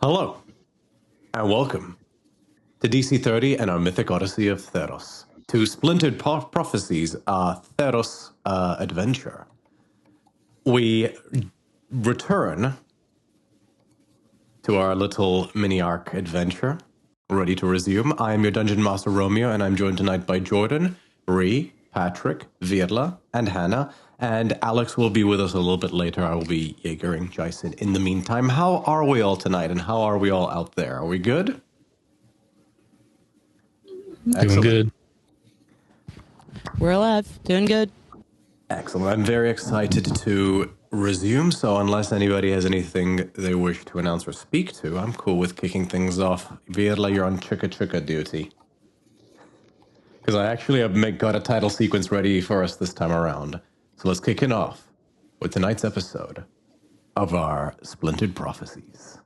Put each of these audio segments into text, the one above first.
Hello, and welcome to DC30 and our mythic odyssey of Theros, to Splintered Prophecies, Theros adventure. We return to our little mini-arc adventure, ready to resume. I am your Dungeon Master Romeo, and I'm joined tonight by Jordan, Ree, Patrick, Virla, and Hannah, and Alex will be with us a little bit later. I will be Jaegering Jason. In the meantime, how are we all tonight, and how are we all out there? Are we good? Doing good. We're alive. Doing good. Excellent. I'm very excited to resume, so unless anybody has anything they wish to announce or speak to, I'm cool with kicking things off. Virla, you're on Chicka Chicka duty. Because I actually have got a title sequence ready for us this time around. So let's kick it off with tonight's episode of our Splintered Prophecies.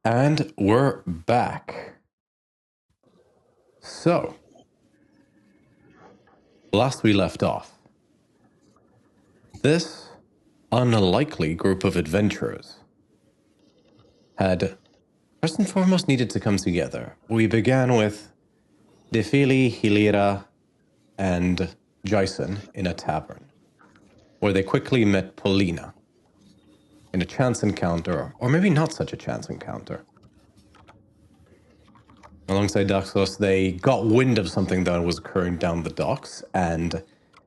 And we're back. So, last we left off, this unlikely group of adventurers had first and foremost needed to come together. We began with Defili, Hilira, and Jason in a tavern, where they quickly met Polina in a chance encounter, or maybe not such a chance encounter. Alongside Daxos, they got wind of something that was occurring down the docks, and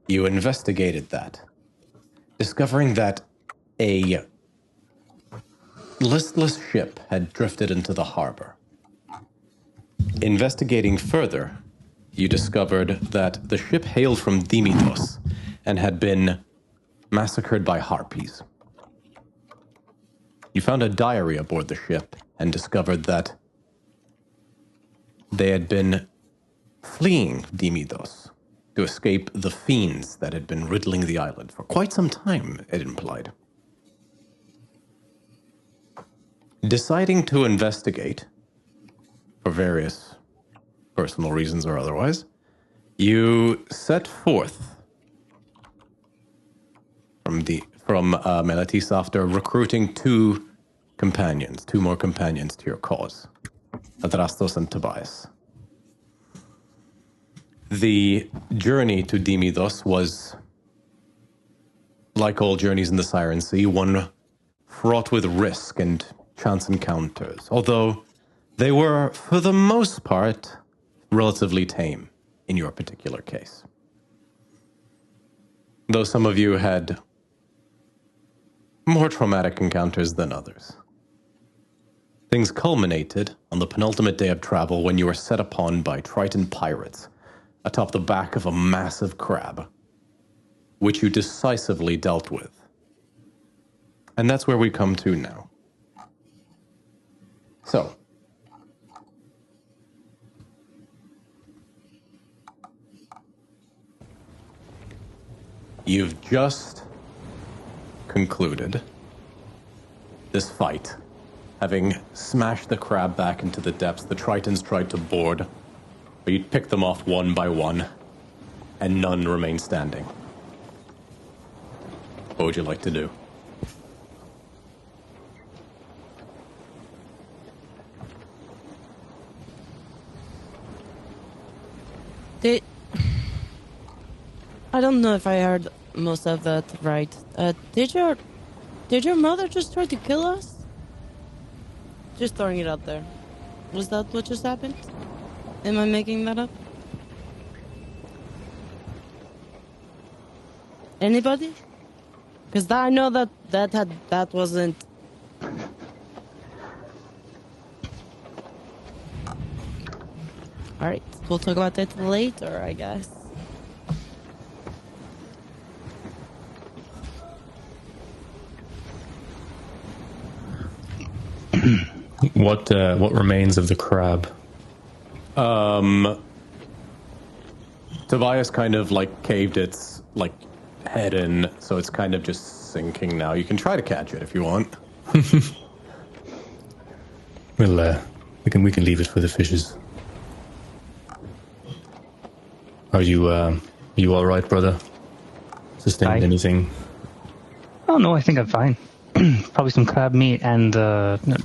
you investigated that, discovering that a listless ship had drifted into the harbor. Investigating further, you discovered that the ship hailed from Dymidos and had been massacred by harpies. You found a diary aboard the ship and discovered that they had been fleeing Dymidos to escape the fiends that had been riddling the island for quite some time, it implied. Deciding to investigate, for various personal reasons or otherwise, you set forth from Meletis after recruiting two more companions to your cause, Adrastos and Tobias. The journey to Dymidos was, like all journeys in the Siren Sea, one fraught with risk and chance encounters, although they were, for the most part, relatively tame in your particular case. Though some of you had more traumatic encounters than others. Things culminated on the penultimate day of travel when you were set upon by Triton pirates atop the back of a massive crab, which you decisively dealt with. And that's where we come to now. So, you've just concluded this fight. Having smashed the crab back into the depths, the Tritons tried to board, but you'd pick them off one by one, and none remained standing. What would you like to do? I don't know if I heard most of that right. Did your mother just try to kill us? Just throwing it out there. Was that what just happened? Am I making that up? Anybody? Because I know that wasn't. All right, we'll talk about that later, I guess. What remains of the crab? Tobias kind of like caved its like head in, so it's kind of just sinking now. You can try to catch it if you want. Well, we can leave it for the fishes. Are you all right, brother? Sustained anything? Oh no, I think I'm fine. Probably some crab meat and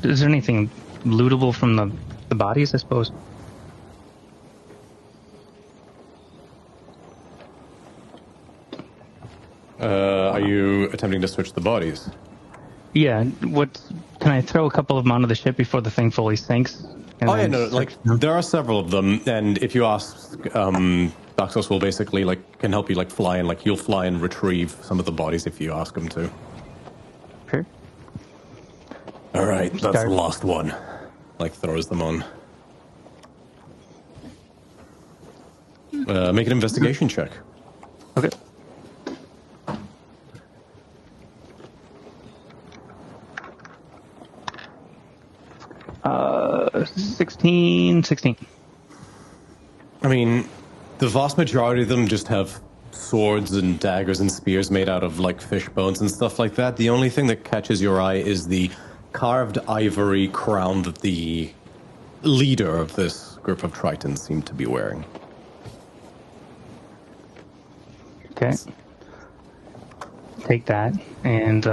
is there anything lootable from the bodies, I suppose? Are you attempting to switch the bodies? Yeah, can I throw a couple of them onto the ship before the thing fully sinks? Oh yeah, no, like there are several of them, and if you ask, Daxos will basically can help you fly and you'll fly and retrieve some of the bodies if you ask him to. Sure. All right, that's the last one. Throws them on. Make an investigation check. Okay. 16. I mean, the vast majority of them just have swords and daggers and spears made out of fish bones and stuff like that. The only thing that catches your eye is the carved ivory crown that the leader of this group of Tritons seemed to be wearing. Okay. Take that and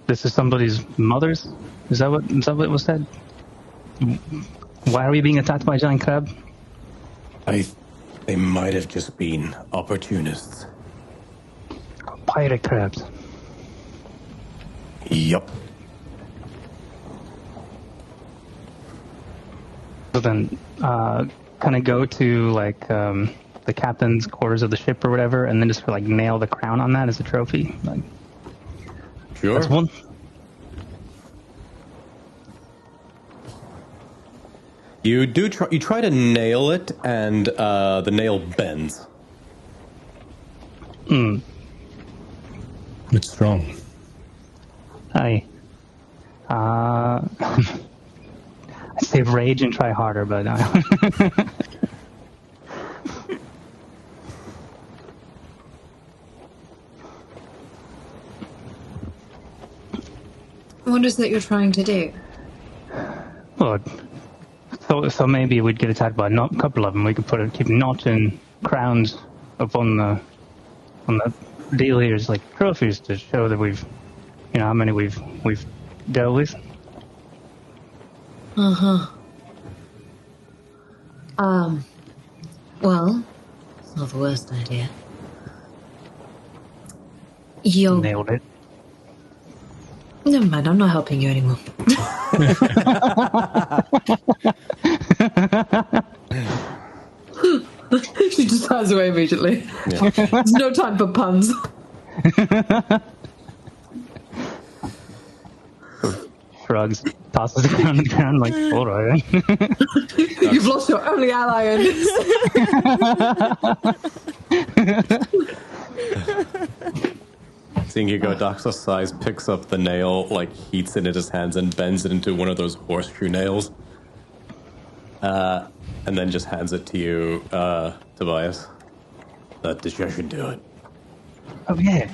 this is somebody's mother's? Is that what was said? Why are we being attacked by a giant crab? They might have just been opportunists. Pirate crabs. Yup. So then, kind of go to the captain's quarters of the ship or whatever, and then just nail the crown on that as a trophy. Sure. That's one. You try to nail it, and the nail bends. It's strong. I save rage and try harder, but What is that you're trying to do? well, so maybe we'd get attacked by a couple of them. We could keep notching crowns up on the deal here, is trophies to show that we've, how many we've dealt with. Well, it's not the worst idea. You'll... Nailed it. Never mind, I'm not helping you anymore. She just turns away immediately. Yeah. There's no time for puns. Shrugs, tosses it down to the ground all right. You've lost your only ally in this. Seeing you go, Daxos size picks up the nail, heats it in his hands and bends it into one of those horseshoe nails. And then just hands it to you, Tobias. That should do it. Oh yeah.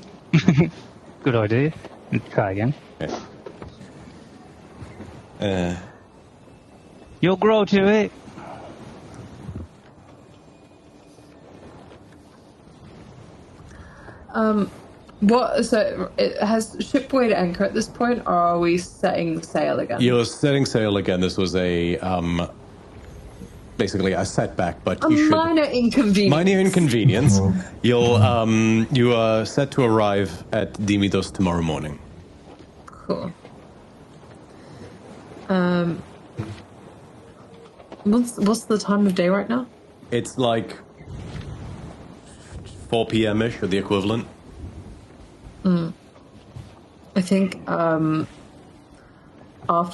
Good idea. Try again. Okay. You'll grow to it. What? So, has ship weighed anchor at this point, or are we setting sail again? You're setting sail again. This was a basically a setback, but a minor inconvenience. Minor inconvenience. You are set to arrive at Dymidos tomorrow morning. Cool. What's the time of day right now? It's like 4 p.m.-ish, or the equivalent. I think after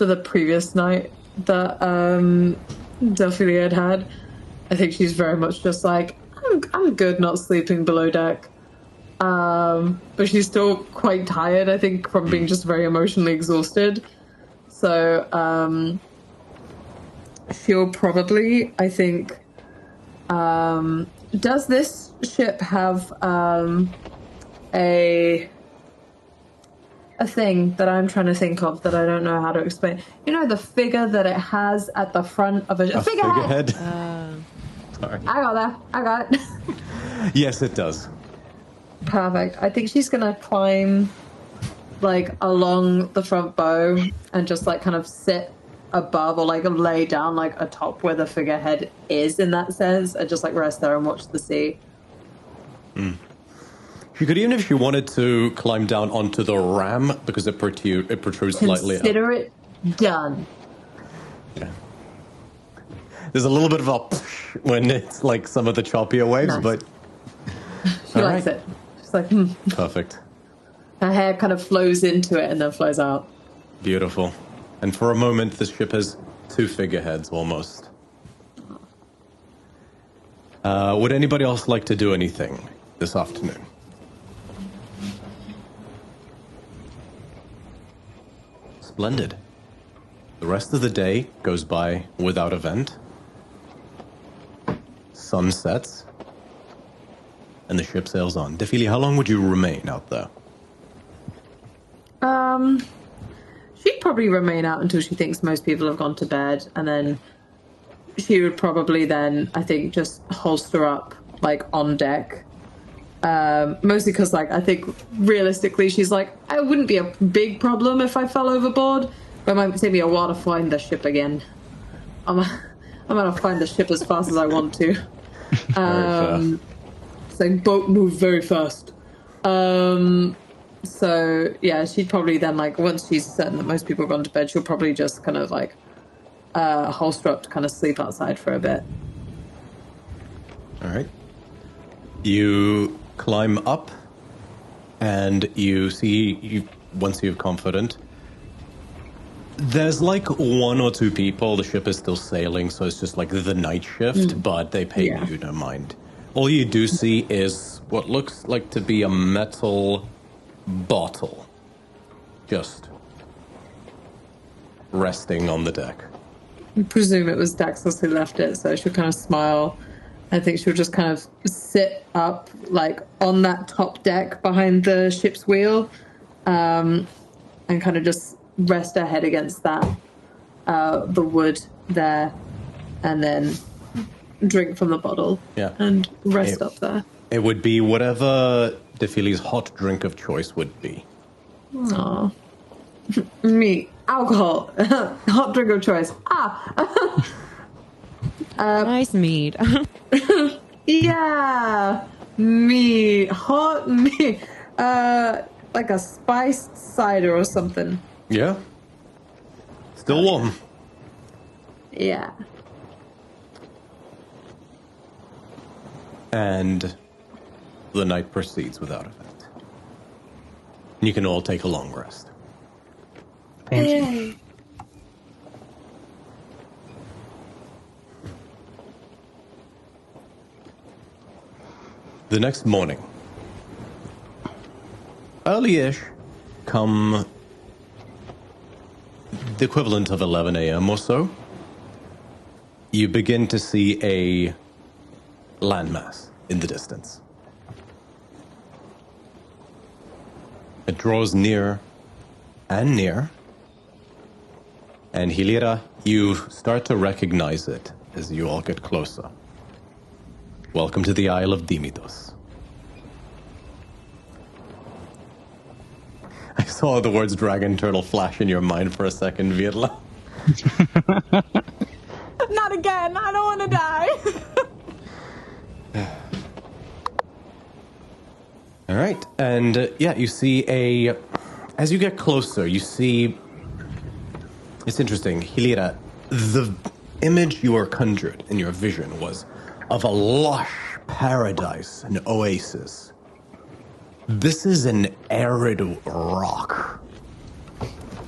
the previous night that Delphine had, I think she's very much just like, I'm good not sleeping below deck. But she's still quite tired, I think, from being just very emotionally exhausted. So she'll probably, I think, does this ship have a thing that I'm trying to think of that I don't know how to explain? You know the figure that it has at the front of a figurehead? Sorry. I got it. Yes, it does. Perfect. I think she's gonna climb like along the front bow and just like kind of sit above or like lay down like atop where the figurehead is in that sense and just like rest there and watch the sea. You could, even if you wanted to, climb down onto the ram because it protrudes slightly up. Consider it done. Yeah. There's a little bit of a when it's like some of the choppier waves, Nice. but She likes it. She's like, perfect. Her hair kind of flows into it and then flows out. Beautiful. And for a moment, this ship has 2 figureheads almost. Would anybody else like to do anything this afternoon? Splendid. The rest of the day goes by without event. Sun sets. And the ship sails on. Defili, how long would you remain out there? She'd probably remain out until she thinks most people have gone to bed, and then she would probably then, I think, just holster up, like, on deck. Mostly because, like, I think realistically she's like, it wouldn't be a big problem if I fell overboard, but it might take me a while to find the ship again. I'm gonna find the ship as fast as I want to. So boat move very fast. So yeah, she'd probably then, like, once she's certain that most people have gone to bed, she'll probably just kind of like holster up to kind of sleep outside for a bit. All right. You climb up, and you see, once you're confident, there's like 1 or 2 people. The ship is still sailing, so it's just like the night shift, but they pay you no mind. All you do see is what looks like to be a metal bottle just resting on the deck. I presume it was Daxos who left it, so she'll kind of smile. I think she'll just kind of sit up, like, on that top deck behind the ship's wheel, and kind of just rest her head against that, the wood there, and then drink from the bottle and rest up there. It would be whatever Defili's hot drink of choice would be. Aww. Me. Alcohol. Hot drink of choice. Nice meat. Yeah. Me. Hot me. Like a spiced cider or something. Yeah. Still warm. Yeah. And the night proceeds without event. You can all take a long rest. Yay. The next morning, early-ish, come the equivalent of 11 a.m. or so, you begin to see a landmass in the distance. It draws near and near, and Hilira, you start to recognize it as you all get closer. Welcome to the Isle of Dymidos. I saw the words dragon turtle flash in your mind for a second, Vietla. Not again. I don't want to die. All right, and yeah, you see as you get closer, you see. It's interesting, Hilira. The image you were conjured in your vision was of a lush paradise, an oasis. This is an arid rock,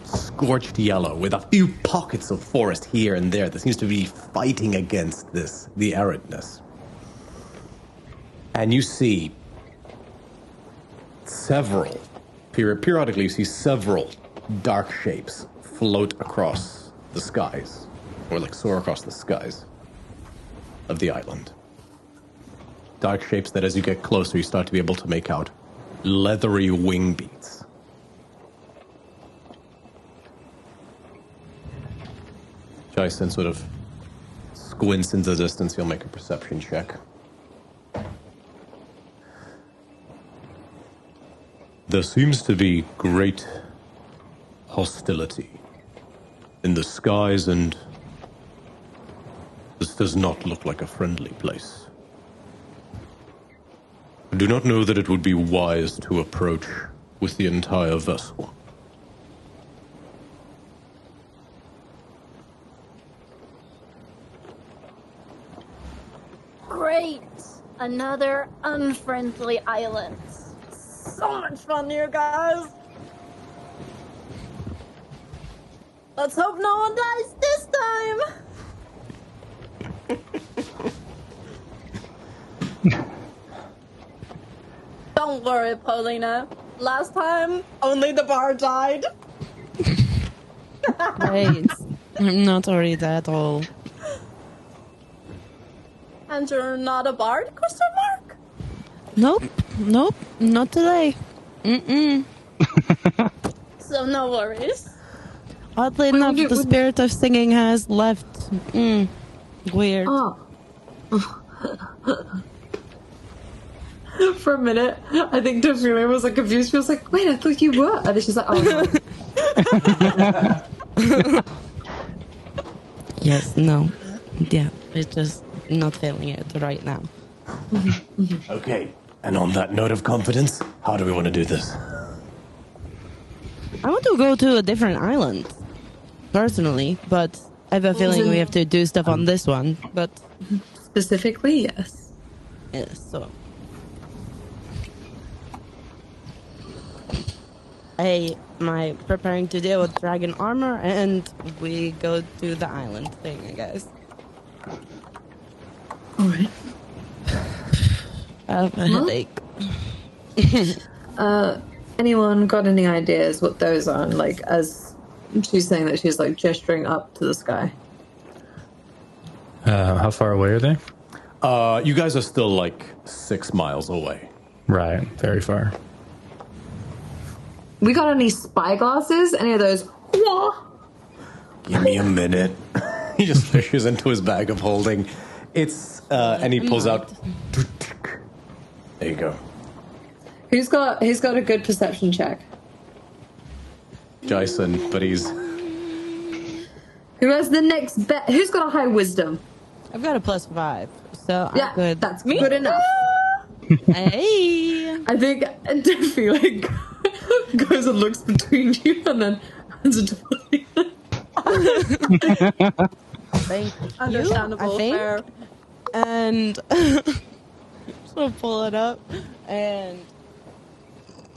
scorched yellow, with a few pockets of forest here and there that seems to be fighting against the aridness. And you see periodically you see several dark shapes float across the skies, or like soar across the skies of the island. Dark shapes that as you get closer you start to be able to make out leathery wing beats. Jason sort of squints into the distance. He'll make a perception check. There seems to be great hostility in the skies, and this does not look like a friendly place. I do not know that it would be wise to approach with the entire vessel. Great! Another unfriendly island. So much fun, you guys! Let's hope no one dies this time! Don't worry, Paulina. Last time, only the bar died. Wait, I'm not worried at all. And you're not a bard, question mark? Nope, not today. So no worries. Oddly enough, the spirit of singing has left. Weird. Oh. For a minute, I think Tophelia was like confused. She was like, wait, I thought you were. And then she's like, oh, no. Yes, no. Yeah, it's just not feeling it right now. Okay, and on that note of confidence, how do we want to do this? I want to go to a different island, personally, but I have a feeling we have to do stuff on this one, but... Specifically, yes. Yes, so... Am I preparing to deal with dragon armor, and we go to the island thing, I guess. Alright. I have a headache. Anyone got any ideas what those are? Like, as she's saying that she's like gesturing up to the sky. How far away are they? You guys are still like 6 miles away. Right, very far. We got any spyglasses? Any of those? Wah! Give me a minute. He just fishes into his bag of holding. It's and he pulls out. There you go. He's got a good perception check. Jason, but he's. Who has the next bet? Who's got a high wisdom? I've got a +5, so Yeah, I'm good. that's good enough. Hey! I think Duffy like goes and looks between you and then hands it to Paulina. Thank Understandable, you, I think. fair. And so pull it up and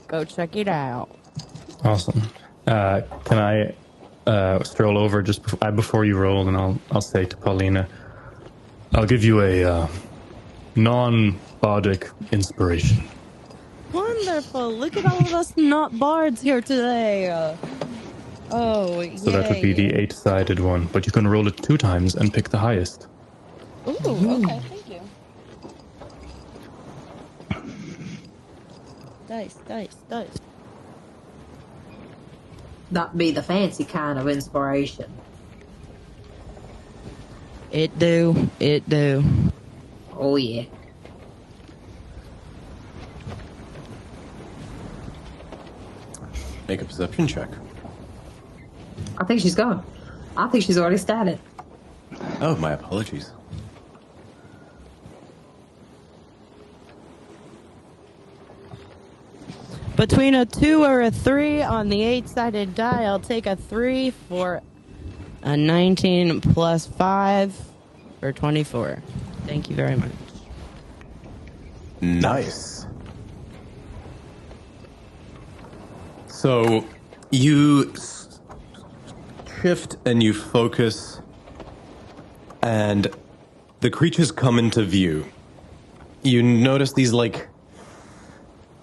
go check it out. Awesome. Can I stroll over just before you roll, and I'll say to Paulina, I'll give you a non-bardic inspiration. Wonderful! Look at all of us not bards here today. Oh, So that would be the 8-sided one, but you can roll it 2 times and pick the highest. Ooh, okay, thank you. Dice. That be the fancy kind of inspiration. It do. Oh yeah. Make a perception check. I think she's gone. I think she's already started. Oh, my apologies. Between a 2 or a 3 on the 8-sided die, I'll take a 3 for a 19 plus 5 for 24. Thank you very much. Nice. So you shift and you focus, and the creatures come into view. You notice these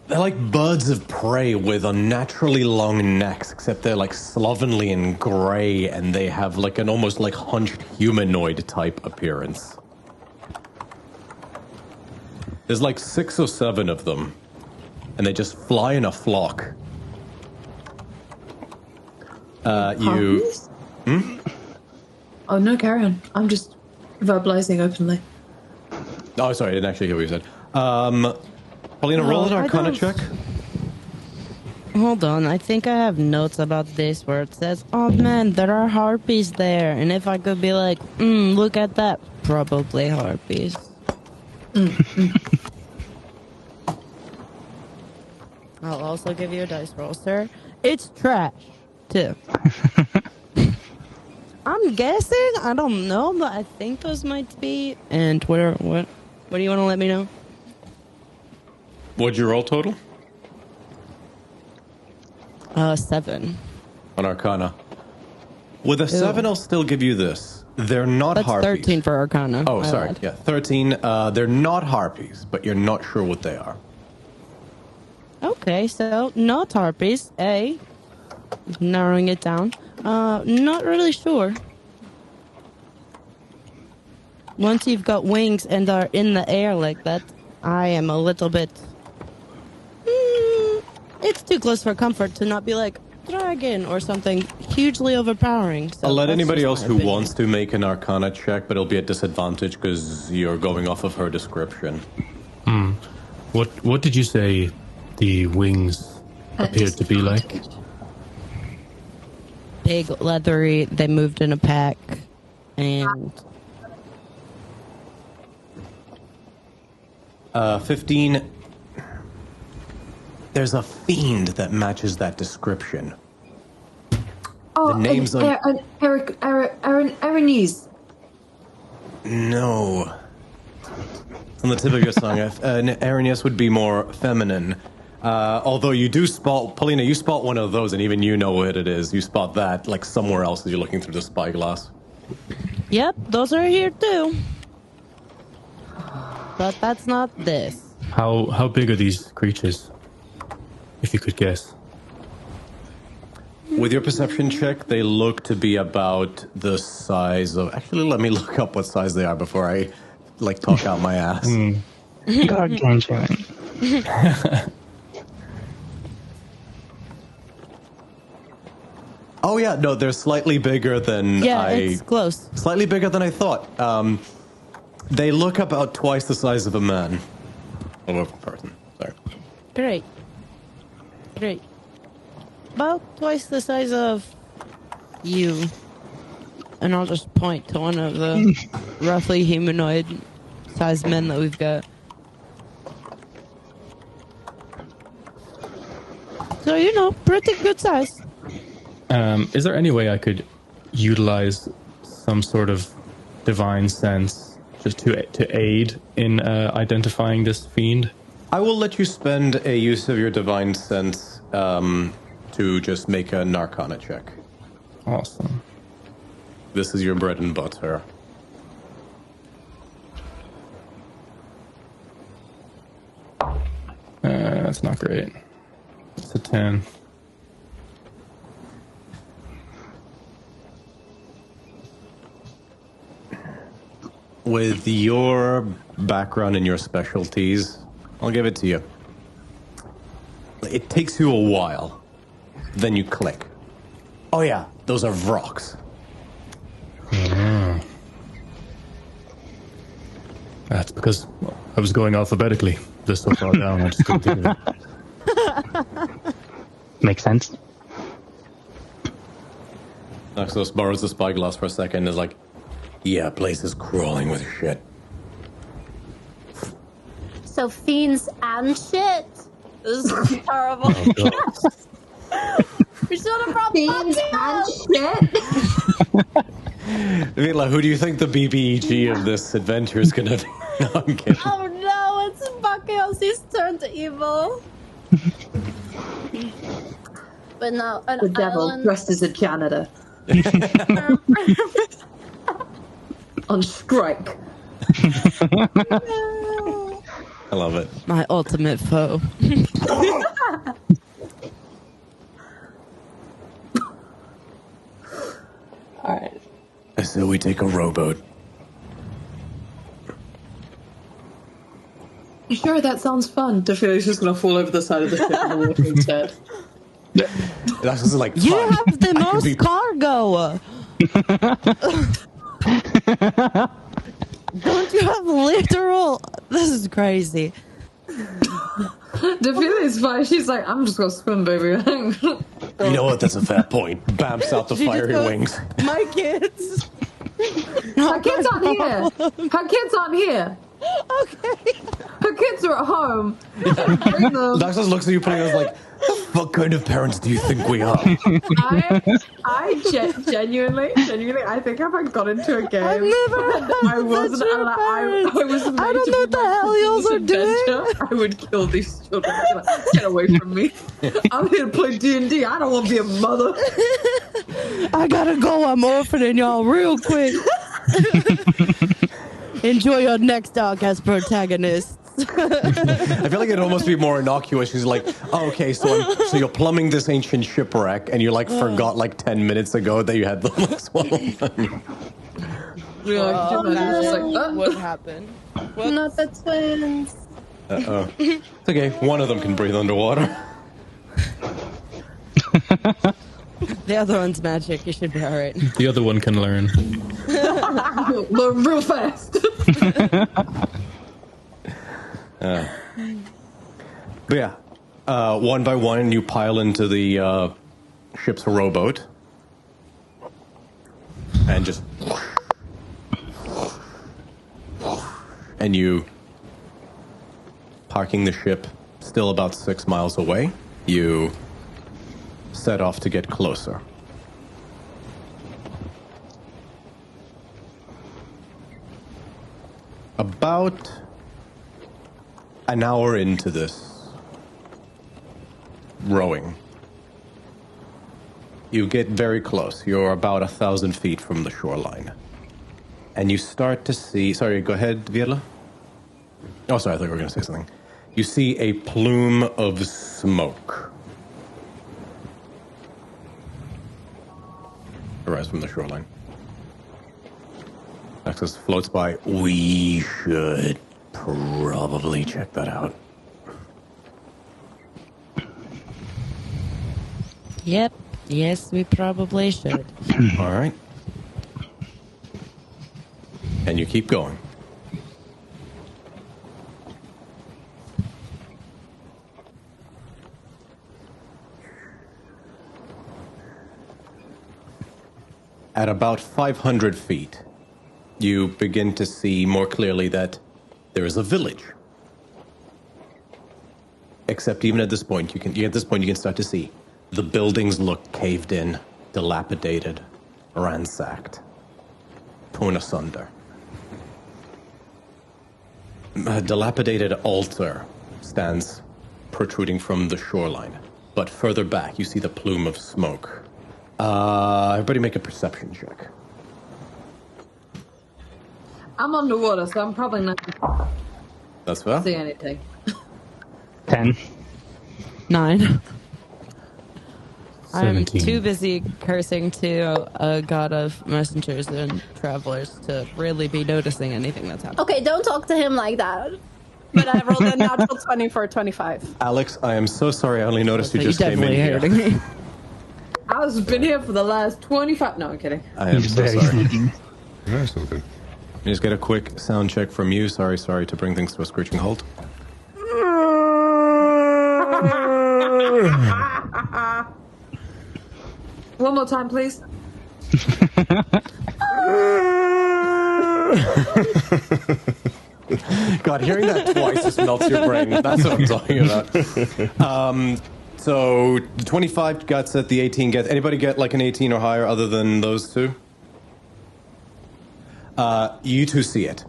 they're like birds of prey with unnaturally long necks, except they're like slovenly and gray, and they have like an almost like hunched humanoid type appearance. There's like 6 or 7 of them, and they just fly in a flock. Harpies? Oh, no, carry on. I'm just verbalizing openly. Oh, sorry, I didn't actually hear what you said. Paulina, roll an Arcana check. Hold on, I think I have notes about this where it says, oh man, there are harpies there. And if I could be like, look at that, probably harpies. I'll also give you a dice roll, sir. It's trash, too. I'm guessing, I don't know, but I think those might be. And what do you want to let me know? What'd you roll total? 7. On Arcana. With a 7, I'll still give you this. They're not That's harpies. 13 for Arcana. Oh, my sorry. bad. Yeah, 13. They're not harpies, but you're not sure what they are. Okay, so not harpies. A. Narrowing it down. Not really sure. Once you've got wings and are in the air like that, I am a little bit... it's too close for comfort to not be like dragon or something hugely overpowering. So I'll let that's anybody just else my who opinion. wants to make an Arcana check, but it'll be at disadvantage because you're going off of her description. What did you say the wings appeared to be like? Big, leathery, they moved in a pack, and... 15. There's a fiend that matches that description. Oh, The name's Erinese. No. It's on the tip of your tongue. Arrhenius would be more feminine. Although you do spot, Paulina, you spot one of those, and even you know what it is. You spot that like somewhere else as you're looking through the spyglass. Yep, those are here too. But that's not this. How big are these creatures? If you could guess. With your perception check, they look to be about the size of... Actually, let me look up what size they are before I, talk out my ass. Gargantuan. Oh, yeah, no, they're slightly bigger than Yeah, it's close. Slightly bigger than I thought. They look about twice the size of a man. Of a person, sorry. Great. About twice the size of you. And I'll just point to one of the roughly humanoid-sized men that we've got. So, pretty good size. Is there any way I could utilize some sort of divine sense just to aid in identifying this fiend? I will let you spend a use of your divine sense to just make an Arcana check. Awesome. This is your bread and butter. That's not great. It's a 10. With your background and your specialties, I'll give it to you. It takes you a while. Then you click. Oh yeah, those are rocks. That's because I was going alphabetically. This so far down, I just couldn't think of it. Makes sense. Naxos borrows the spyglass for a second and is like, yeah, place is crawling with shit. So fiends and shit. This is terrible. We should have brought Fiends and shit. Vila, who do you think the BBEG of this adventure is gonna be? No, I'm kidding. Oh no, it's Buckyos. He's turned to evil. But no, an The devil island. dressed as a janitor. On strike. I love it. My ultimate foe. Alright. I said we take a rowboat. You sure that sounds fun? Defili's just gonna fall over the side of the ship in the water instead. That's just like You fun. have the I could most be- cargo. Don't you have literal? This is crazy. Defili's fine. She's like, I'm just gonna swim, baby. You know what? That's a fair point. Bamps out the She just fiery goes, wings. My kids. Her kids aren't here. Her kids aren't here. Okay. Her kids are at home. Bring them. Daxos looks at you playing and is like, what kind of parents do you think we are? Genuinely, I think if I got into a game, I've never I wasn't had allowed. parents. I wasn't. I don't know what the hell y'all are doing. I would kill these children. I'd be like, get away from me! I'm here to play D&D. I don't want to be a mother. I gotta go. I'm orphaning y'all real quick. Enjoy your next dog as protagonist. I feel like it'd almost be more innocuous. She's like, oh, okay, so you're plumbing this ancient shipwreck, and you like forgot like 10 minutes ago that you had the last one. You're like, just like, What happened? Not the twins. Uh-oh. It's okay. One of them can breathe underwater. The other one's magic. You should be all right. The other one can learn. learn real fast. But yeah, one by one, you pile into the ship's rowboat, and just, and you, parking the ship still about 6 miles away, you set off to get closer. About an hour into this rowing, you get very close. You're about 1,000 feet from the shoreline. And you start to see... Sorry, go ahead, Viola. Oh, sorry, I thought you were going to say something. You see a plume of smoke arise from the shoreline. Nexus floats by. We should probably check that out. Yep. Yes, we probably should. All right. And you keep going. At about 500 feet, you begin to see more clearly that there is a village. Except even at this point, you can start to see the buildings look caved in, dilapidated, ransacked, torn asunder. A dilapidated altar stands protruding from the shoreline, but further back you see the plume of smoke. Everybody make a perception check. I'm underwater, so I'm probably not going That's fair. to see anything. 10. 9. I'm 17. too busy cursing to a god of messengers and travelers to really be noticing anything that's happening. Okay, don't talk to him like that. But I rolled a natural 20 for 25. Alex, I am so sorry. I only noticed you So just came in definitely here. hurting me. I've been here for the last 25... No, I'm kidding. I am He's so very sorry. sneaky. That's so good. Just get a quick sound check from you. Sorry to bring things to a screeching halt. One more time, please. God, hearing that twice just melts your brain. That's what I'm talking about. So the 25 gets it, the 18 gets. Anybody get like an 18 or higher other than those two? You two see it.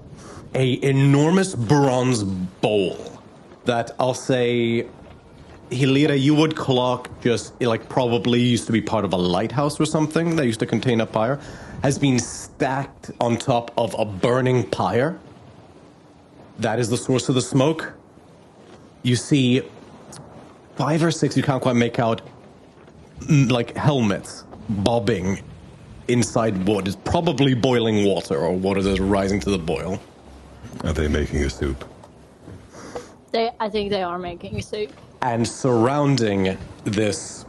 A enormous bronze bowl that I'll say, Hilira, you would clock just like probably used to be part of a lighthouse or something that used to contain a pyre, has been stacked on top of a burning pyre. That is the source of the smoke. You see 5 or 6, you can't quite make out, like helmets bobbing inside what is probably boiling water or water that is rising to the boil. Are they making a soup? I think they are making soup. And surrounding this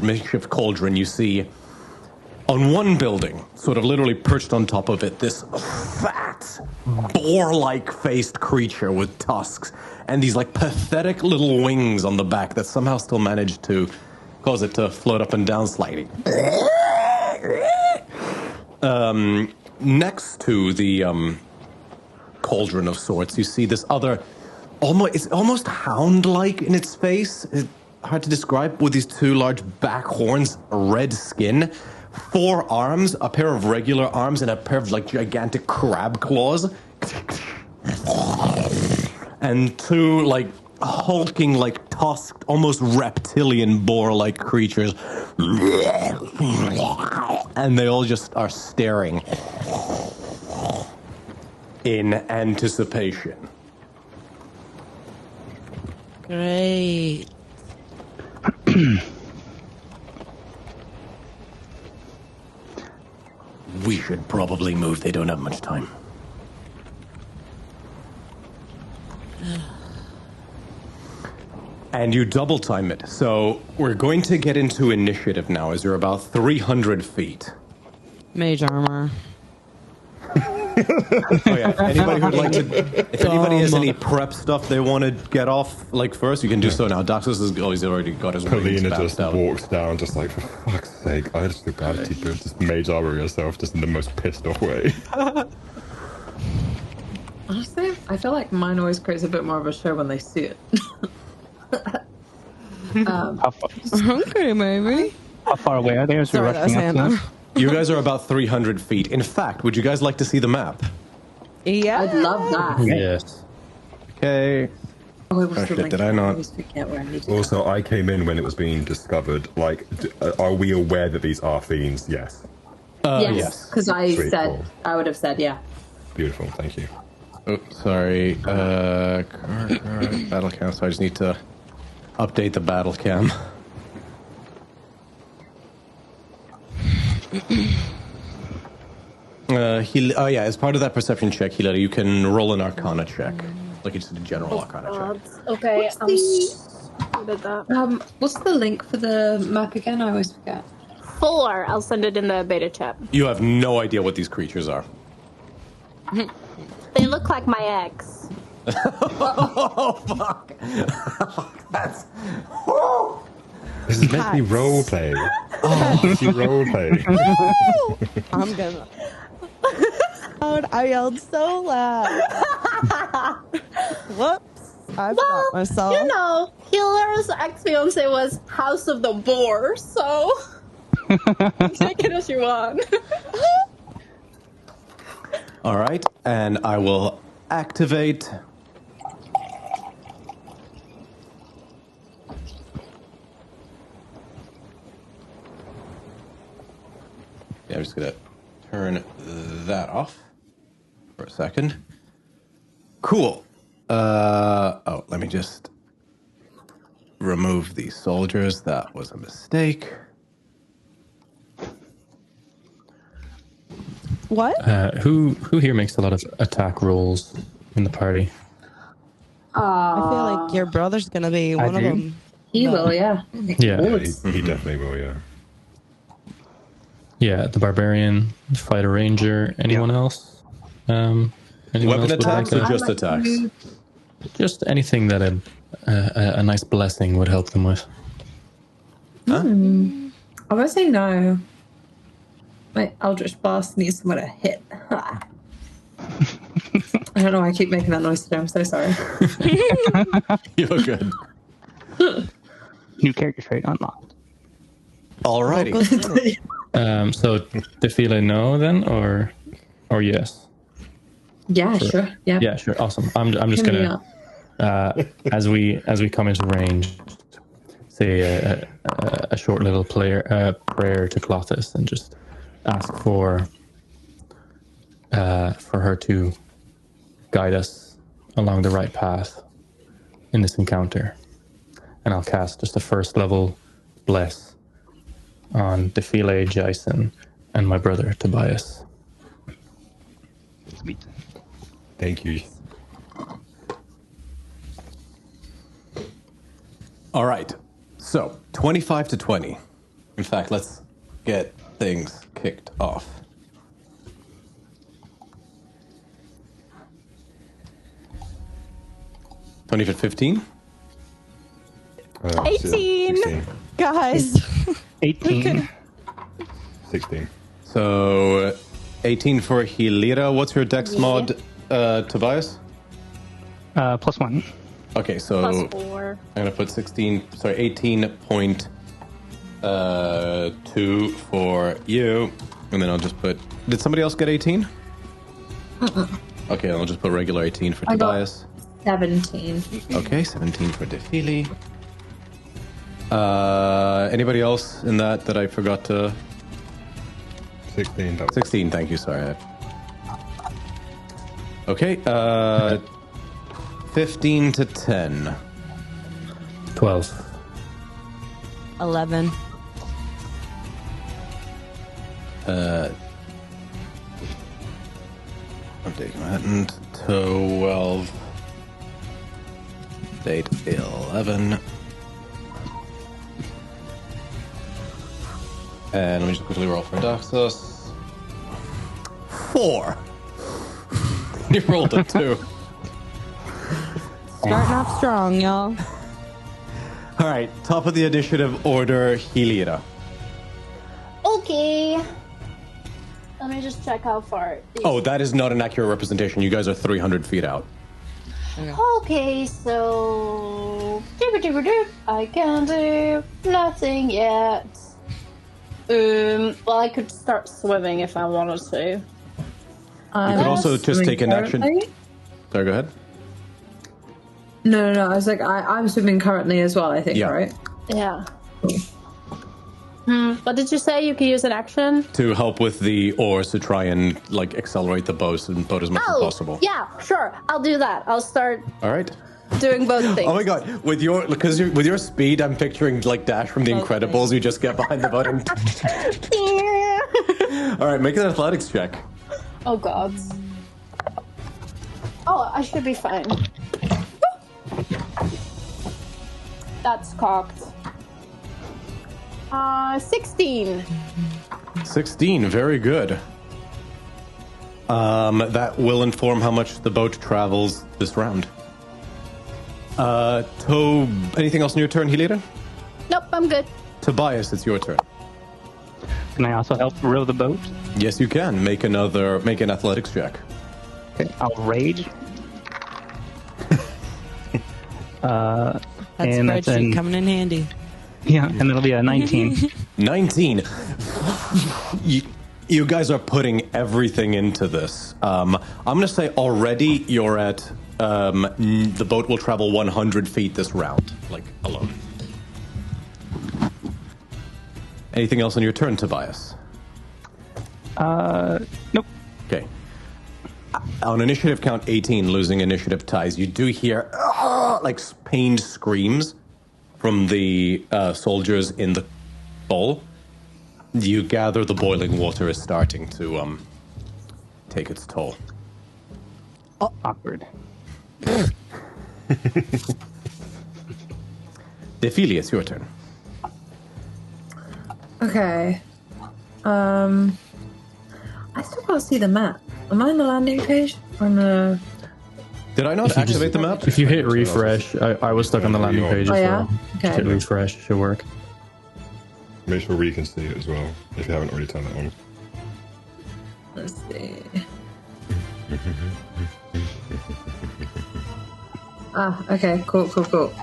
makeshift cauldron, you see on one building, sort of literally perched on top of it, this fat, boar-like faced creature with tusks and these like pathetic little wings on the back that somehow still managed to cause it to float up and down slightly. Next to the cauldron of sorts, you see this other, it's almost hound-like in its face. It's hard to describe, with these 2 large back horns, red skin, 4 arms, a pair of regular arms, and a pair of like gigantic crab claws, and 2 like hulking, like tusked, almost reptilian boar-like creatures, and they all just are staring in anticipation. Great. We should probably move. They don't have much time. And you double time it. So we're going to get into initiative now as you're about 300 feet. Mage armor. Oh yeah. Anybody who'd like to, if anybody has any prep stuff they want to get off like first, you can do so now. Daxus has he's already got his wings Polina backed just out. walks down, just like, for fuck's sake, I just look at you, just mage armor yourself, just in the most pissed off way. Honestly, I feel like mine always creates a bit more of a show when they see it. How far, Okay, maybe. how far away are they as we're Sorry, that was rushing up to Hannah. them? You guys are about 300 feet. In fact, would you guys like to see the map? Yeah. I'd love that. Yes. Okay. Oh, it was Oh, the shit, link. did I not? I always forget where I need to go. Also, I came in when it was being discovered. Like, are we aware that these are fiends? Yes. Yes. Because I Sweet, said, cool. I would have said, yeah. Beautiful, thank you. Oh, sorry. Battle cam. So I just need to update the battle cam. Oh yeah, as part of that perception check, Hilary, you can roll an Arcana check, like it's a general Arcana check. Okay, What's I'm good at that. What's the link for the map again? I always forget. 4. I'll send it in the beta chat. You have no idea what these creatures are. They look like my ex. Oh fuck! That's. This is meant to be role play. Oh, it's role play. I'm gonna. I yelled so loud. Whoops. I forgot myself. You know, Healer's ex-fiance was House of the Boar, so take it as you want. All right, and I will activate. Yeah, I'm just gonna turn that off for a second. Cool. Oh, let me just remove these soldiers. That was a mistake. What? Who here makes a lot of attack rolls in the party? I feel like your brother's gonna be one of do. them. He will, yeah. Yeah. He definitely will, yeah. Yeah, the barbarian, fighter ranger, anyone else? Anyone Weapon else would attacks like or a- just attacks? just anything that a nice blessing would help them with. I'm gonna say no. My Eldritch Blast needs somewhere to hit. Ha. I don't know why I keep making that noise today. I'm so sorry. You're good. New character trait unlocked. Alrighty. So Defile no then, or yes? Yeah, sure. Yeah. Yeah, sure. Awesome. I'm just Hit me gonna up. as we come into range, say a short little prayer to Clothis, and just ask for her to guide us along the right path in this encounter. And I'll cast just a first level bless on Defile, Jason, and my brother Tobias. Sweet. Thank you. All right. So, 25 to 20. In fact, let's get things kicked off. $20 to 15? 18. 16. Guys. 18. 16. So, 18 for Hilira. What's your dex mod, Tobias? +1. Okay, so Plus 4. I'm going to put 18.2 for you. And then I'll just put... Did somebody else get 18? Okay, I'll just put regular 18 for I got- Tobias. 17. Okay, 17 for Defili. Anybody else in that I forgot to... 16. That was 16, thank you, sorry. Okay, 15 to 10. 12. 11. Update Manhattan, 12. Date 11. And let me just quickly roll for Daxos. 4. You rolled a 2. Starting off strong, y'all. All right, top of the initiative order, Hilira. Okay. Let me just check how far. Oh, that is not an accurate representation. You guys are 300 feet out. Okay, so I can do nothing yet. Well, I could start swimming if I wanted to. You could also just take an action. Currently? Sorry, go ahead. No. I was like, I'm swimming currently as well, I think, Yeah. right? Yeah. What did you say? You could use an action? To help with the oars to try and like accelerate the boat as much as possible. Yeah, sure. I'll do that. I'll start All right. doing both things. Oh my god, with your speed, I'm picturing like Dash from The Okay. Incredibles. You just get behind the boat and... All right, make an athletics check. Oh god. Oh, I should be fine. That's cocked. 16. 16, very good. That will inform how much the boat travels this round. Anything else in your turn, Hilira? Nope, I'm good. Tobias, it's your turn. Can I also help row the boat? Yes, you can. Make an athletics check. Okay, I'll rage. That And that's spreadsheet an- coming in handy. Yeah, and it'll be a 19. 19. You guys are putting everything into this. I'm going to say already you're at... the boat will travel 100 feet this round, like, alone. Anything else on your turn, Tobias? Nope. Okay. On initiative count 18, losing initiative ties, you do hear, like, pained screams from the soldiers in the bowl. You gather the boiling water is starting to take its toll. Awkward. Defili, it's your turn. Okay. I still can't see the map. Am I on the landing page? On the... Did I not activate the map? If you hit refresh, I was stuck on the landing page as yeah? well. Okay. Hit refresh, should work. Make sure we can see it as well, if you haven't already turned it on. Let's see. Okay, cool.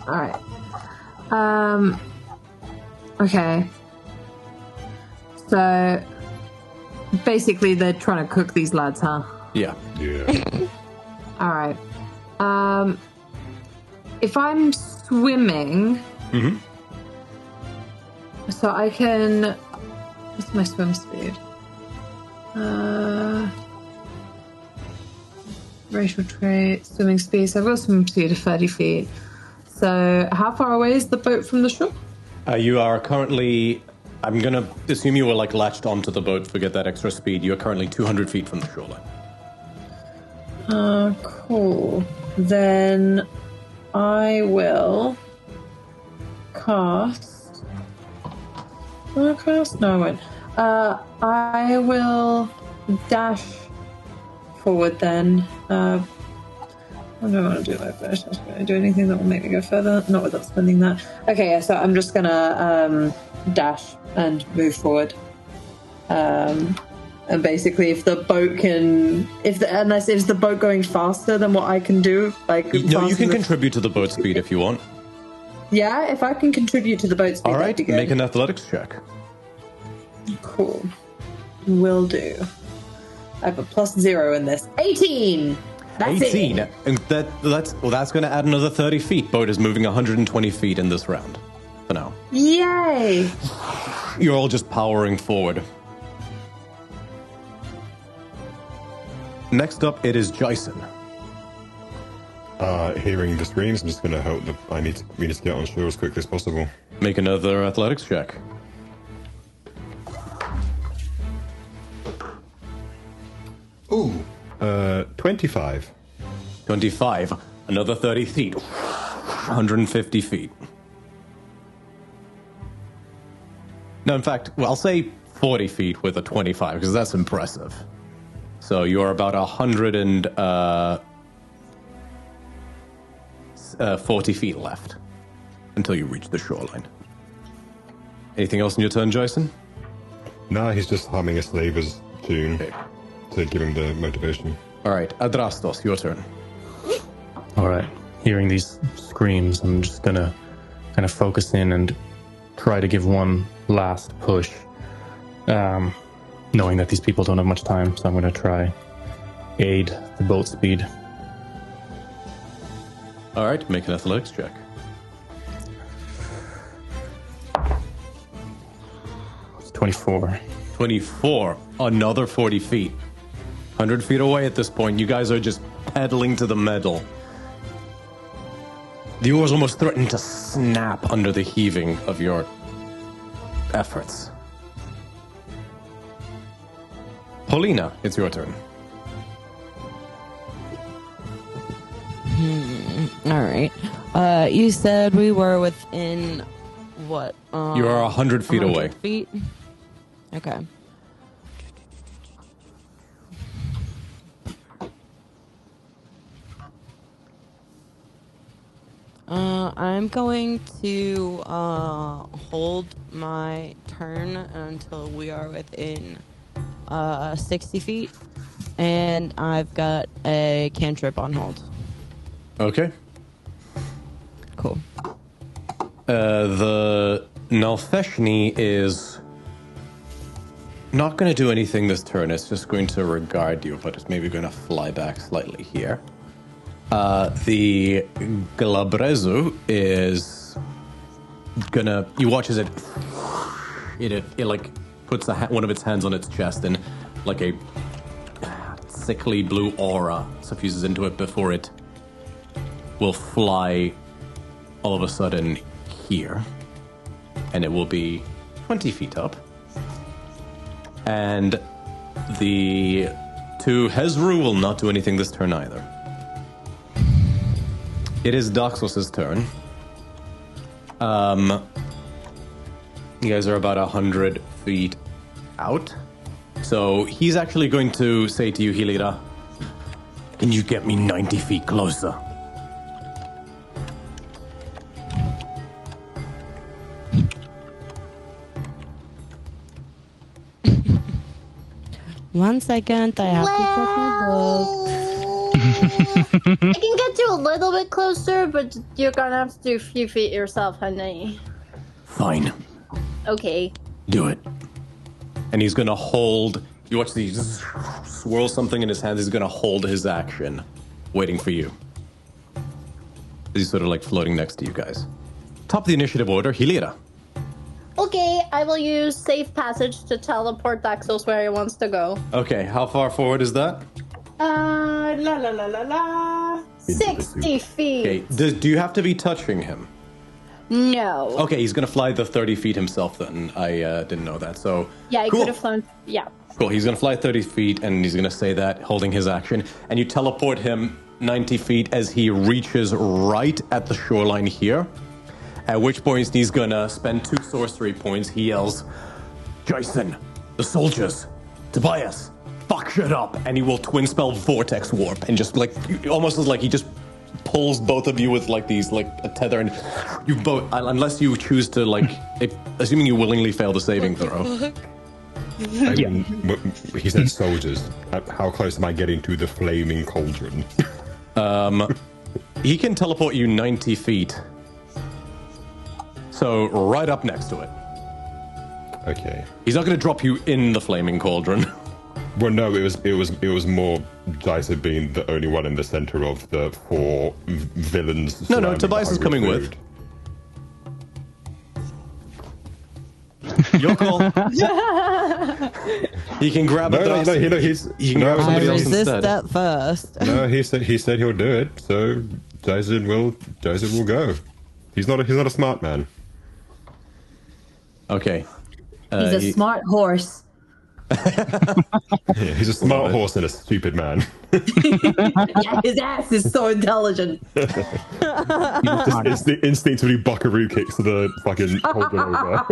Alright. Okay. So, basically they're trying to cook these lads, huh? Yeah. Alright. If I'm swimming... Mm-hmm. So I can... What's my swim speed? Racial trait, swimming speed. So I've got swim speed of 30 feet. So how far away is the boat from the shore? You are currently... I'm going to assume you were like latched onto the boat to get that extra speed. You are currently 200 feet from the shoreline. Cool. Then I will cast... Will I cast? No, I won't. I will dash forward then. What do I want to do? Like, I'm just going to do anything that will make me go further. Not without spending that. Okay, yeah, so I'm just going to dash and move forward. And basically, if the boat can... Unless it's the boat going faster than what I can do, like... No, you can contribute to the boat speed if you want. Yeah, if I can contribute to the boat speed, all right, that'd be good. make an athletics check. Cool. Will do. I have a +0 in this. 18! That's 18. It. And that's going to add another 30 feet. Boat is moving 120 feet in this round. For now. Yay! You're all just powering forward. Next up, it is Jason. Hearing the screams, I'm just going to hope that we need to get on shore as quickly as possible. Make another athletics check. Ooh, 25. 25. Another 30 feet. 150 feet. No, in fact, well, I'll say 40 feet with a 25, because that's impressive. So you're about 140 feet left until you reach the shoreline. Anything else in your turn, Jason? Nah, he's just humming a slaver's tune Okay. to give him the motivation. All right, Adrastos, your turn. All right. Hearing these screams, I'm just gonna kind of focus in and try to give one last push. Knowing that these people don't have much time, so I'm gonna try aid the boat speed. All right, make an athletics check. It's 24. 24, another 40 feet. 100 feet away at this point. You guys are just pedaling to the metal. The oars almost threaten to snap under the heaving of your efforts. Paulina, it's your turn. All right. You said we were within what? You are 100 feet 100 away. Feet? Okay. I'm going to hold my turn until we are within 60 feet, and I've got a cantrip on hold. Okay. Cool. The Nalfeshni is not going to do anything this turn. It's just going to regard you, but it's maybe going to fly back slightly here. The Galabrezu is gonna... You watch as it like puts one of its hands on its chest and like a sickly blue aura suffuses into it before it will fly all of a sudden here. And it will be 20 feet up. And the two Hezru will not do anything this turn either. It is Doxos' turn. You guys are about 100 feet out. So he's actually going to say to you, Hilira, can you get me 90 feet closer? 1 second, I have to check my book. I can get you a little bit closer, but you're gonna have to do a few feet yourself, honey. Fine. Okay. Do it. And he's gonna hold. You watch these swirl something in his hands. He's gonna hold his action, waiting for you. He's sort of like floating next to you guys. Top of the initiative order, Hilira. Okay, I will use safe passage to teleport Daxos where he wants to go. Okay, how far forward is that? 60 feet. Okay, do you have to be touching him? No. Okay, he's gonna fly the 30 feet himself then. I didn't know that, so... Yeah, he cool. could have flown. Yeah. Cool, he's gonna fly 30 feet and he's gonna say that, holding his action, and you teleport him 90 feet as he reaches right at the shoreline here, at which point he's gonna spend 2 sorcery points. He yells, Jason, the soldiers, Tobias, fuck shit up, and he will twin spell Vortex Warp, and just like, almost as like he just pulls both of you with like these, like a tether, and you both, unless you choose to like, assuming you willingly fail the saving throw. I mean, he said soldiers. How close am I getting to the flaming cauldron? He can teleport you 90 feet. So right up next to it. Okay. He's not going to drop you in the flaming cauldron. Well, no, it was more Dyson being the only one in the center of the 4 villains. No, Tobias is coming with. Your call. He can grab a No, he can grab somebody else resist instead. that first. No, he said he'll do it. So Dyson will go. He's not a smart man. Okay. He's a smart horse. Yeah, he's a smart horse and a stupid man. Yeah, his ass is so intelligent. Just instinctively buckaroo kicks the fucking cauldron over.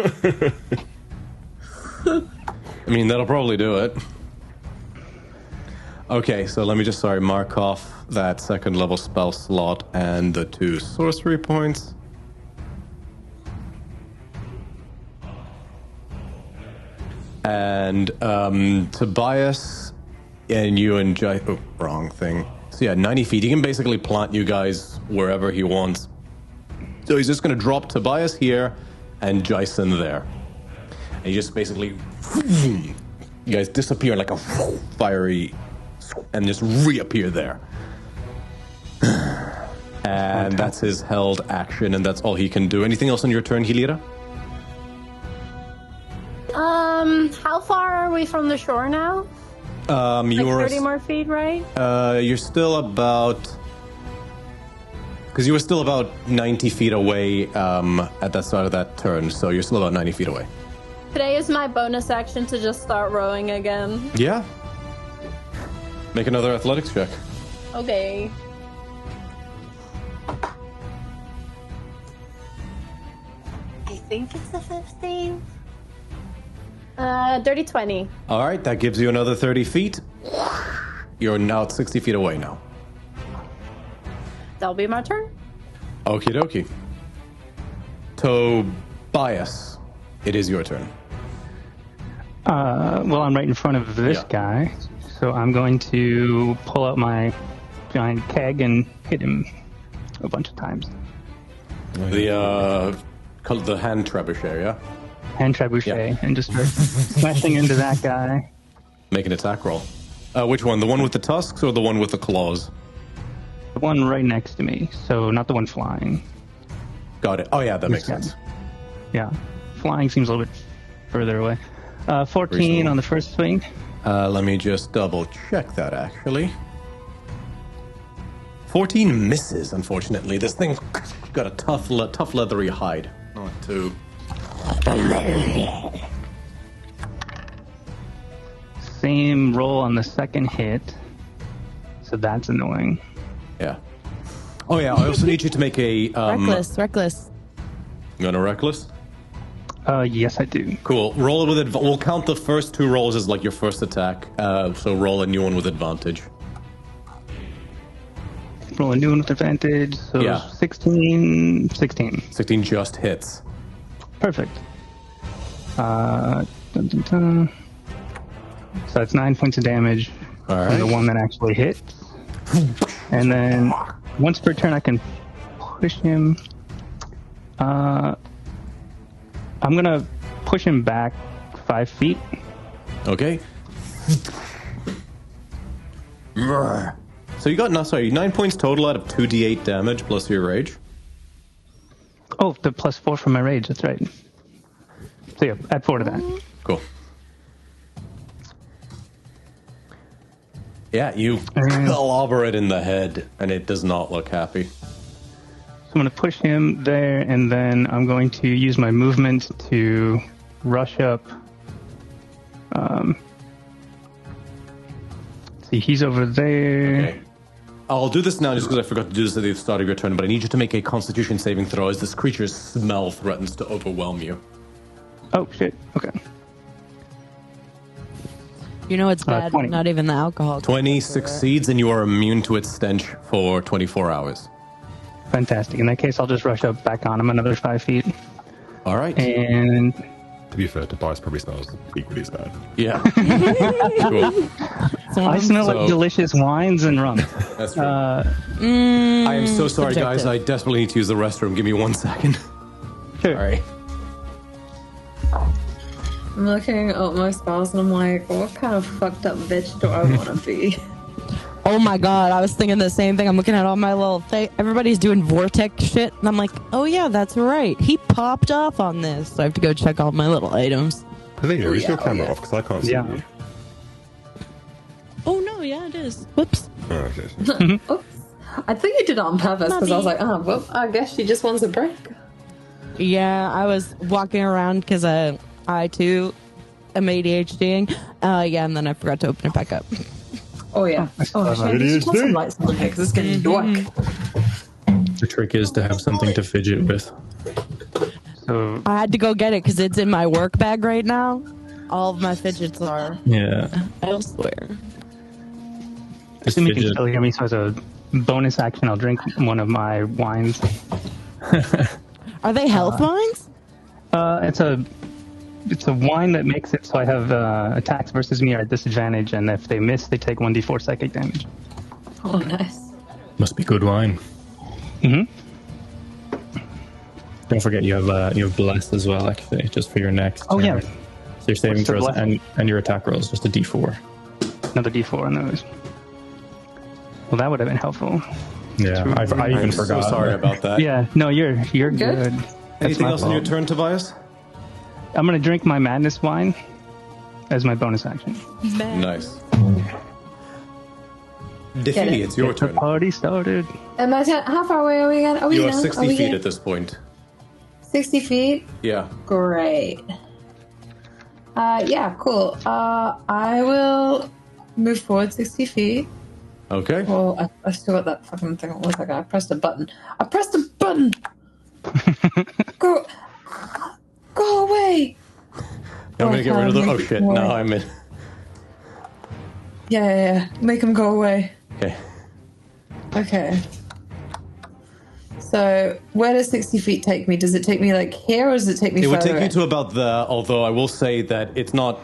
I mean, that'll probably do it. Okay, so let me just, mark off that 2nd level spell slot and the 2 sorcery points. And Tobias and you and Jai... Oh, wrong thing. So yeah, 90 feet. He can basically plant you guys wherever he wants. So he's just going to drop Tobias here and Jason there. And he just basically... You guys disappear like a fiery... And just reappear there. And that's his held action, and that's all he can do. Anything else on your turn, Hilira? How far are we from the shore now? Like You're 30 more feet, right? You're still about... Because you were still about 90 feet away at that start of that turn, so you're still about 90 feet away. Today is my bonus action to just start rowing again. Yeah. Make another athletics check. Okay. I think it's a 15. Dirty 20. All right, that gives you another 30 feet. You're now 60 feet away now. That'll be my turn. Okie dokie. Tobias, it is your turn. Well, I'm right in front of this guy, so I'm going to pull out my giant keg and hit him a bunch of times. The hand trebuchet, yeah? Hand trebuchet, and just start smashing into that guy. Make an attack roll. Which one? The one with the tusks or the one with the claws? The one right next to me, so not the one flying. Got it. Oh yeah, that makes sense. Yeah, flying seems a little bit further away. 14 Reasonable. on the first swing. Let me just double check that actually. 14 misses, unfortunately. This thing's got a tough leathery hide. Not too... Same roll on the second hit, so that's annoying. Yeah. Oh yeah, I also need you to make a... Reckless. You want a reckless? Yes, I do. Cool. Roll it with... We'll count the first 2 rolls as like your first attack. So roll a new one with advantage. Roll a new one with advantage, so Yeah. 16. 16 just hits. Perfect. Dun, dun, dun. So that's 9 points of damage All from the right. one that actually hit. And then once per turn, I can push him. I'm gonna push him back 5 feet. Okay. So you got 9 points total out of 2d8 damage plus your rage. Oh, the +4 from my rage. That's right. So yeah, add 4 to that. Cool. Yeah, you clobber it in the head, and it does not look happy. So I'm going to push him there, and then I'm going to use my movement to rush up. See, he's over there. Okay. I'll do this now just because I forgot to do this at the start of your turn, but I need you to make a Constitution saving throw as this creature's smell threatens to overwhelm you. Oh, shit. Okay. You know it's bad. 20. Not even the alcohol. 20 succeeds, and you are immune to its stench for 24 hours. Fantastic. In that case, I'll just rush up back on him another 5 feet. All right. And To be fair, Tobias probably smells equally as bad. Yeah. Cool. I smell So- like delicious wines and rum. That's true. I am so sorry, guys. subjective. I desperately need to use the restroom. Give me 1 second. Sure. All right. I'm looking at my spells and I'm like, what kind of fucked up bitch do I want to be? Oh my god, I was thinking the same thing. I'm looking at all my little everybody's doing vortex shit, and I'm like, oh yeah, that's right. He popped off on this. So I have to go check all my little items. Pathina, is your camera off? Because I can't see Yeah. you. Oh no, yeah, it is. Whoops. Oh, okay. Oops. I think you did it on purpose because I was like, oh, well, I guess she just wants a break. Yeah, I was walking around because I too am ADHDing. Yeah, and then I forgot to open it back up. Oh, yeah. Oh, shit. You should put some ADHD. lights on here because it's getting dark. The trick is to have something to fidget with. So I had to go get it because it's in my work bag right now. All of my fidgets are Yeah. elsewhere. This assuming you can fidget. still hear me, so as a bonus action, I'll drink one of my wines. Are they health wines? It's a wine that makes it so I have attacks versus me are at disadvantage, and if they miss, they take 1d4 psychic damage. Oh, nice. Must be good wine. Mm-hmm. Don't forget you have bless as well, actually, just for your next. Oh, yeah. turn. So your saving What's the throws bless? and your attack rolls just a d4. Another d4 on those. Well, that would have been helpful. Yeah, I even I'm forgot. so sorry about that. Yeah, no, you're good. That's Anything my else on your fault. turn, Tobias? I'm gonna drink my madness wine as my bonus action. Nice. Get it. Defini, it's your Get the turn. party started. How far away are we again? Are we You are now? 60 Are we feet here? at this point. 60 feet? Yeah. Great. Yeah, cool. I will move forward 60 feet. Okay. Well, I still got that fucking thing. One second. I pressed a button. Go away. I'm gonna get rid of the. Oh Make it shit! more. No, I'm in. Yeah. Make him go away. Okay. Okay. So, where does 60 feet take me? Does it take me like here, or does it take me It would further take you in? to about there. Although I will say that it's not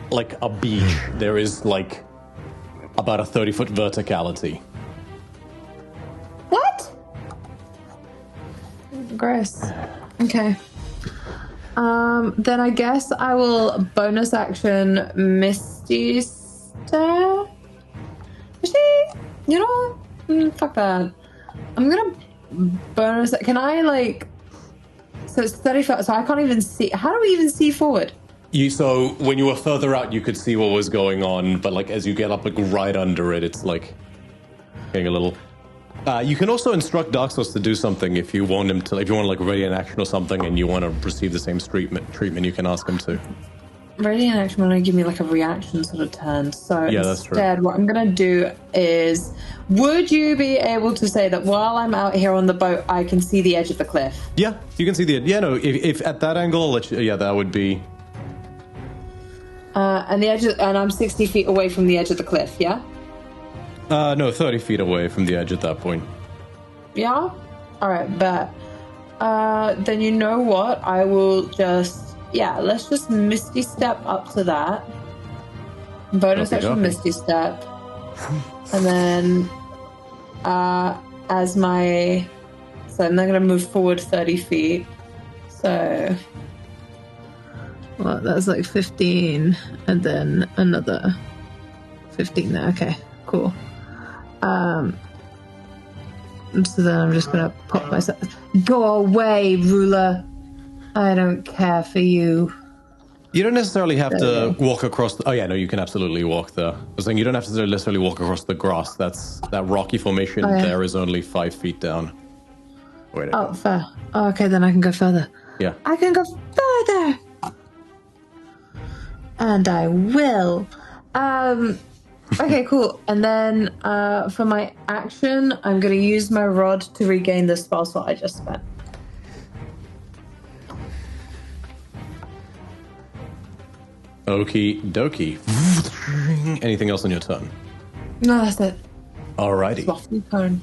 like a beach. There is like about a 30-foot verticality. What? Gross. Okay. Then I guess I will bonus action Misty Step. You know what? Fuck that. I'm gonna bonus. Can I like? So it's 30 foot. So I can't even see. How do we even see forward? So when you were further out, you could see what was going on, but like as you get up, like right under it, it's like getting a little. You can also instruct Dark Souls to do something if you want him to. If you want like ready an action or something, and you want to receive the same treatment, you can ask him to. Radiant action want to give me like a reaction sort of turn. So Yeah, that's true. instead, what I'm going to do is, would you be able to say that while I'm out here on the boat, I can see the edge of the cliff? Yeah, you can see the. Yeah, no. If at that angle, I'll let you, yeah, that would be. And the edge, and I'm 60 feet away from the edge of the cliff. Yeah. No, 30 feet away from the edge at that point. Yeah. All right, bet. Then you know what? I will just let's just Misty Step up to that. Bonus Copy, action copy. Misty Step. And then as my... So I'm then going to move forward 30 feet. So... Well, that's like 15. And then another 15 there. Okay, cool. So then I'm just going to pop myself... Go away, ruler. I don't care for you. You don't necessarily have to Okay. walk across... Oh, yeah, no, you can absolutely walk there. I was saying you don't have to necessarily walk across the grass. That rocky formation Oh, yeah. there is only 5 feet down. Wait a Oh, fair. Oh, okay, then I can go further. Yeah. I can go further! And I will. Okay, cool. And then for my action, I'm going to use my rod to regain the spell slot I just spent. Okie dokie. Anything else on your turn? No, that's it. Alrighty. Softly turn.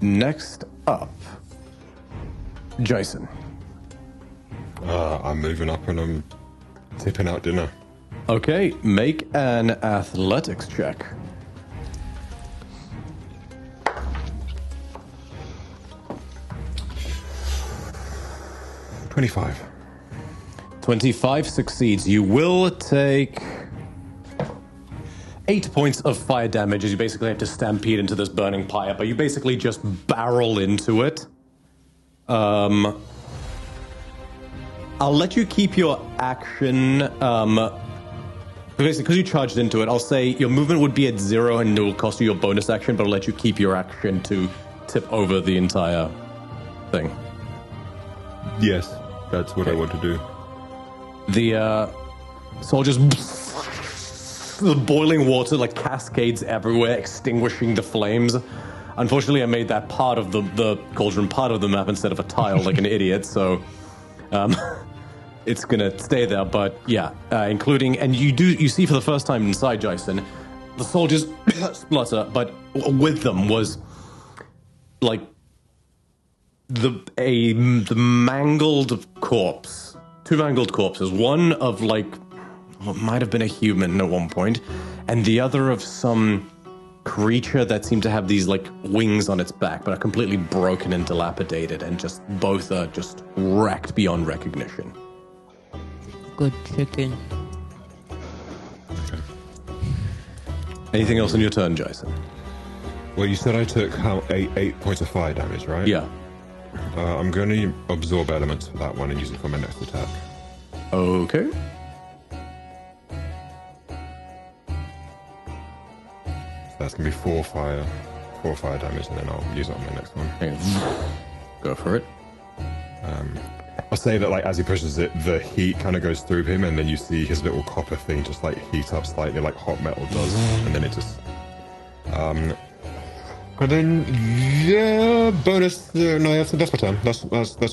Next up, Jason. I'm moving up and I'm tipping out dinner. Okay, make an athletics check. $25. 25 succeeds. You will take 8 points of fire damage as you basically have to stampede into this burning pyre, but you basically just barrel into it. I'll let you keep your action. Basically, because you charged into it, I'll say your movement would be at 0 and it will cost you your bonus action, but I'll let you keep your action to tip over the entire thing. Yes, that's what I want to do. The soldiers, the boiling water like cascades everywhere, extinguishing the flames. Unfortunately, I made that part of the cauldron part of the map instead of a tile, like an idiot. So, it's gonna stay there. But yeah, including and you see for the first time inside Jason, the soldiers splutter, but with them was like the mangled corpse. 2 mangled corpses, one of like what might have been a human at one point, and the other of some creature that seemed to have these like wings on its back, but are completely broken and dilapidated, and just both are just wrecked beyond recognition. Good chicken. Anything else on your turn, Jason? Well, you said I took how 8 points of fire damage, right? Yeah. I'm going to absorb elements for that one and use it for my next attack. Okay. So that's going to be 4 fire damage, and then I'll use it on my next one. Okay. Go for it. I'll say that, like, as he pushes it, the heat kind of goes through him, and then you see his little copper thing just, like, heat up slightly, like hot metal does, and then it just... And then, yeah, bonus... no, that's my turn. That's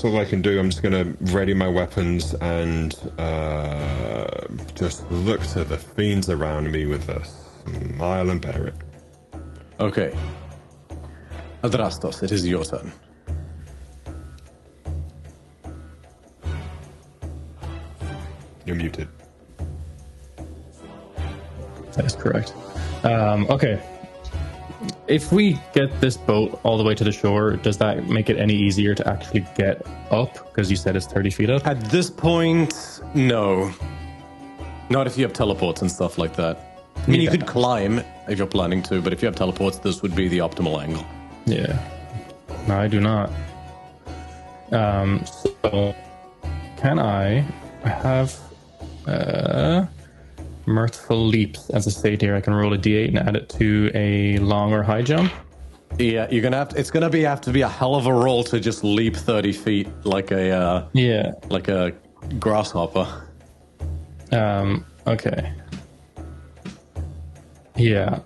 all I can do. I'm just going to ready my weapons and just look to the fiends around me with a smile and bear it. Okay. Adrastos, it is your turn. You're muted. That is correct. Okay. If we get this boat all the way to the shore, does that make it any easier to actually get up? Because you said it's 30 feet up. At this point, no. Not if you have teleports and stuff like that. I mean, you could climb if you're planning to, but if you have teleports, this would be the optimal angle. Yeah. No, I do not. So, can I have mirthful leaps as a state here? I can roll a d8 and add it to a long or high jump. Yeah, you're gonna have to. It's gonna have to be a hell of a roll to just leap 30 feet like a like a grasshopper. Okay. Yeah.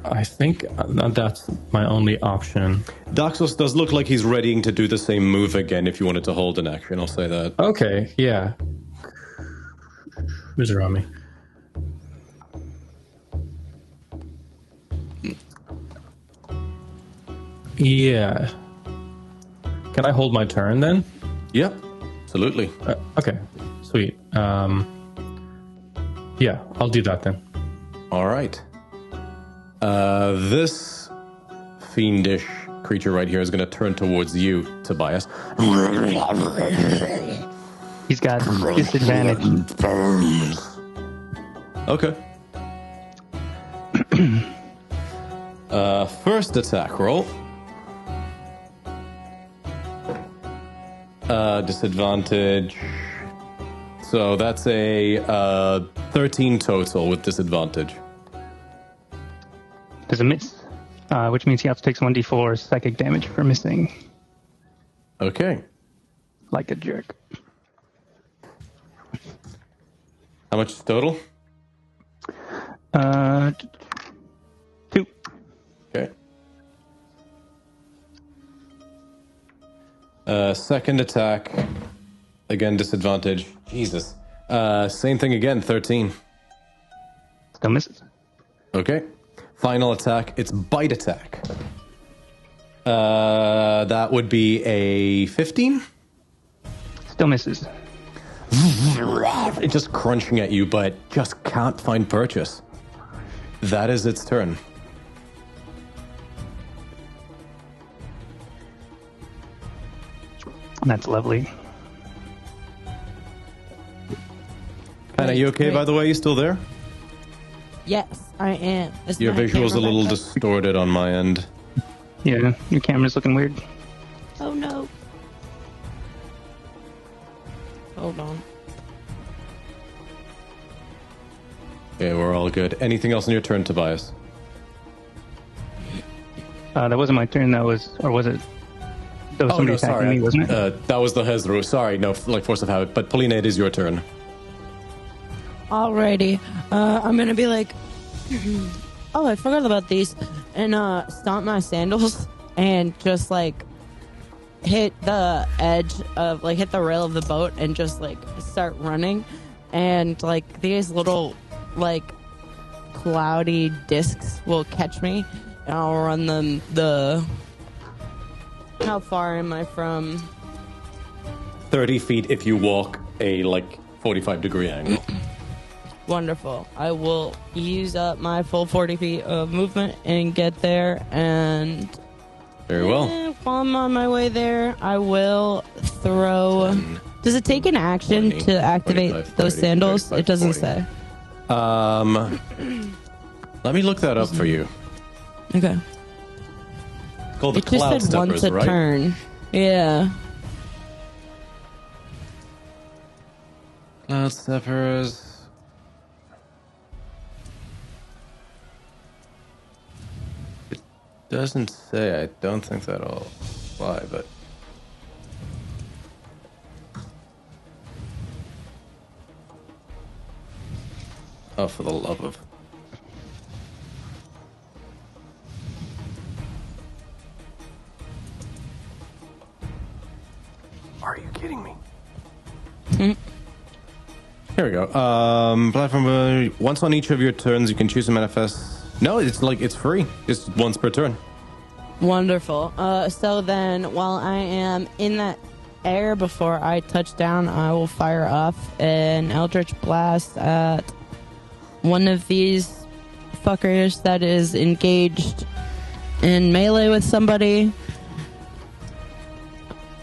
I think that's my only option. Daxos does look like he's readying to do the same move again if you wanted to hold an action, I'll say that. Okay, yeah. Who's around me? Yeah. Can I hold my turn then? Yep. Absolutely. Okay, sweet. Yeah, I'll do that then. All right. This fiendish creature right here is going to turn towards you, Tobias. He's got disadvantage. Okay. First attack roll. Disadvantage. So that's a 13 total with disadvantage. There's a miss, which means he has to take 1d4 psychic damage for missing. Okay. Like a jerk. How much total? 2. Okay. Second attack. Again, disadvantage. Jesus. Same thing again, 13. Still misses. Okay. Final attack. It's bite attack. That would be a 15? Still misses. It's just crunching at you, but just can't find purchase. That is its turn. That's lovely. Hannah, you okay, Great. by the way? You still there? Yes, I am. Is Your my visual's a camera little back up? distorted on my end. Yeah, your camera's looking weird. Oh no. Hold on. Okay, we're all good. Anything else on your turn, Tobias? That wasn't my turn. That was, or was it? That was somebody attacking me, wasn't it? That was the Hezru. Sorry, no, like Force of Habit. But Pauline, it is your turn. Alrighty. I'm gonna be like, oh, I forgot about these, and stomp my sandals and just like hit the edge of hit the rail of the boat and just like start running, and like these little cloudy discs will catch me, and I'll run them how far am I from 30 feet if you walk a 45-degree angle. Wonderful. I will use up my full 40 feet of movement and get there, and Very well. while I'm on my way there, I will throw... 10, Does it take an action 20, to activate 25, those 30, sandals? 35, It doesn't 40. say. Let me look that up for you. Okay. It's called the It just Cloud said once Steppers, a right? turn. Yeah. Cloud Steppers. It doesn't say. I don't think that'll apply, but... Oh, for the love of... Are you kidding me? Here we go. Platform. Once on each of your turns, you can choose to manifest. No, it's free. It's once per turn. Wonderful. So then, while I am in that air before I touch down, I will fire off an Eldritch Blast at one of these fuckers that is engaged in melee with somebody.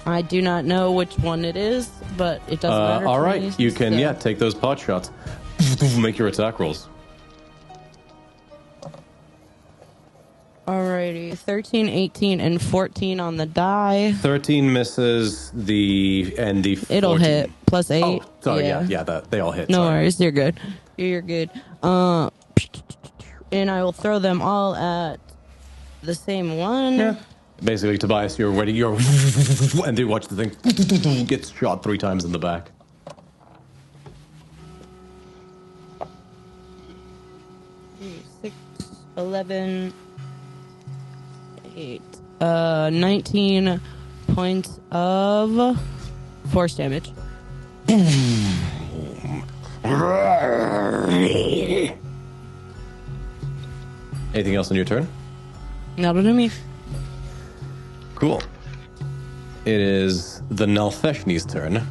I do not know which one it is, but it doesn't matter. All to right, me, you can so- take those pot shots. Make your attack rolls. Alrighty, 13, 18, and 14 on the die. 13 misses the 14. It'll hit plus 8. Oh, sorry, yeah, they all hit. No sorry. worries, you're good. You're good. And I will throw them all at the same one. Yeah. Basically, Tobias, you're ready. You're and you watch the thing gets shot 3 times in the back. Six, 11, 8, 19 points of force damage. Anything else on your turn? Not what I mean. Cool. It is the Nalfeshni's turn.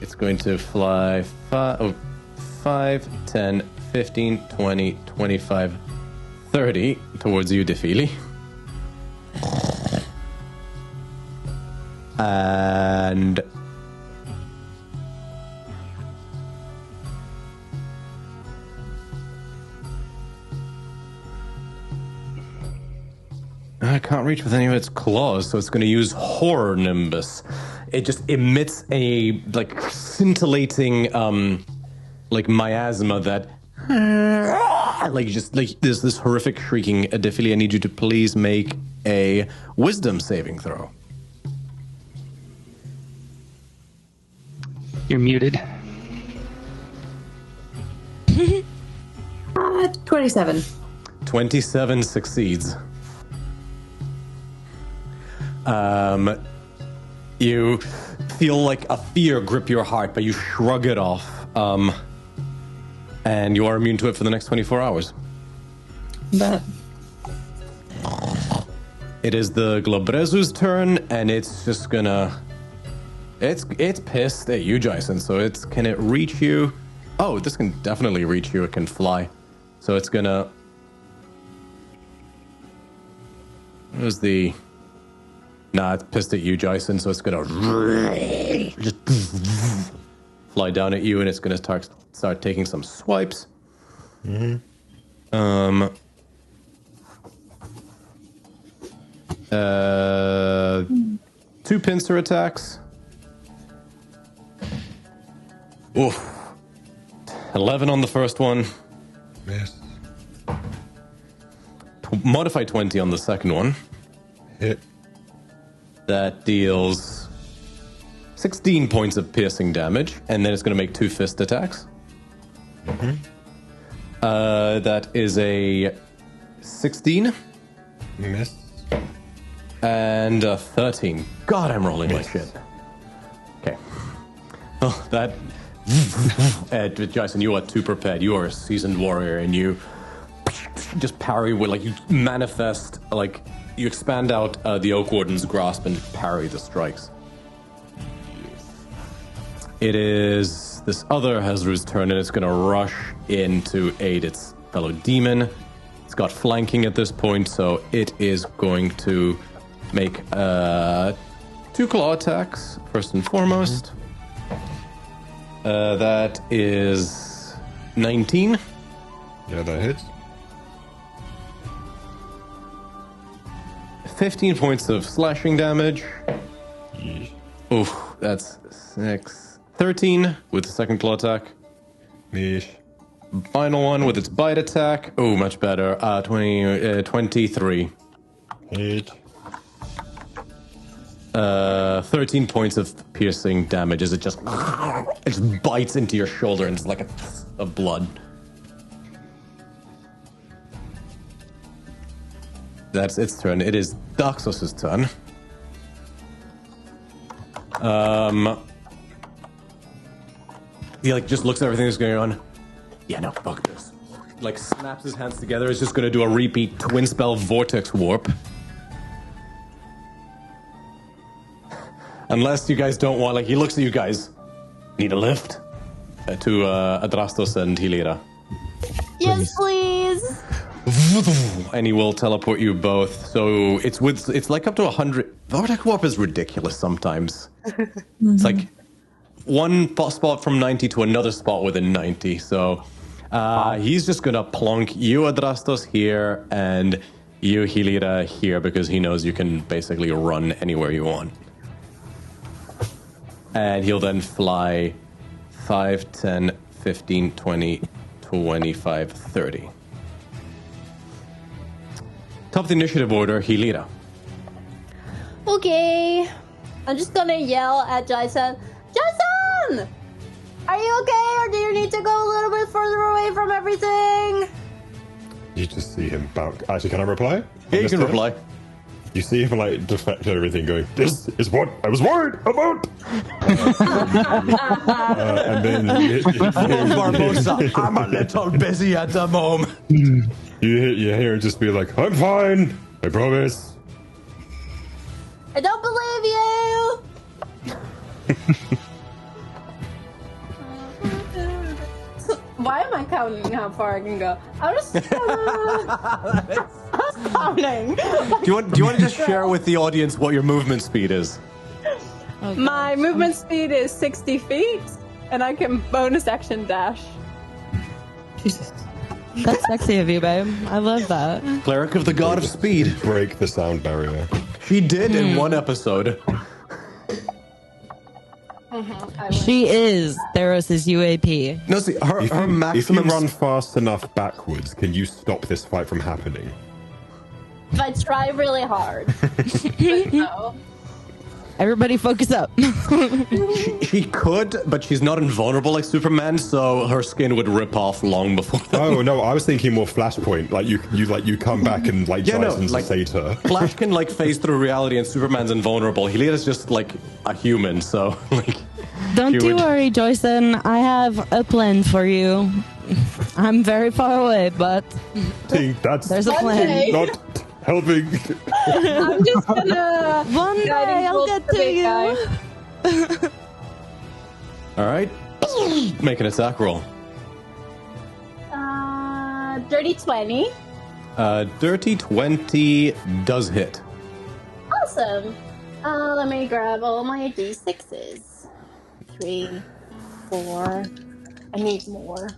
It's going to fly 5, 10, 15, 20, 25, 30 towards you, Defili. And I can't reach with any of its claws, so it's going to use Horror Nimbus. It just emits a like scintillating like miasma that like just like there's this horrific shrieking. Defili, I need you to please make a wisdom saving throw. You're muted. 27. 27 succeeds. You feel like a fear grip your heart, but you shrug it off. And you are immune to it for the next 24 hours. But It is the Globrezu's turn, and it's just gonna... It's pissed at you, Jason, so can it reach you? Oh, this can definitely reach you. It can fly. So it's gonna... Where's the... Nah, it's pissed at you, Jason, so it's gonna... just fly down at you, and it's gonna start taking some swipes. Two pincer attacks. Oof. 11 on the first one. Miss. Modify 20 on the second one. Hit. That deals 16 points of piercing damage, and then it's going to make two fist attacks. That is a 16. Miss. And a 13. God, I'm rolling like shit. Okay. Oh, that... Jason, you are too prepared. You are a seasoned warrior, and you just parry with, like, you manifest, like, you expand out the Oak Warden's grasp and parry the strikes. It is this other Hezru's turn, and it's going to rush in to aid its fellow demon. It's got flanking at this point, so it is going to make two claw attacks, first and foremost. That is 19. Yeah, that hits. 15 points of slashing damage. Yeesh. Oof, that's 6. 13 with the second claw attack. Mish. Final one with its bite attack. Oh, much better. 23. Hit. 13 points of piercing damage as it just bites into your shoulder and it's like of blood. That's its turn. It is Daxos' turn. He like just looks at everything that's going on. Yeah, no, fuck this. Like snaps his hands together. Is just going to do a repeat twin spell vortex warp. Unless you guys don't want, like, he looks at you guys. Need a lift? To Adrastos and Hilira. Yes, please. And he will teleport you both. So it's like up to 100. Vortex warp is ridiculous sometimes. It's like one spot from 90 to another spot within 90. So he's just gonna plonk you, Adrastos, here, and you, Hilira, here, because he knows you can basically run anywhere you want. And he'll then fly 5, 10, 15, 20, 25, 30. Top of the initiative order, Hilira. Okay. I'm just gonna yell at Jason. Jason! Are you okay, or do you need to go a little bit further away from everything? You just see him bounce. Actually, can I reply? Yeah, you can reply. You see him like deflect and everything, going, "This is what I was worried about." And then Barbosa, I'm a little busy at the moment. you hear him just be like, "I'm fine. I promise." I don't believe you! Why am I counting how far I can go? I'm just counting. Do you want to just share with the audience what your movement speed is? Oh, My gosh. movement speed is 60 feet, and I can bonus action dash. Jesus. That's sexy of you, babe. I love that. Cleric of the God of Speed. Break the sound barrier. She did in one episode. She is Theros' UAP. No, see, her If you maximum run fast enough backwards, can you stop this fight from happening? If I try really hard. But no. Everybody focus up. She could, but she's not invulnerable like Superman, so her skin would rip off long before that. Oh no, I was thinking more Flashpoint. Like you come back and like Jason's like, say to her. Flash can like phase through reality and Superman's invulnerable. Helia's just like a human, so like Don't She you would- worry, Joyson. I have a plan for you. I'm very far away, but That's there's a plan. not helping. I'm just gonna. One day guiding I'll bolt get the to big you. guy. all right. Make an attack roll. Dirty 20. Dirty 20 does hit. Awesome. Let me grab all my d6s. 3, 4. I need more.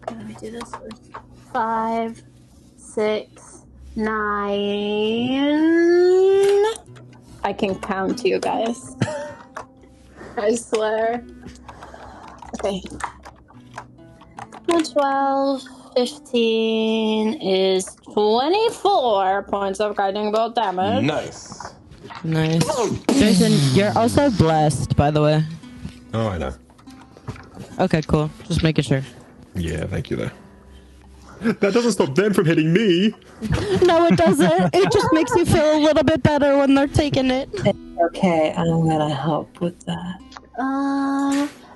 Let me do this first. 5, 6, 9. I can count you guys. I swear. Okay. 12, 15 is 24 points of guiding bolt damage. Nice. Nice. Jason, you're also blessed, by the way. Oh, I know. Okay, cool. Just making sure. Yeah, thank you there. That doesn't stop them from hitting me. No, it doesn't. It just makes you feel a little bit better when they're taking it. Okay, I'm gonna help with that.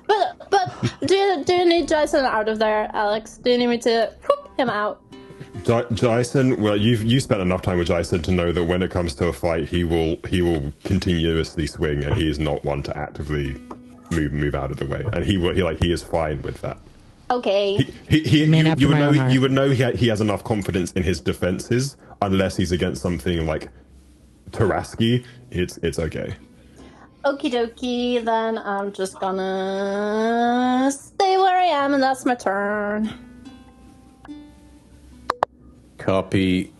But do you need Jason out of there, Alex? Do you need me to whoop him out? Jason, well, you spent enough time with Jason to know that when it comes to a fight, he will continuously swing, and he is not one to actively move out of the way, and he is fine with that. Okay. You would know he has enough confidence in his defenses, unless he's against something like Taraski. It's okay. Okie dokie, then I'm just gonna stay where I am, and that's my turn. Copy.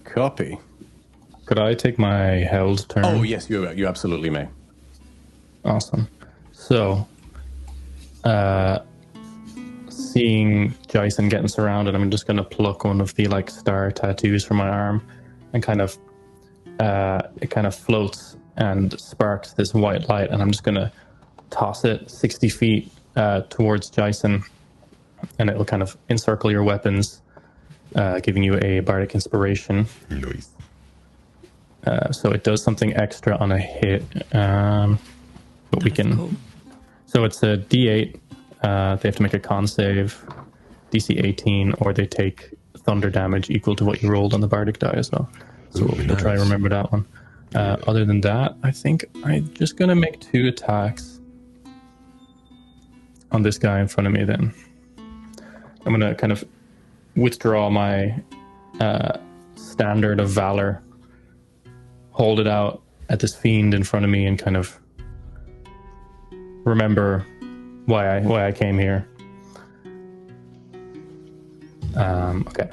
Could I take my held turn? Oh yes, you absolutely may. Awesome. So, seeing Jason getting surrounded, I'm just going to pluck one of the like star tattoos from my arm, and it kind of floats and sparks this white light, and I'm just going to toss it 60 feet towards Jason, and it will kind of encircle your weapons, giving you a bardic inspiration. Nice. So it does something extra on a hit, but we can. Cool. So it's a D8. They have to make a con save, DC 18, or they take thunder damage equal to what you rolled on the bardic die as well. So we'll try and remember that one. Other than that, I think I'm just going to make 2 attacks on this guy in front of me then. I'm going to kind of withdraw my standard of valor, hold it out at this fiend in front of me, and kind of remember why I came here. Okay.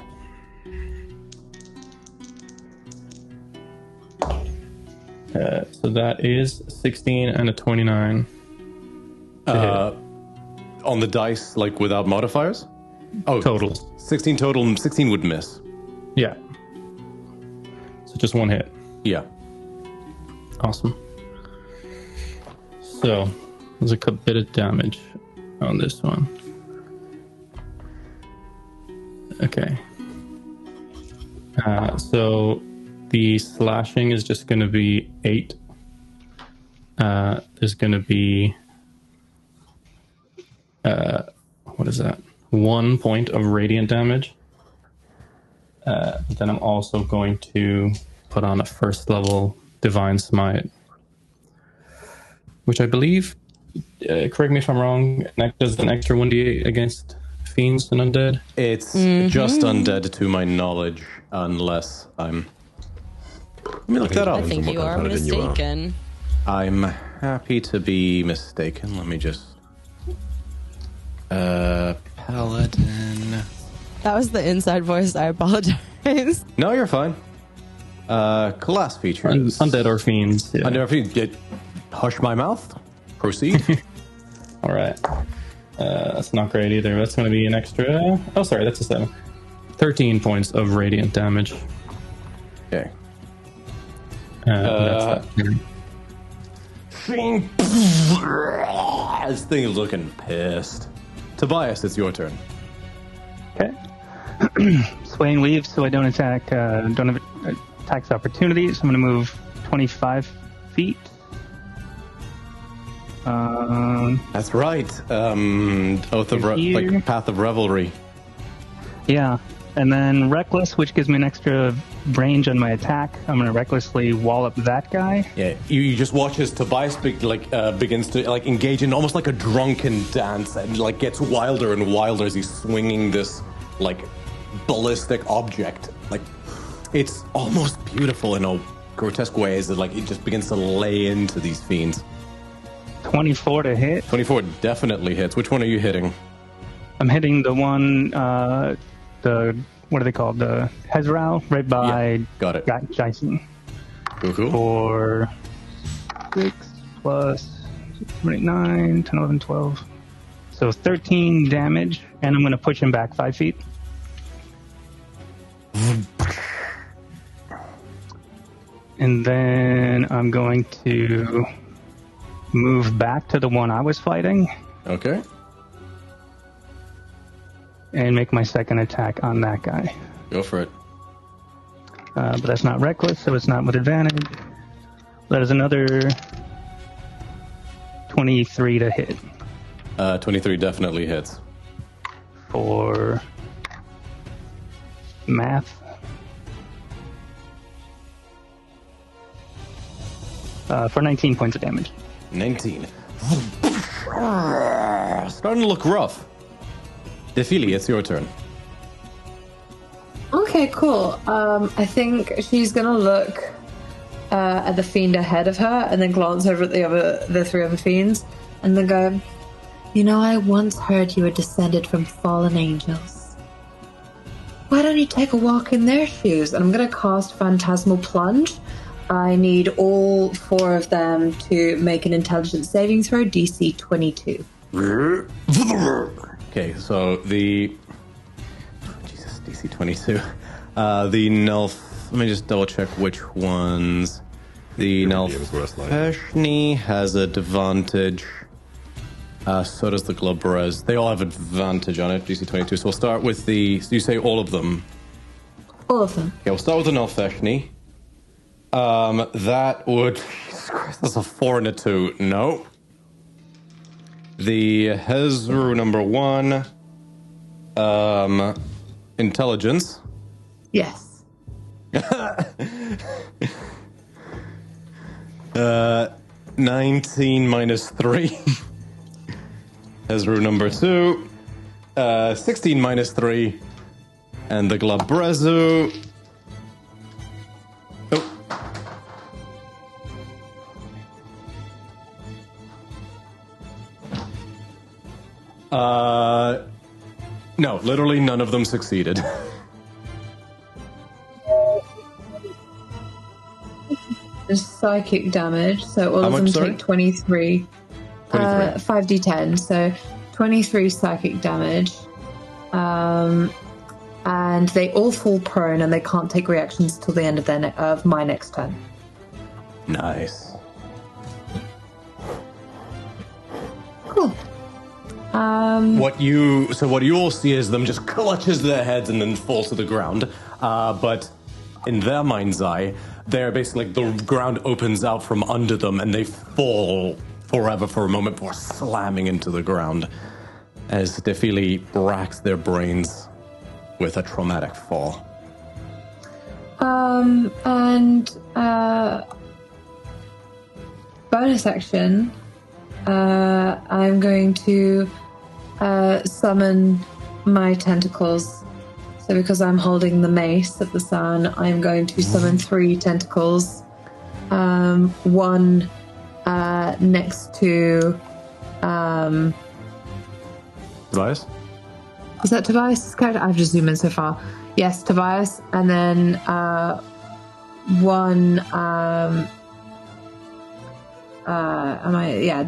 So that is 16 and a 29. On the dice, like without modifiers? Oh, Totals. 16 total. 16 would miss. Yeah. So just one hit. Yeah. Awesome. So there's a bit of damage on this one. Okay. So the slashing is just going to be 8. There's going to be what is that? 1 point of radiant damage. Then I'm also going to put on a first level divine smite. which I believe, correct me if I'm wrong, does an extra 1d8 against fiends and undead. It's just undead to my knowledge, unless I'm... Let me look that up. I think you are mistaken. I'm happy to be mistaken. Let me just... Paladin... That was the inside voice. I apologize. No, you're fine. Class features. Undead or fiends. Yeah. Undead or fiends. Hush my mouth. Proceed. All right. That's not great either. That's going to be an extra... Oh, sorry, that's a 7. 13 points of radiant damage. Okay. That's that. This thing is looking pissed. Tobias, it's your turn. Okay. Sway and weave, so I don't attack. Don't have attacks opportunities. I'm going to move 25 feet. That's right. Oath of Path of Revelry. Yeah, and then reckless, which gives me an extra range on my attack. I'm going to recklessly wall up that guy. Yeah, you just watch as Tobias begins to engage in almost like a drunken dance, and gets wilder and wilder as he's swinging this ballistic object. It's almost beautiful in a grotesque way as it just begins to lay into these fiends. 24 to hit. 24 definitely hits. Which one are you hitting? I'm hitting the one, what are they called? The Hezrao, right by got it. Jason. Cool. For 6 plus 8, 9, 10, 11, 12. So 13 damage, and I'm going to push him back 5 feet. And then I'm going to move back to the one I was fighting. Okay. And make my second attack on that guy. Go for it. But that's not reckless, so it's not with advantage. That is another 23 to hit. 23 definitely hits. For math. For 19 points of damage. 19. Starting to look rough. Defili, it's your turn. Okay, cool. I think she's gonna look at the fiend ahead of her and then glance over at the 3 other fiends and then go, I once heard you were descended from fallen angels. Why don't you take a walk in their shoes? And I'm gonna cast Phantasmal Plunge. I need all 4 of them to make an intelligence saving throw, DC 22. Okay, so DC 22. The Nelf. Let me just double check which ones. The Nelfeshni has advantage. So does the Globres. They all have advantage on it, DC 22. So we'll start with so you say all of them? All of them. Okay, we'll start with the Nelfeshni. That would... Jesus Christ, that's a 4 and a 2. No. The Hezru number 1. Intelligence. Yes. 19 minus 3. Hezru number 2. 16 minus 3. And the Glabrezu. No, literally none of them succeeded. There's psychic damage, so all of them take 23. 5d10, so 23 psychic damage. And they all fall prone and they can't take reactions till the end of my next turn. Nice. Cool. What you all see is them just clutches their heads and then fall to the ground. But in their mind's eye, they're basically the ground opens out from under them and they fall forever for a moment before slamming into the ground as Defili racks their brains with a traumatic fall. Bonus action, I'm going to summon my tentacles. So because I'm holding the mace of the sun, I'm going to summon 3 tentacles. One next to... Tobias? Is that Tobias' character? I've just zoomed in so far. Yes, Tobias. And then one...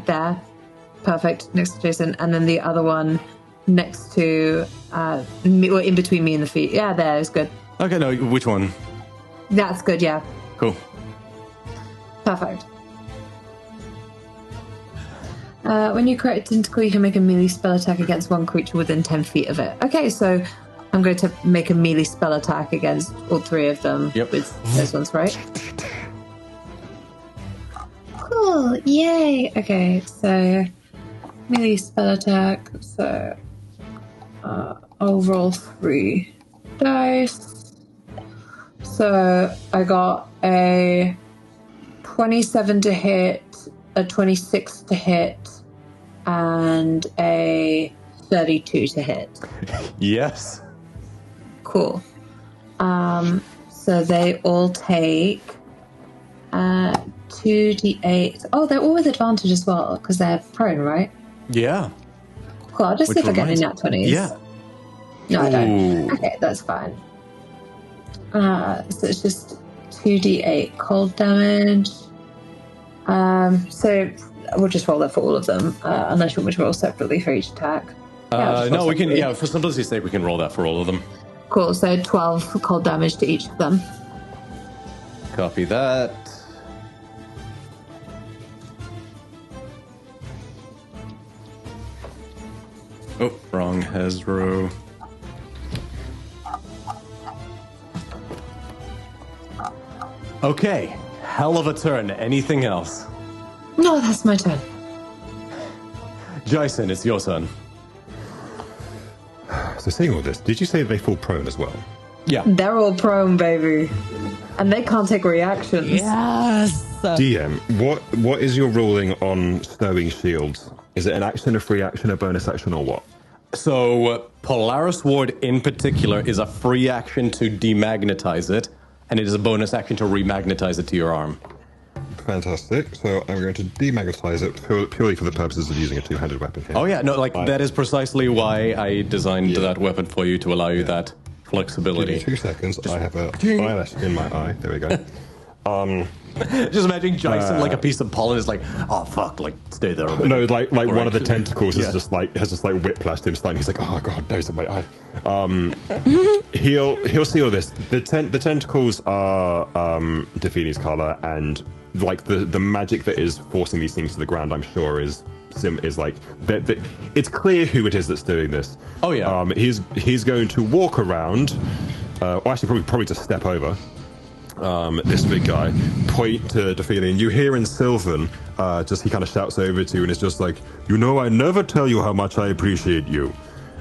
there. Perfect. Next to Jason. And then the other one next to... in between me and the feet. Yeah, there is good. Okay, no, which one? That's good, yeah. Cool. Perfect. When you create a tentacle, you can make a melee spell attack against one creature within 10 feet of it. Okay, so I'm going to make a melee spell attack against all 3 of them with those ones, right? Cool, yay! Okay, so melee spell attack, so I'll roll 3 dice. So I got a 27 to hit, a 26 to hit, and a 32 to hit. Yes. Cool. So they all take 2d8. Oh, they're all with advantage as well, because they're prone, right? Yeah. Cool, I'll just see if I get any nat 20s. Yeah. No, I don't. Ooh. Okay, that's fine. So it's just 2d8 cold damage. So we'll just roll that for all of them, unless you want me to roll separately for each attack. No, we can, for simplicity's sake, we can roll that for all of them. Cool, so 12 cold damage to each of them. Copy that. Oh, wrong Hezro. Okay, hell of a turn. Anything else? No, that's my turn. Jason, it's your turn. So saying all this, did you say they fall prone as well? Yeah. They're all prone, baby. And they can't take reactions. Yes. DM, what is your ruling on stowing shields? Is it an action, a free action, a bonus action, or what? So, Polaris Ward in particular is a free action to demagnetize it, and it is a bonus action to remagnetize it to your arm. Fantastic. So I'm going to demagnetize it purely for the purposes of using a two-handed weapon here. Oh yeah, no, that is precisely why I designed that weapon for you, to allow you that flexibility. Give me 2 seconds. I have a eyelash in my eye. There we go. Just imagine Jason like a piece of pollen is like, oh fuck, like stay there. No, like one of the tentacles has just like whiplashed him slightly. He's like, oh god, no, my eye. He'll see all this. The tentacles are Defini's color, and like the magic that is forcing these things to the ground, I'm sure is like it's clear who it is that's doing this. Oh yeah. He's going to walk around, or actually probably just step over. This big guy, point to Defini, and you hear in Sylvan, he kind of shouts over to you, and it's just like, I never tell you how much I appreciate you.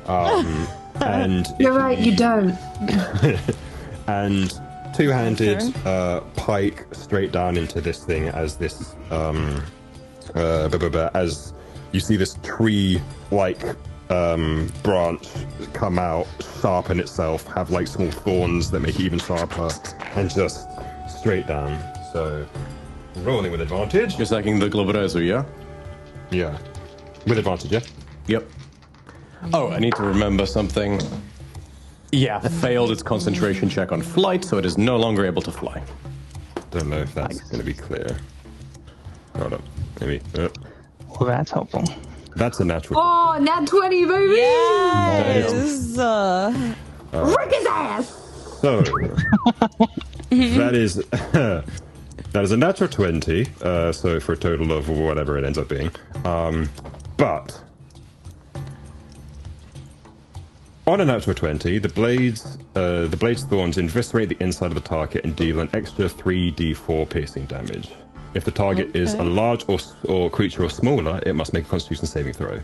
And you're right, you don't. And two-handed pike straight down into this thing as this, as you see this tree-like branch come out, sharpen itself, have like small thorns that make it even sharper, and just straight down. So rolling with advantage. You're sacking the Globrezu, yeah? Yeah. With advantage, yeah? Yep. Oh, I need to remember something. Yeah, failed its concentration check on flight, so it is no longer able to fly. Don't know if that's going to be clear. Hold up. Maybe. Well, that's helpful. That's a natural. Oh, nat 20, baby! Yes! Rick his ass! So, that is a natural 20, so for a total of whatever it ends up being. But, on a natural 20, the blade's thorns eviscerate the inside of the target and deal an extra 3d4 piercing damage. If the target is a large or creature or smaller, it must make a Constitution saving throw.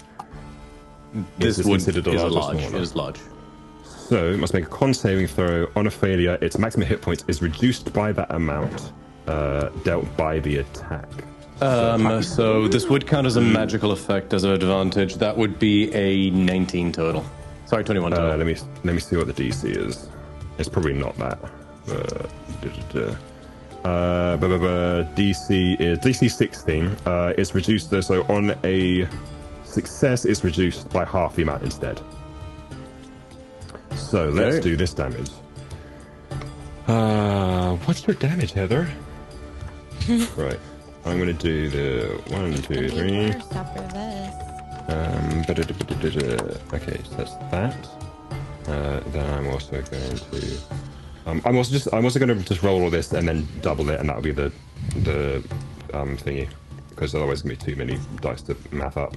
This is would considered a is large or large. smaller. It is large. So it must make a con saving throw. On a failure, its maximum hit points is reduced by that amount dealt by the attack. So this would count as a magical effect as an advantage. That would be a 19 total. Sorry, 21 total. Let me see what the DC is. It's probably not that. DC is DC 16. It's reduced though, so on a success, it's reduced by half the amount instead. So let's do this damage. What's your damage, Heather? Right. I'm gonna do the 1, 2, 3. Okay, so that's that. Then I'm also going to. I'm also going to just roll all this and then double it, and that'll be the thingy, because otherwise it's gonna be too many dice to math up.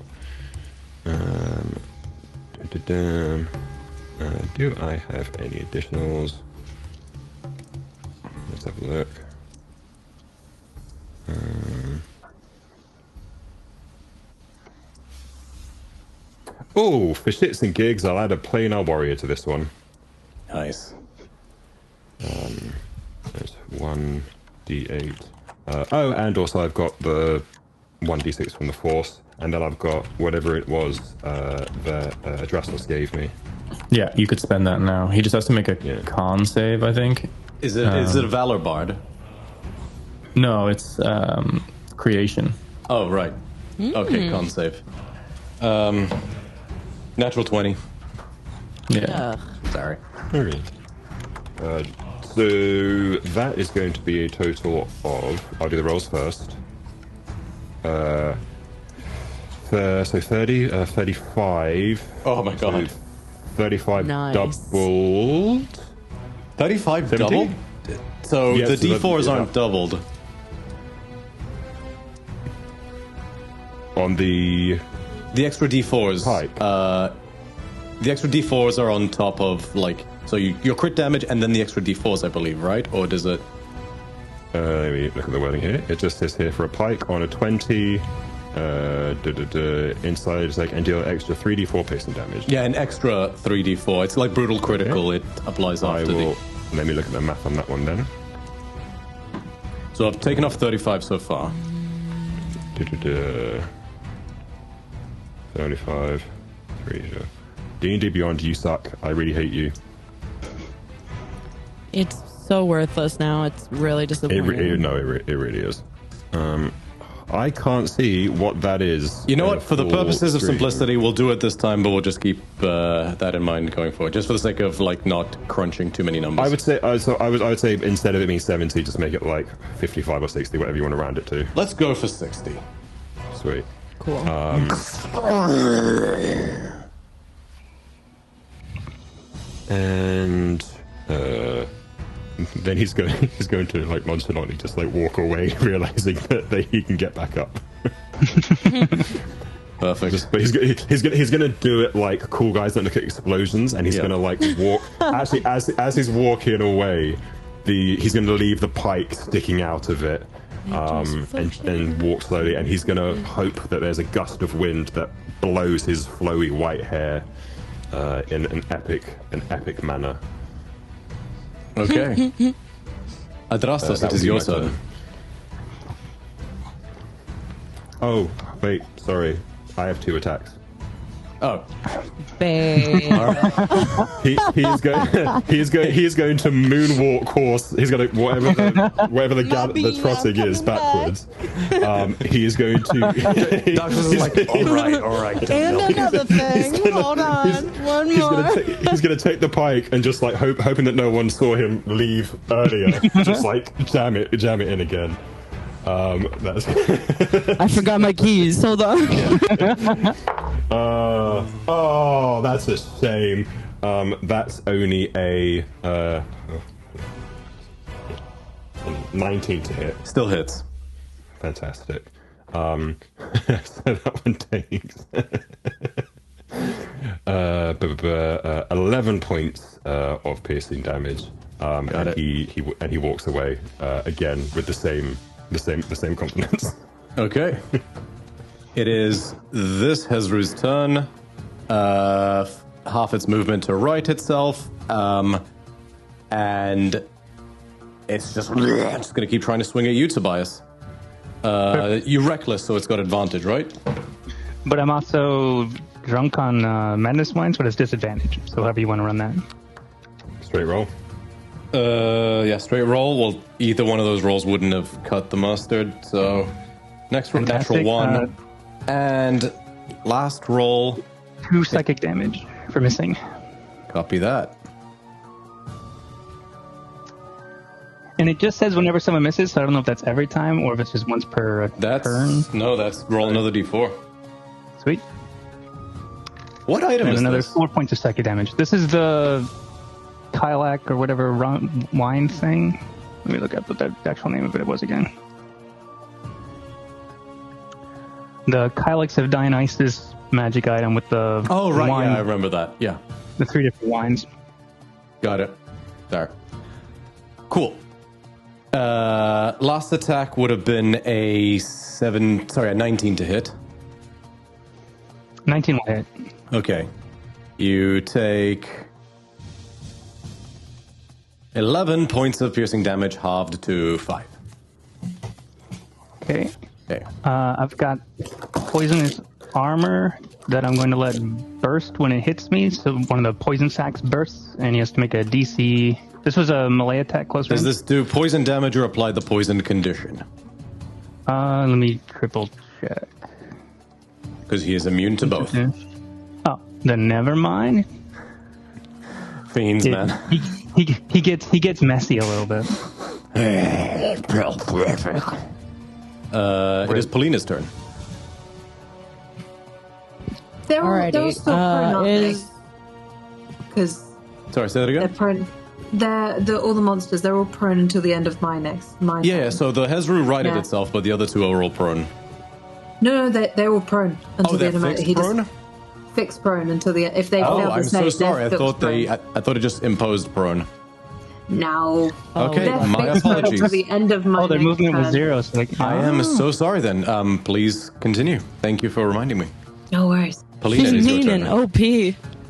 Do I have any additionals? Let's have a look. Oh, for shits and gigs, I'll add a planar warrior to this one. Nice. There's 1d8. Oh, and also I've got the 1d6 from the Force, and then I've got whatever it was that Drastos gave me. Yeah, you could spend that now. He just has to make a con save, I think. Is it a Valor Bard? No, it's creation. Oh, right. Okay, con save. Natural 20. Yeah. Sorry. Okay. So that is going to be a total of... I'll do the rolls first. So 30, 35. Oh my god. So 35 Nice. doubled. 35 70? doubled? So Yeah, the so D4s aren't doubled. On the... The extra D4s. Pike. The extra D4s are on top of, like... So your crit damage and then the extra D4s, I believe, right? Or does it... let me look at the wording here. It just says here for a pike on a 20... inside it's like, and deal extra 3d4 piercing damage. Yeah, an extra 3d4. It's like brutal critical. Okay. It applies I after will... Let me look at the math on that one then. So I've taken off 35 so far. 75, 3. D&D Beyond, you suck. I really hate you. It's so worthless now. It's really It disappointing. really is. I can't see what that is. You know what? For the full purposes of screen. simplicity, we'll do it this time, but we'll just keep that in mind going forward, just for the sake of like not crunching too many numbers. I would say I would say instead of it being 70, just make it like 55 or 60, whatever you want to round it to. Let's go for 60. Sweet. Cool. And then he's going to like nonchalantly just like walk away, realizing that he can get back up. Perfect. But he's gonna do it like cool guys that look at explosions, and he's gonna like walk. Actually, as he's walking away, he's gonna leave the pike sticking out of it, and walk slowly. And he's gonna hope that there's a gust of wind that blows his flowy white hair in an epic manner. Okay. Adrastos, it is your turn. Oh, wait, sorry. I have 2 attacks. Oh. Babe. He's going to moonwalk horse. He's going to whatever the trotting is backwards. He is going to. Doctor's like, all right. And another thing. Hold on. One more. He's going to take the pike and just like hoping that no one saw him leave earlier. Just like jam it in again. That's. I forgot my keys. Hold on. Oh, that's a shame. That's only a 19 to hit. Still hits. Fantastic. So that one takes 11 points of piercing damage. And he walks away again with the same confidence. Okay. It is this Hezru's turn. Half its movement to right itself. And it's just going to keep trying to swing at you, Tobias. You reckless, so it's got advantage, right? But I'm also drunk on madness wine, so it's disadvantage. So however you want to run that. Straight roll. Yeah, straight roll. Well, either one of those rolls wouldn't have cut the mustard. So next roll, natural one, and last roll. 2 psychic damage for missing. Copy that. And it just says whenever someone misses, so I don't know if that's every time or if it's just once per turn. No, that's roll another d4. Sweet. What item And is another this? 4 points of psychic damage. This is the Kylak or whatever wine thing. Let me look up what the actual name of it was again. The Kylaks of Dionysus magic item with the Oh, right, wine, yeah, I remember that. Yeah, the 3 different wines. got it. There. Cool. Last attack would have been a 19 to hit. 19 will hit. Okay. You take 11 points of piercing damage, halved to 5. Okay. Okay. I've got poisonous armor that I'm going to let burst when it hits me. So one of the poison sacks bursts, and he has to make a DC. This was a melee attack, close range. Does this do poison damage or apply the poison condition? Let me triple check. Because he is immune to both. Oh, then never mind. Fiends, man. He gets messy a little bit. It is Polina's turn. They're Alrighty, still prone, aren't they? Because Sorry, say that they're again? prone. All the monsters, they're all prone until the end of my Yeah, turn. so the Hezru righted Yeah. itself, but the other two are all prone. No, they're all prone until Oh, the they're end of my fixed he prone? Just fixed prone until the end. If they Oh, fail I'm to so save, sorry. I they're thought fixed I thought it just imposed prone. prone. No. Okay, They're my fixed prone apologies. until the end of my Oh, their next movement was turn. 0. So like, I am so sorry then. Please continue. Thank you for reminding me. No worries. Polina, it He's is your mean turn. and now. OP.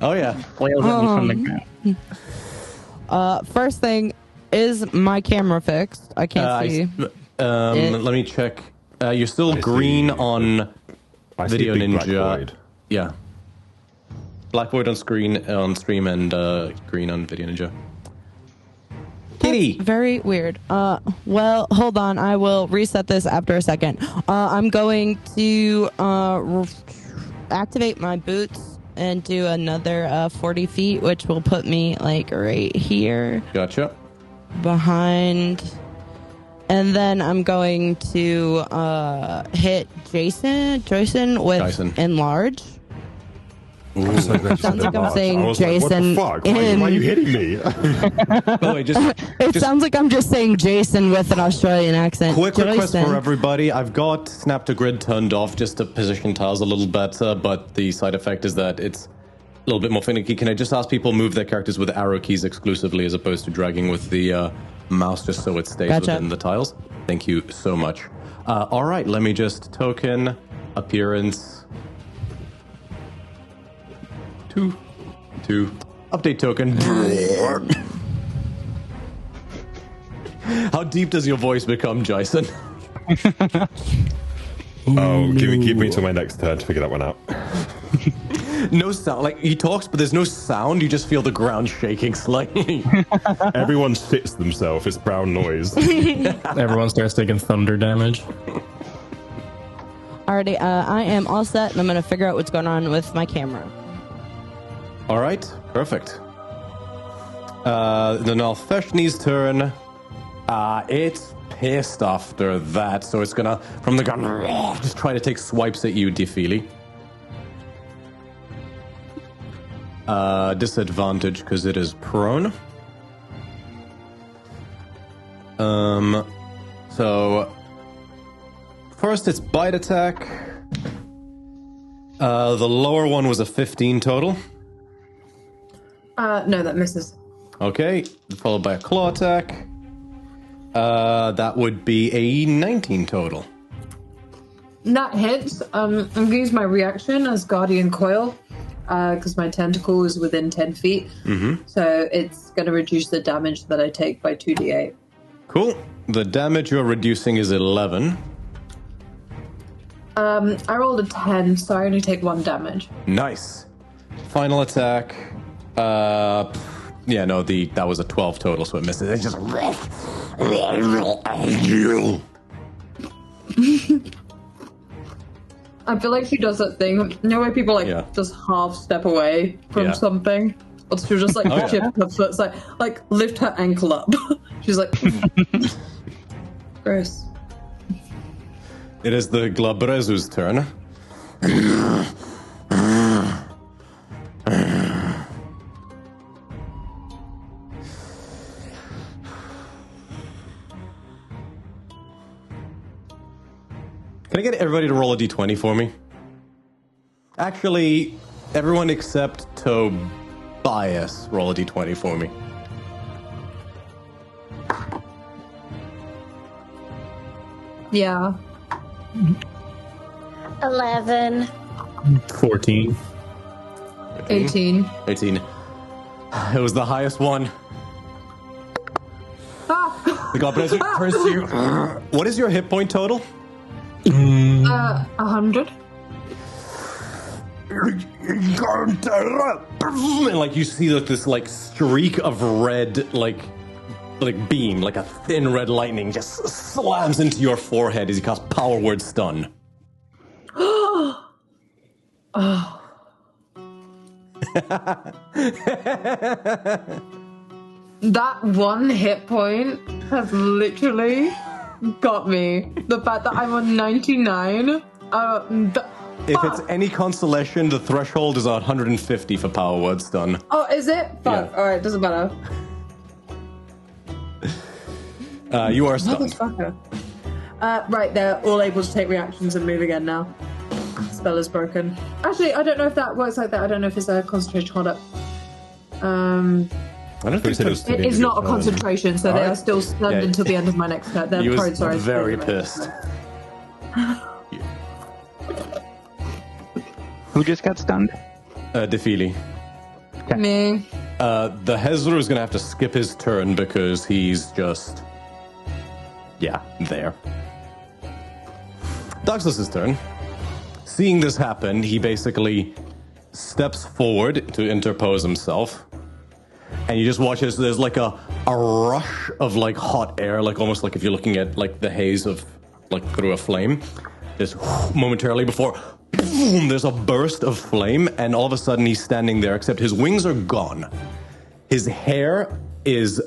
Oh, yeah. flails at me from the ground. First thing, is my camera fixed? I can't see. Let me check. You're still I green see. on I see Video a big black Ninja. void. Yeah. Black void on stream and green on Video Ninja. Kitty! Very weird. Well, hold on. I will reset this after a second. I'm going to activate my boots and do another 40 feet, which will put me like right here Gotcha. behind. And then I'm going to hit Jason with Dyson. enlarge. I'm so glad you said Sounds like I'm March. saying I was like, Jason what the fuck? Why are you hitting me? By the way, It sounds like I'm just saying Jason with an Australian accent. quick request Jason. for everybody. I've got Snap to Grid turned off just to position tiles a little better, but the side effect is that it's a little bit more finicky. Can I just ask people move their characters with arrow keys exclusively as opposed to dragging with the mouse just so it stays Gotcha. within the tiles? Thank you so much. All right, let me just token appearance. Two. Update token. How deep does your voice become, Jason? Oh, keep me till my next turn to figure that one out. No sound. Like, he talks, but there's no sound. You just feel the ground shaking slightly. Everyone shits themselves. It's brown noise. Everyone starts taking thunder damage. Alrighty, I am all set, and I'm going to figure out what's going on with my camera. All right, perfect. Then Alfeshni's turn. It's pissed after that, so it's gonna, from the gun, just try to take swipes at you, Defili. Disadvantage because it is prone. So first it's bite attack. The lower one was a 15 total. No, that misses. Okay, followed by a claw attack. That would be a 19 total. That hits. I'm going to use my reaction as Guardian Coil because my tentacle is within 10 feet. Mm-hmm. So it's going to reduce the damage that I take by 2d8. Cool. The damage you're reducing is 11. I rolled a 10, so I only take 1 damage. Nice. Final attack. Yeah, no, that was a 12 total, so it misses. It's just. I feel like she does that thing. You know where people like just half step away from something? Or she'll just like chip her foot, like lift her ankle up. She's like, gross. It is the Glabrezu's turn. Can I get everybody to roll a d20 for me? Actually, everyone except Tobias, roll a d20 for me. Yeah. 11. 14. 18. 18. It was the highest one. The Glabrezu turns to you. What is your hit point total? 100. And like you see like this like streak of red like beam, like a thin red lightning just slams into your forehead as you cast Power Word Stun. Oh. That one hit point has literally got me. The fact that I'm on 99. If it's any consolation, the threshold is 150 for Power Word Stun. Oh, is it? Fuck. Yeah. Alright, doesn't matter. You are stunned. Motherfucker. Right, they're all able to take reactions and move again now. Spell is broken. Actually, I don't know if that works like that. I don't know if it's a concentration hold up. I don't think it is not a concentration, so they are still stunned until the end of my next turn. They're prone, sorry. Very pissed. Who just got stunned? Defili. Me. The Hezru is going to have to skip his turn because he's just... Yeah, there. Doxus' turn. Seeing this happen, he basically steps forward to interpose himself. And you just watch as there's like a rush of like hot air, like almost like if you're looking at like the haze of like through a flame. Just momentarily before, boom, there's a burst of flame, and all of a sudden he's standing there, except his wings are gone. His hair is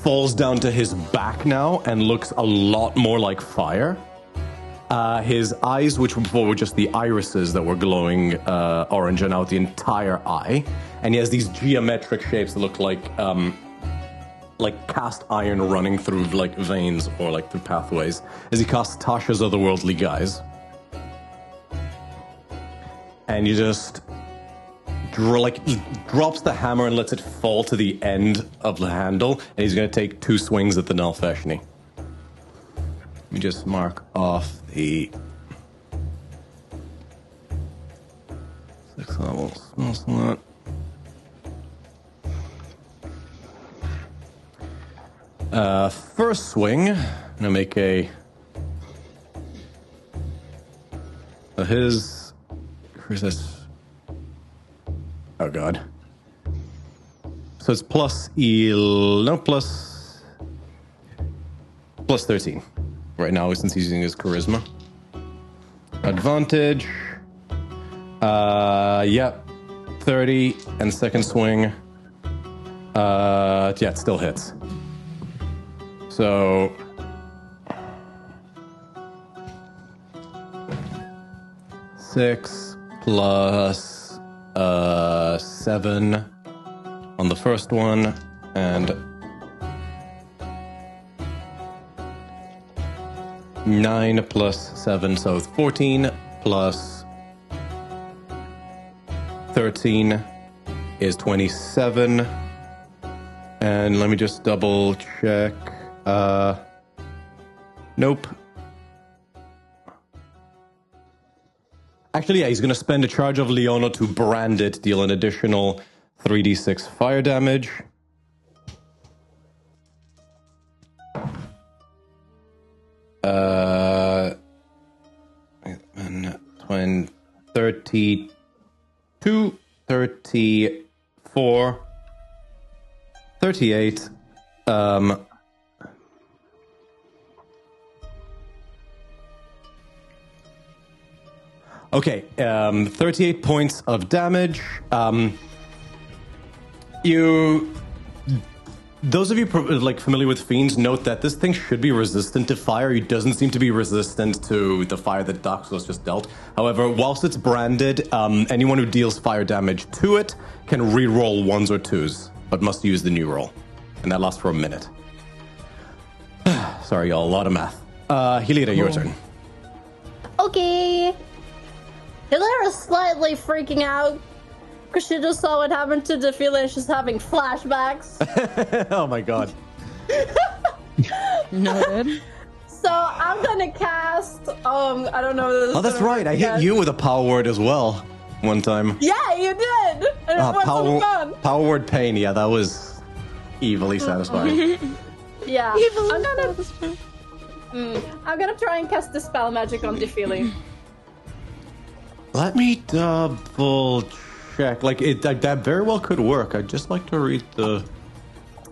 falls down to his back now and looks a lot more like fire. His eyes, which before were just the irises that were glowing orange, are now the entire eye. And he has these geometric shapes that look like cast iron running through like veins or like through pathways as he casts Tasha's Otherworldly Guise. And you just drops the hammer and lets it fall to the end of the handle, and he's going to take 2 swings at the Nalfeshni. Let me just mark off the 6 level spell slot. First swing, I'm gonna make where's this? Oh god. So it's plus 13 right now since he's using his charisma. Advantage. 30 and second swing. It still hits. So 6 plus 7 on the first one, and 9 plus 7, so 14 plus 13 is 27. And let me just double check. Nope. Actually, yeah, he's going to spend a charge of Leono to brand it, deal an additional 3d6 fire damage. 32, 34, 38. Okay, 38 points of damage. Those of you familiar with fiends note that this thing should be resistant to fire. It doesn't seem to be resistant to the fire that Dark Souls just dealt. However, whilst it's branded, anyone who deals fire damage to it can re-roll 1s or 2s, but must use the new roll. And that lasts for a minute. Sorry, y'all, a lot of math. Helida, your turn. Okay. Hilara's slightly freaking out because she just saw what happened to Defila and she's having flashbacks. Oh my god. Noted. So I'm gonna cast. I don't know. This Oh, that's right. I hit you with a power word as well one time. Yeah, you did. And it wasn't fun. Power word pain. Yeah, that was evilly satisfying. Yeah. Evil. I'm gonna try and cast Dispel Magic on Defila. Let me double check. That very well could work. I'd just like to read the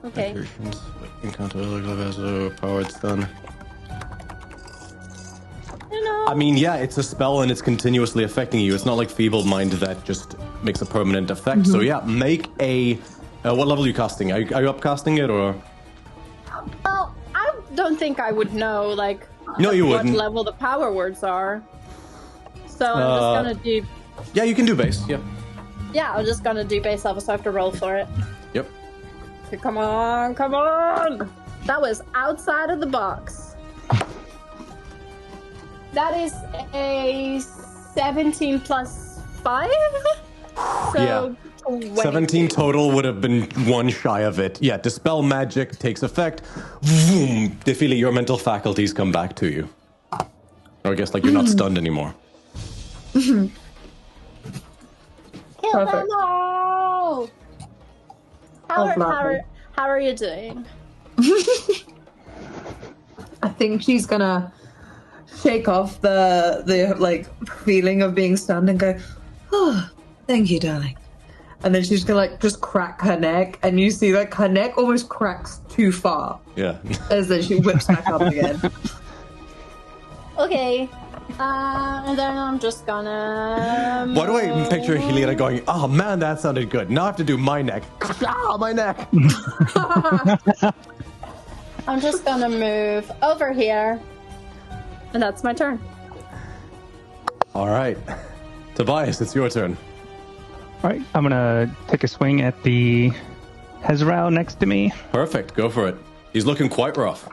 Okay. encounter as a power it's done. You know. I mean, yeah, it's a spell and it's continuously affecting you. It's not like Feeble Mind that just makes a permanent effect. So yeah, make a. What level are you casting? Are you upcasting it or? Well, I don't think I would know No, you what wouldn't. level the power words are. So I'm just gonna do. Yeah, you can do base. Yeah. Yeah, I'm just gonna do base level, so I have to roll for it. Yep. Okay, come on, come on! That was outside of the box. That is a 17 plus 5? So Yeah. 20. 17 total would have been one shy of it. Yeah, Dispel Magic takes effect. Vroom! Defeat, your mental faculties come back to you. Or I guess you're not stunned anymore. Kill Perfect. them all! How gladly. are you doing? I think she's gonna shake off the feeling of being stunned and go, "Oh, thank you, darling." And then she's gonna just crack her neck, and you see her neck almost cracks too far Yeah. as then she whips back up again. Okay. And then I'm just gonna. Why do I picture Helena going, oh man, that sounded good. Now I have to do my neck. Ah, my neck. I'm just gonna move over here. And that's my turn. All right. Tobias, it's your turn. All right, I'm gonna take a swing at the Hezrao next to me. Perfect. Go for it. He's looking quite rough.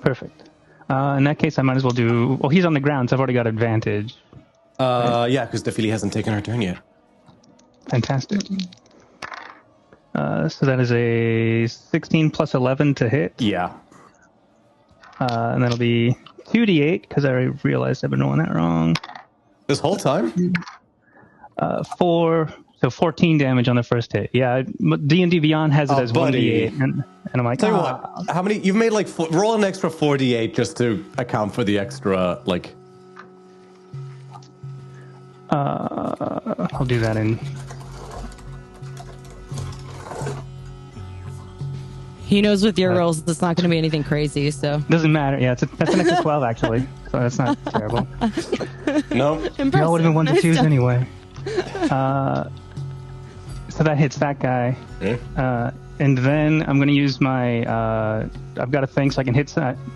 Perfect. In that case, I might as well do. Well, he's on the ground, so I've already got advantage. Yeah, because Defili hasn't taken her turn yet. Fantastic. So that is a 16 plus 11 to hit. Yeah. And that'll be 2d8, because I realized I've been rolling that wrong. This whole time? 14 damage on the first hit. Yeah, D&D Beyond has it as buddy. 1d8, and I'm like, Tell you what, how many? You've made roll an extra 4d8 just to account for the extra, I'll do that in. He knows with your rolls, it's not going to be anything crazy, so. Doesn't matter. Yeah, that's an extra 12 actually, so that's not terrible. No. They all would have been 1s to 2s anyway. So that hits that guy. And then I'm going to use my... I've got a thing so I can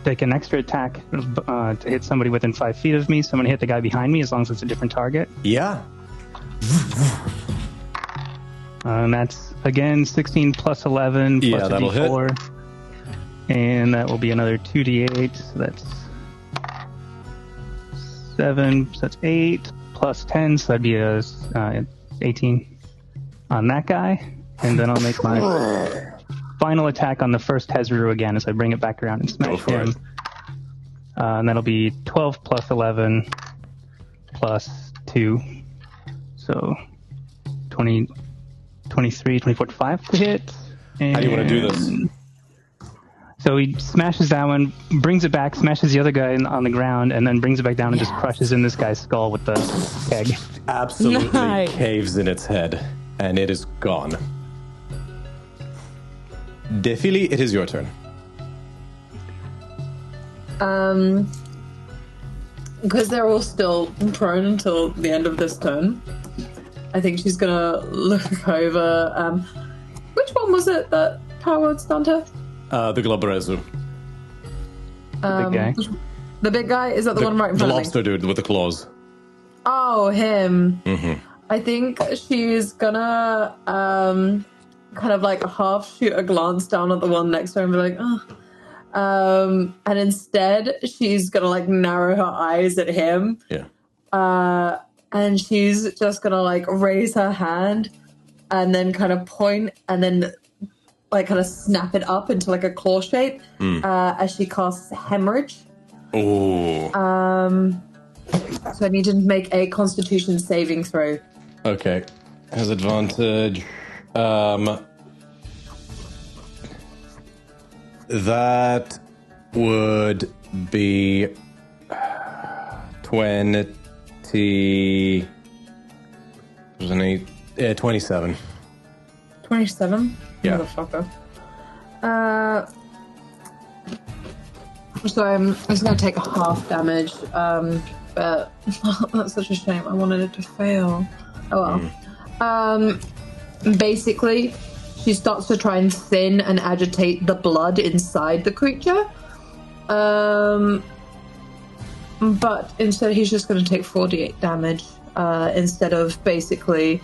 take an extra attack to hit somebody within 5 feet of me. So I'm going to hit the guy behind me as long as it's a different target. Yeah. And that's, again, 16 plus 11 plus a that'll d4. Hit. And that will be another 2d8. So that's 7. So that's 8 plus 10. So that'd be a 18 on that guy. And then I'll make my final attack on the first Hezru again as I bring it back around and smash him. And that'll be 12 plus 11 plus 2. So 20, 23, 24, 25 to hit. And How do you want to do this? So he smashes that one, brings it back, smashes the other guy on the ground, and then brings it back down and just crushes in this guy's skull with the keg. Absolutely Nice. caves in its head, and it is gone. Defili, it is your turn. Because they're all still prone until the end of this turn, I think she's gonna look over. Which one was it that powered stunned her? The Globrezu. Big guy. The big guy? Is that the one right in The front of me? lobster dude with the claws. Oh, him. Mm-hmm. I think she's gonna kind of like half shoot a glance down at the one next to her and be like, oh. And instead she's gonna like narrow her eyes at him. Yeah. And she's just gonna like raise her hand and then kind of point and then like kind of snap it up into like a claw shape as she casts Hemorrhage. Oh. So I need to make a Constitution saving throw. Okay. Has advantage. That would be 20. Was an 8, 27. 27? Yeah. Motherfucker. So I'm just going to take half damage, but that's such a shame. I wanted it to fail. Oh well. Basically, she starts to try and thin and agitate the blood inside the creature. But instead he's just going to take 48 damage instead of basically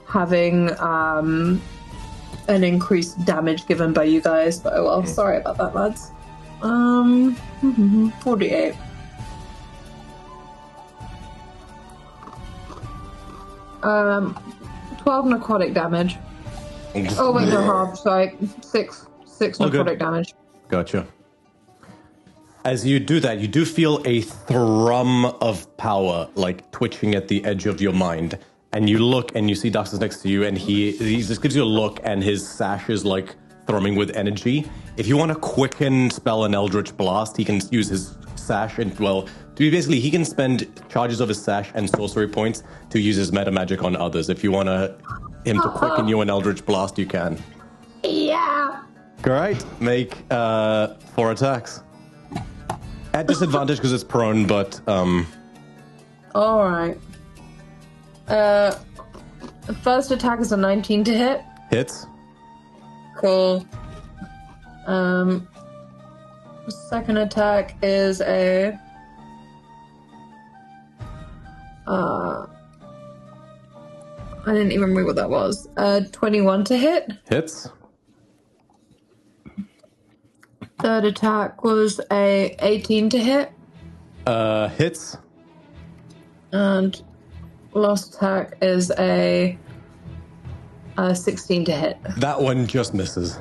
having an increased damage given by you guys. But oh well, sorry about that, lads. 48. Um, 12 necrotic damage. Oh wait, no, half. Sorry, 6 necrotic damage. Gotcha. As you do that, you do feel a thrum of power, like twitching at the edge of your mind. And you look, and you see Dax is next to you, and he just gives you a look, and his sash is like thrumming with energy. If you want to quicken spell an Eldritch Blast, he can use his sash, and basically he can spend charges of his sash and sorcery points to use his meta magic on others. If you want him to quicken you an Eldritch Blast, you can. Yeah. Great. Make 4 attacks. At disadvantage because it's prone, but Alright. First attack is a 19 to hit. hits. Cool. Second attack is a I didn't even remember what that was. 21 to hit. Hits. Third attack was a 18 to hit. Hits. And last attack is a 16 to hit. That one just misses.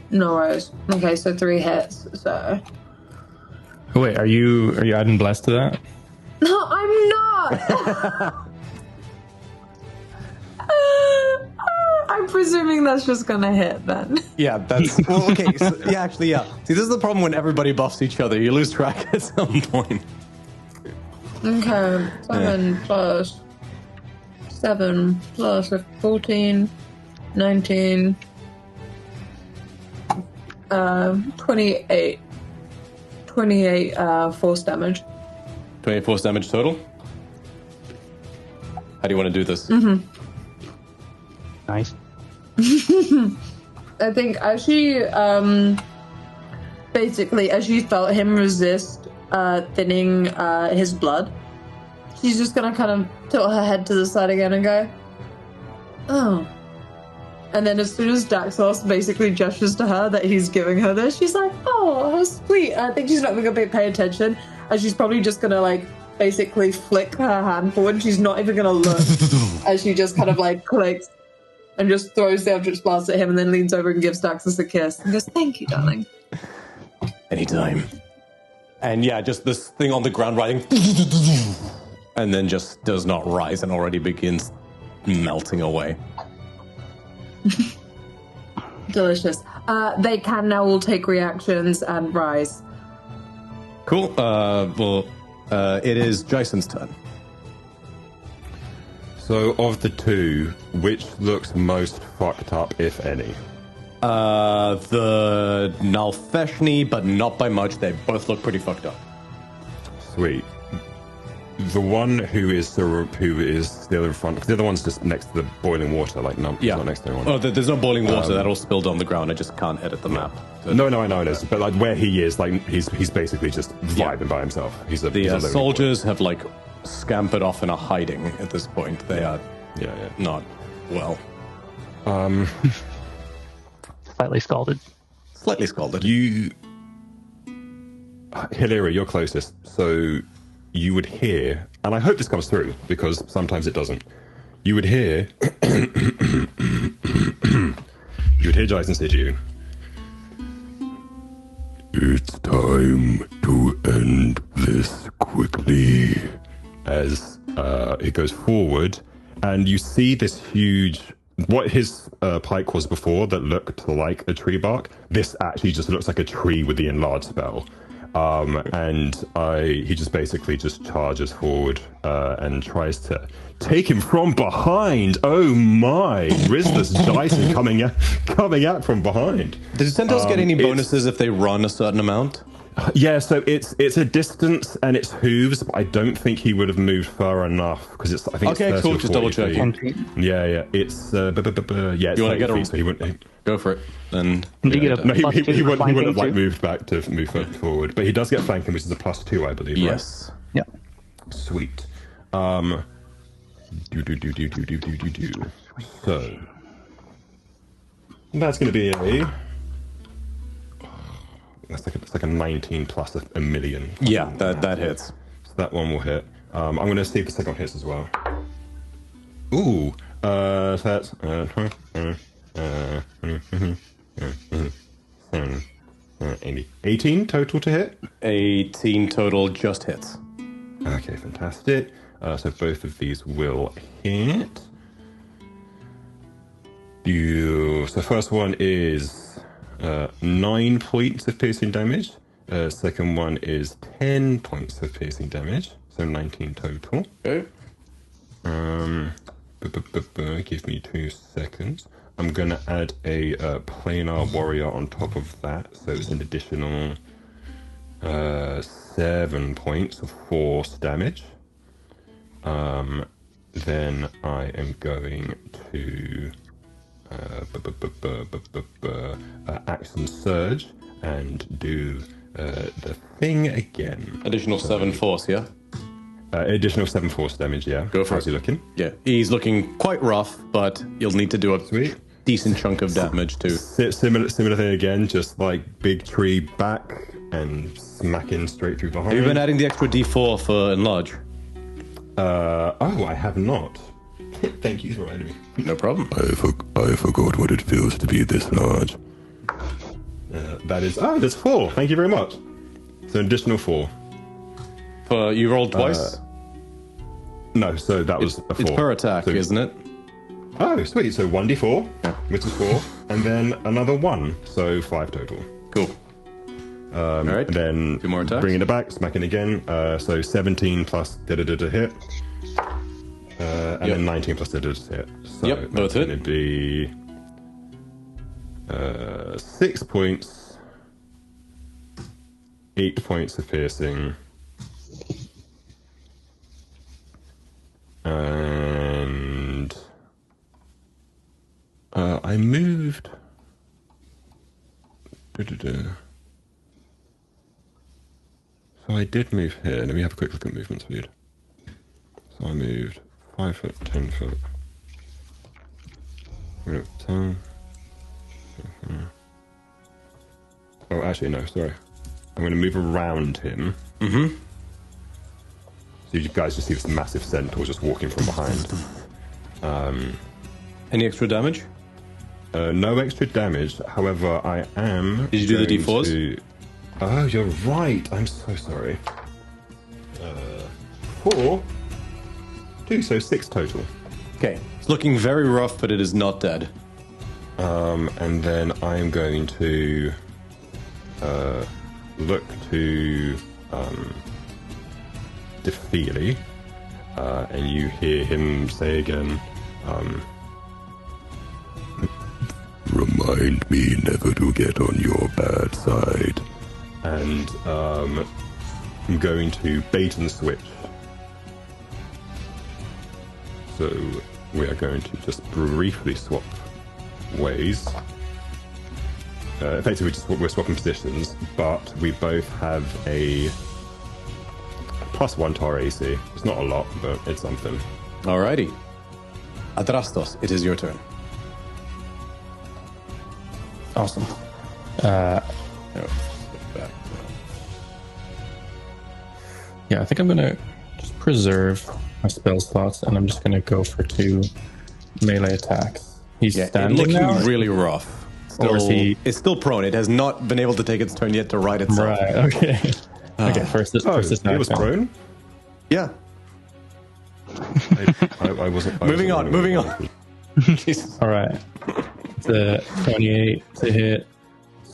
No worries. Okay, so 3 hits. So Wait, are you adding bless to that? no, I'm not. I'm presuming that's just gonna hit then. Yeah, that's well, okay. So, yeah, actually, yeah. See, this is the problem when everybody buffs each other. You lose track at some point. Okay, 7 plus 7 plus 14, 19, 28. 28 force damage. 28 force damage total. How do you want to do this? Nice. I think as she basically as she felt him resist thinning his blood, she's just gonna kind of tilt her head to the side again and go, oh. And then as soon as Daxos basically gestures to her that he's giving her this, she's like, oh, how sweet. I think she's not even gonna pay attention, and she's probably just gonna like basically flick her hand forward. She's not even gonna look as she just kind of like clicks and just throws the Eldritch Blast at him and then leans over and gives Daxos a kiss and goes, thank you, darling. Anytime. And yeah, just this thing on the ground riding, and then just does not rise and already begins melting away. Delicious. They can now all take reactions and rise. Cool. It is Jason's turn. So, of the two, which looks most fucked up, if any? The Nalfeshni, but not by much. They both look pretty fucked up. Sweet. The one who is still in front, because the other one's just next to the boiling water, like not next to anyone. Oh, there's no boiling water. That all spilled on the ground. I just can't edit the map. No, I know it is, but like where he is, like he's basically just vibing by himself. He's a soldiers have like scampered off and are hiding at this point. They are not well. Slightly scalded. Slightly scalded. Hilary, you're closest, so you would hear, and I hope this comes through because sometimes it doesn't. You would hear, Jason say to you, "It's time to end this quickly." As it goes forward, and you see this huge, what his pike was before that looked like a tree bark, this actually just looks like a tree with the enlarge spell. And he just basically just charges forward and tries to take him from behind. Oh my! Rizla's Dyson coming out from behind. Does Centaurs get any bonuses if they run a certain amount? Yeah, so it's a distance and it's hooves, but I don't think he would have moved far enough because it's. I think okay, it's cool. Just double check. Yeah. It's yeah. It's you want to get feet, so he wouldn't. Go for it. Then he wouldn't have like moved back to move forward, but he does get flanking, which is a +2, I believe. Yes. Right? Yeah. Sweet. So that's going to be a. It's like a 19 plus a million. Yeah, that hits. So that one will hit. I'm going to see if the second one hits as well. Ooh, so that's 18 total to hit. 18 total just hits. Okay, fantastic. So both of these will hit. So first one is 9 points of piercing damage. Second one is 10 points of piercing damage. So 19 total. Okay. Give me 2 seconds. I'm going to add a planar warrior on top of that. So it's an additional 7 points of force damage. Then I am going to action surge and do the thing again. Additional 7 force, yeah? Additional 7 force damage, yeah. Go for How's it. he looking? Yeah, he's looking quite rough, but you'll need to do a decent chunk of damage too. Similar thing again, just like big tree back and smacking straight through behind. Have you been adding the extra D4 for enlarge? I have not. Thank you for reminding me. No problem. I forgot what it feels to be this large. There's 4. Thank you very much. So an additional 4. You rolled twice? No, so that was a 4. It's per attack, isn't it? Oh, sweet. So 1d4, which is 4, and then another 1, so 5 total. Cool. All right. And then 2 more attacks. Bringing it back, smacking again. So 17 plus da-da-da-da hit. And then 19 plus da-da-da hit. So both hit. Going to be 6 points, 8 points of piercing, and I moved. So I did move here. Let me have a quick look at movement speed. So I moved 5 foot, 10 foot. 10. Oh, actually, no, sorry. I'm going to move around him. Mm-hmm. So you guys just see this massive centaur just walking from behind. Any extra damage? No extra damage. However, I am. Did you do the D4s? Oh, you're right. I'm so sorry. 4, 2, so 6 total. Okay. It's looking very rough, but it is not dead. And then I'm going to look to Defeely, and you hear him say again, Remind me never to get on your bad side. and I'm going to bait and switch. So we are going to just briefly swap ways. Effectively, we're swapping positions, but we both have a +1 to our AC. It's not a lot, but it's something. Alrighty. Adrastos, it is your turn. Awesome. Yeah, I think I'm gonna just preserve my spell slots, and I'm just gonna go for 2 melee attacks. He's It standing looks now. really rough. Or is he- It's still prone. It has not been able to take its turn yet to ride itself. Right. Okay. Okay. First, Oh, this he was prone? Yeah. I wasn't. Moving on. Jesus. All right. It's a 28 to hit.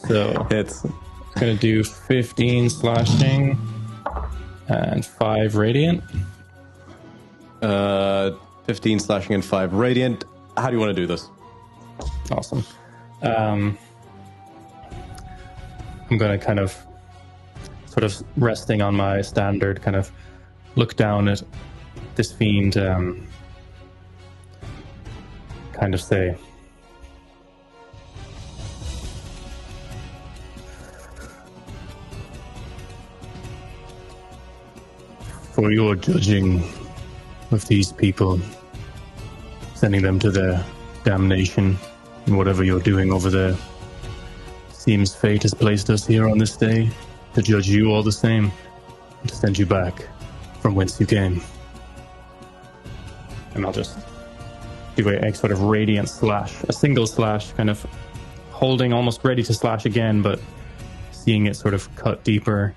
So Hits. it's gonna do 15 slashing and 5 radiant. 15 slashing and 5 radiant. How do you want to do this? Awesome. I'm gonna kind of sort of resting on my standard, kind of look down at this fiend, kind of say, for your judging of these people, sending them to their damnation in whatever you're doing over there, seems fate has placed us here on this day to judge you all the same, and to send you back from whence you came. And I'll just do a sort of radiant slash, a single slash, kind of holding, almost ready to slash again, but seeing it sort of cut deeper,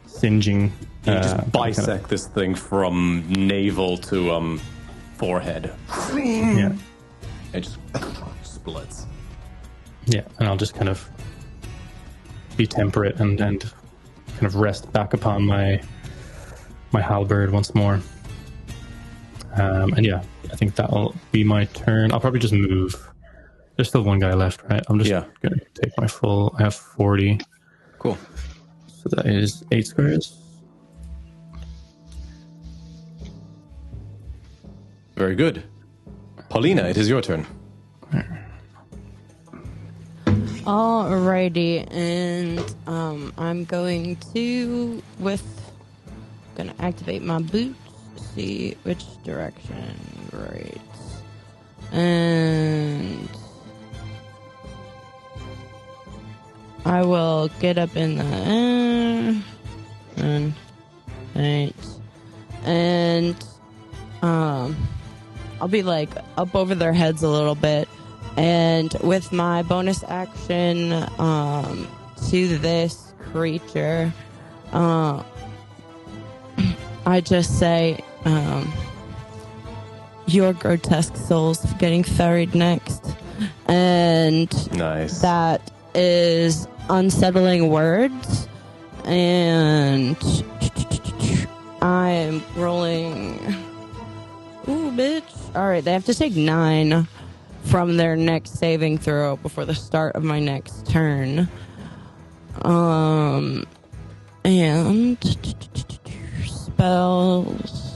singeing. You just kind of- bisect this thing from navel to forehead. Yeah. It just splits. Yeah, and I'll just kind of be temperate and kind of rest back upon my halberd once more. And yeah, I think that'll be my turn. I'll probably just move. There's still one guy left, right? I'm just Yeah. gonna take my full. I have 40, Cool. so that is 8 squares. Very good. Paulina, it is your turn. Alrighty, and I'm going to gonna activate my boots, see which direction, right, and I will get up in the air, and I'll be like up over their heads a little bit. And with my bonus action to this creature, I just say, your grotesque souls getting ferried next. And Nice. that is unsettling words. And I am rolling. Ooh, bitch. Alright, they have to take 9 from their next saving throw before the start of my next turn. And spells.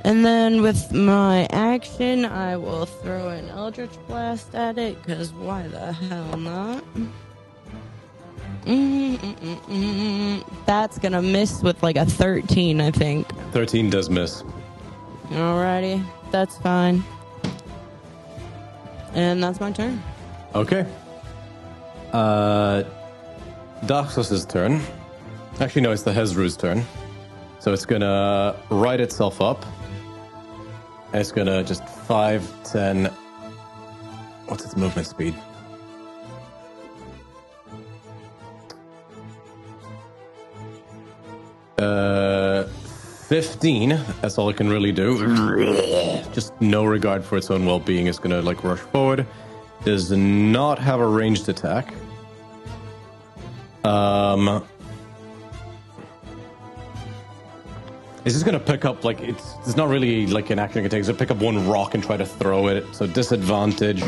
And then with my action, I will throw an Eldritch Blast at it, because why the hell not? That's gonna miss with like a 13, I think. 13 does miss. Alrighty, that's fine. And that's my turn. Okay. Daxos' turn. Actually, no, it's the Hezru's turn. So it's gonna right itself up. And it's gonna just 5, 10... What's its movement speed? Uh, 15. That's all it can really do. just no regard for its own well-being, is gonna like rush forward. Does not have a ranged attack. It's just gonna pick up like it's not really like an action it can take. It's gonna pick up one rock and try to throw it. So disadvantage.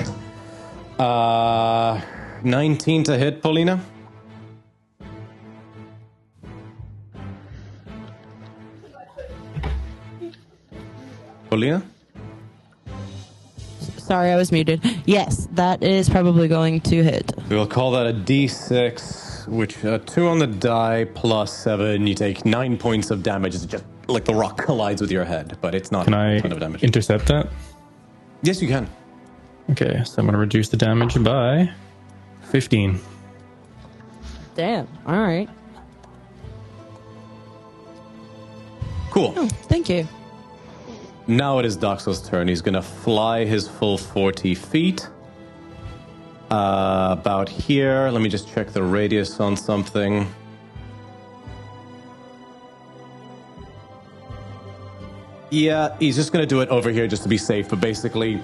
19 to hit, Paulina. Paulina? Sorry, I was muted. Yes, that is probably going to hit. We'll call that a D6, which 2 on the die plus 7. You take 9 points of damage. It's just like the rock collides with your head, but it's not a ton of damage. Intercept that? Yes, you can. Okay, so I'm going to reduce the damage by 15. Damn. All right. Cool. Oh, thank you. Now it is Doxel's turn. He's going to fly his full 40 feet. About here. Let me just check the radius on something. Yeah, he's just going to do it over here just to be safe. But basically,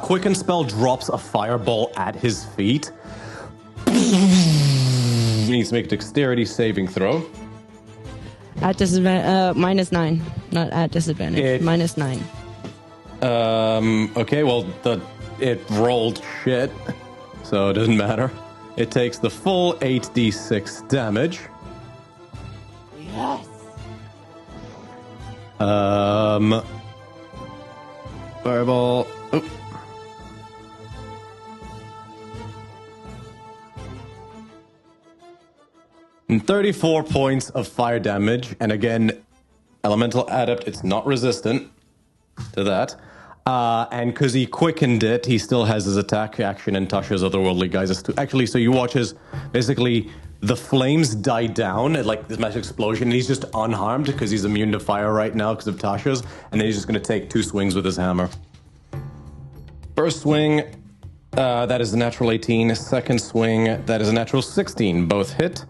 Quicken Spell drops a fireball at his feet. He needs to make a dexterity saving throw. At disadvantage, -9. Not at disadvantage. -9. Okay, well, it rolled shit, so it doesn't matter. It takes the full 8d6 damage. Yes. Fireball. Oh. And 34 points of fire damage, and again, Elemental Adept, it's not resistant to that. And because he quickened it, he still has his attack action and Tasha's otherworldly guys. Actually, so you watch as basically the flames die down at like this massive explosion, and he's just unharmed because he's immune to fire right now because of Tasha's, and then he's just going to take 2 swings with his hammer. First swing, that is a natural 18. Second swing, that is a natural 16. Both hit.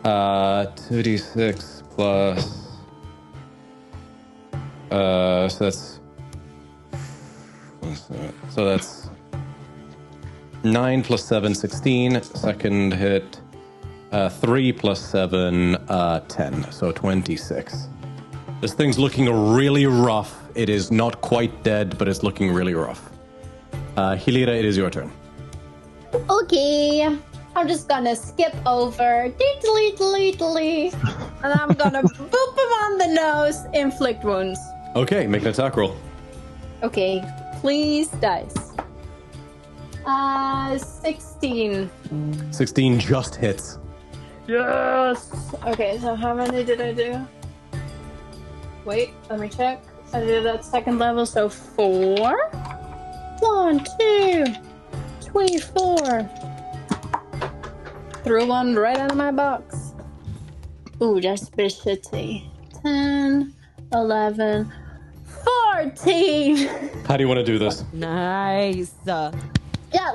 2d6 plus... So that's 9 plus 7, 16. Second hit, 3 plus 7, 10. So 26. This thing's looking really rough. It is not quite dead, but it's looking really rough. Hilira, it is your turn. Okay. I'm just gonna skip over. And I'm gonna boop him on the nose, inflict wounds. Okay, make an attack roll. Okay, please, dice. 16. 16 just hits. Yes! Okay, so how many did I do? Wait, let me check. I did that second level, so 4. 1, 2, 24. Threw one right out of my box. Ooh, that's a bit shitty. 10, 11, 14! How do you want to do this? Nice. Yeah,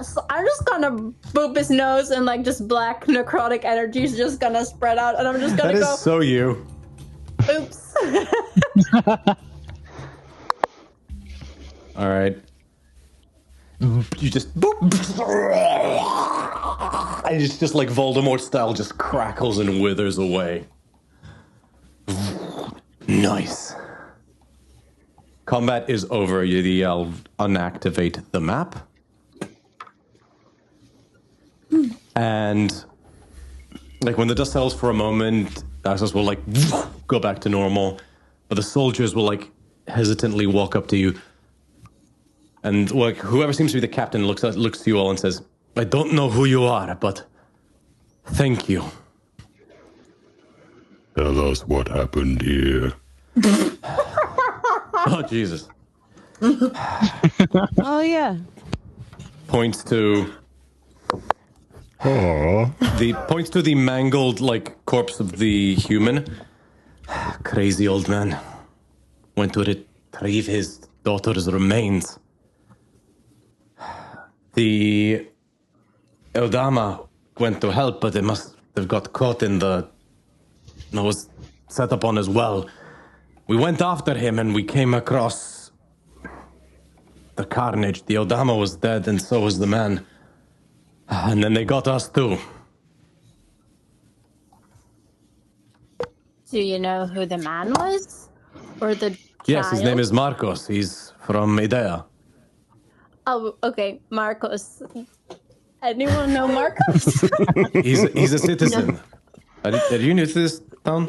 so I'm just gonna boop his nose and like just black necrotic energy is just gonna spread out and I'm just gonna That go, is so you. oops. Alright. You just boop. And it's just like Voldemort style, just crackles and withers away. Nice. Combat is over. I'll unactivate the map. And like when the dust settles for a moment, access will like go back to normal. But the soldiers will like hesitantly walk up to you. And like whoever seems to be the captain looks to you all and says, "I don't know who you are, but thank you." Tell us what happened here. Oh Jesus! Oh yeah. Points to the mangled like corpse of the human. Crazy old man went to retrieve his daughter's remains. The Eldama went to help, but they must have got caught in the... was set upon as well. We went after him and we came across the carnage. The Odama was dead, and so was the man. And then they got us too. Do you know who the man was? Or the Yes, his child? name is Marcos. He's from Idea. Oh, okay, Marcos. Anyone know Marcos? He's a citizen. Are you new to this town?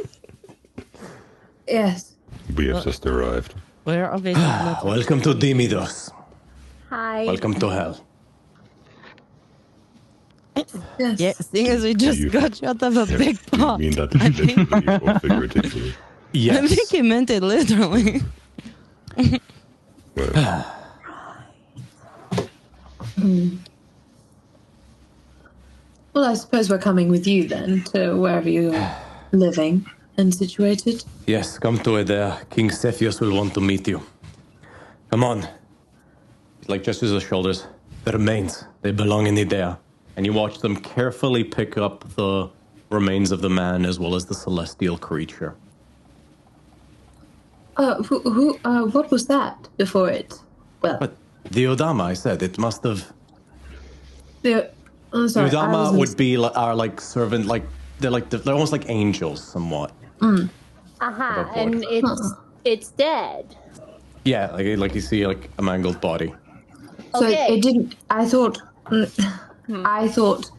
Yes. We have just arrived. We're obviously not. Welcome to Dymidos. Hi. Welcome to hell. Yes. Yeah, seeing as we just you- got you out of a big Do you pot. mean that I think, literally or figuratively? Yes. I think he meant it literally. Well, Well, I suppose we're coming with you then to wherever you're living and situated. Yes, come to Idea. King Cepheus will want to meet you. Come on. He like gestures his shoulders. The remains, they belong in Idea. And you watch them carefully pick up the remains of the man as well as the celestial creature. What was that before it? Well, But the Odama, I said, it must have... I'm sorry. The I Odama wasn't- would be our like servant, like they're almost like angels, somewhat. Aha, and it's dead. Yeah, like you see like a mangled body. So Okay. it didn't. I thought. I thought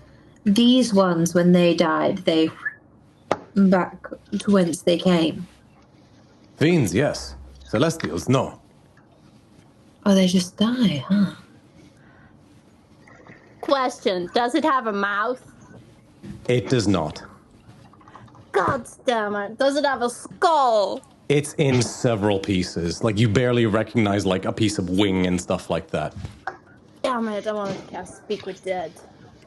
these ones, when they died, they back to whence they came. Fiends, yes. Celestials, no. Oh, they just die, huh? Question, does it have a mouth? It does not. God damn it. Does it have a skull? It's in several pieces. Like you barely recognize like a piece of wing and stuff like that. Damn it, I want to cast Speak with Dead.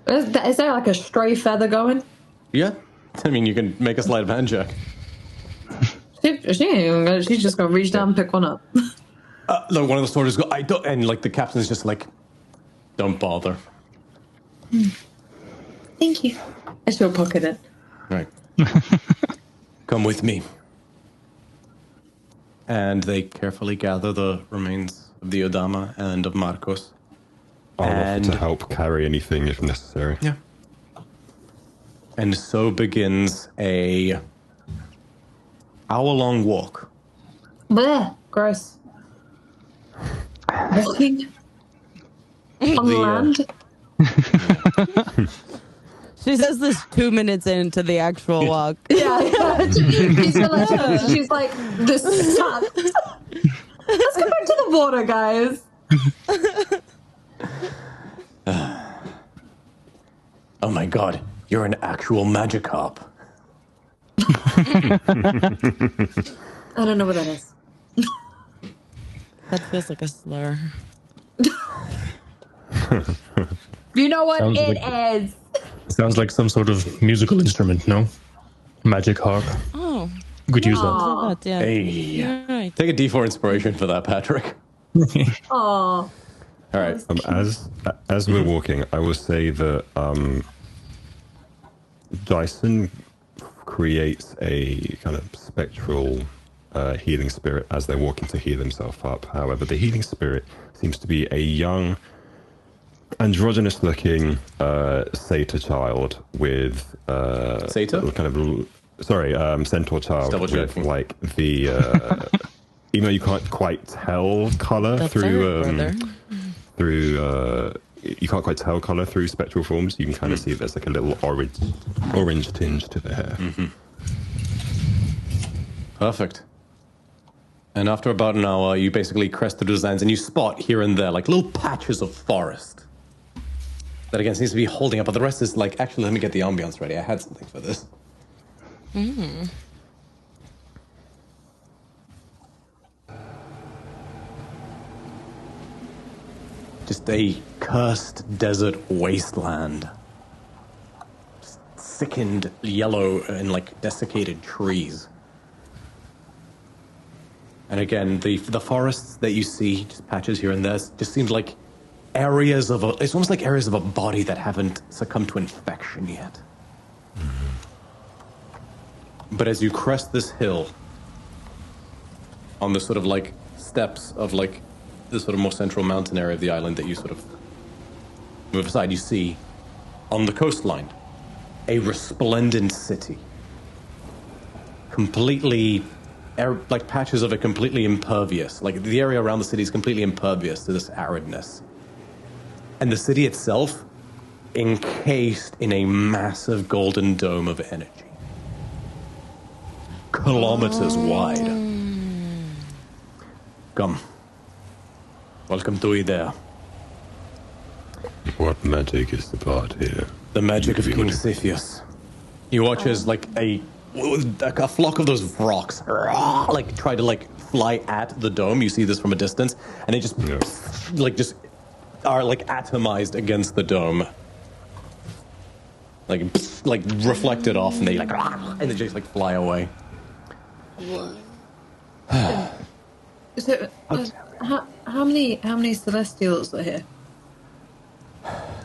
Is there like a stray feather going? Yeah. I mean, you can make a sleight of hand check. She's just gonna reach down and pick one up. Look, one of the soldiers go, I don't, and like the captain's just like, don't bother. Thank you. I still pocket it. Right. Come with me. And they carefully gather the remains of the Odama and of Marcos. I'll offer And- to help carry anything if necessary. Yeah. And so begins a hour-long walk. Bleh, gross. Walking on The, land. She says this 2 minutes into the actual walk. Yeah. She's like, this sucks. Let's go back to the water, guys. Oh my god, you're an actual Magikarp. I don't know what that is. That feels like a slur. You know what Sounds it like- is. Sounds like some sort of musical instrument, no? Magic harp. Oh, Could use that. Aw. that, yeah. Hey. You're right. Take a D4 inspiration for that, Patrick. Oh, All right. As we're walking, I will say that Dyson creates a kind of spectral healing spirit as they're walking to heal themselves up. However, the healing spirit seems to be a young, androgynous-looking satyr child with Satyr? kind of centaur child Double with checking. like the even though you can't quite tell color The through third brother. you can't quite tell color through spectral forms. You can kind of see there's like a little orange tinge to the hair. Perfect. And after about an hour, you basically crest through the lands and you spot here and there like little patches of forest. That again seems to be holding up, but the rest is like, actually, let me get the ambience ready. I had something for this. Just a cursed desert wasteland. Just sickened yellow and like desiccated trees. And again, the forests that you see, just patches here and there, just seems like areas of it's almost like areas of a body that haven't succumbed to infection yet. But as you crest this hill, on the sort of like steps of like the sort of more central mountain area of the island that you sort of move aside, you see on the coastline a resplendent city. Completely, like patches of it completely impervious. Like the area around the city is completely impervious to this aridness. And the city itself encased in a massive golden dome of energy. Kilometers wide. Come. Welcome to Idea. What magic is the part here? The magic of You King feel it? Cepheus. You watch as like a flock of those vrocs like try to like fly at the dome. You see this from a distance, and they just just are like atomized against the dome, like reflected off, and they like and they just like fly away. So, how many Celestials are here?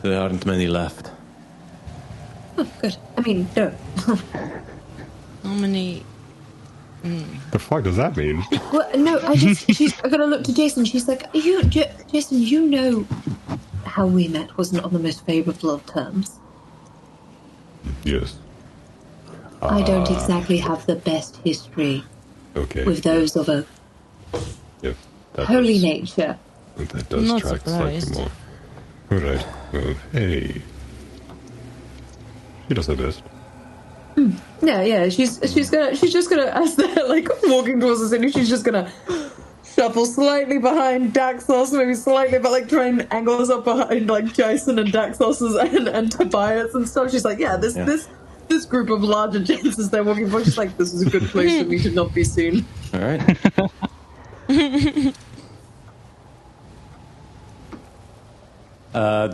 There aren't many left. Oh, good. I mean, no. How many? The fuck does that mean? Well, no. I gotta look to Jason. She's like, Jason, you know how we met wasn't on the most favourable of terms. Yes. I don't exactly have the best history Okay. with those of a Yep. That holy does- nature. That does Not track slightly surprised. more. All right. Well, hey. She does her best. Yeah. She's just gonna as they're like walking towards the city, she's just gonna shuffle slightly behind Daxos, maybe slightly, but like try and angle us up behind like Jason and Daxos and Tobias and stuff. She's like, this group of larger gents as they're walking by, she's like, this is a good place for me to not be seen. All right.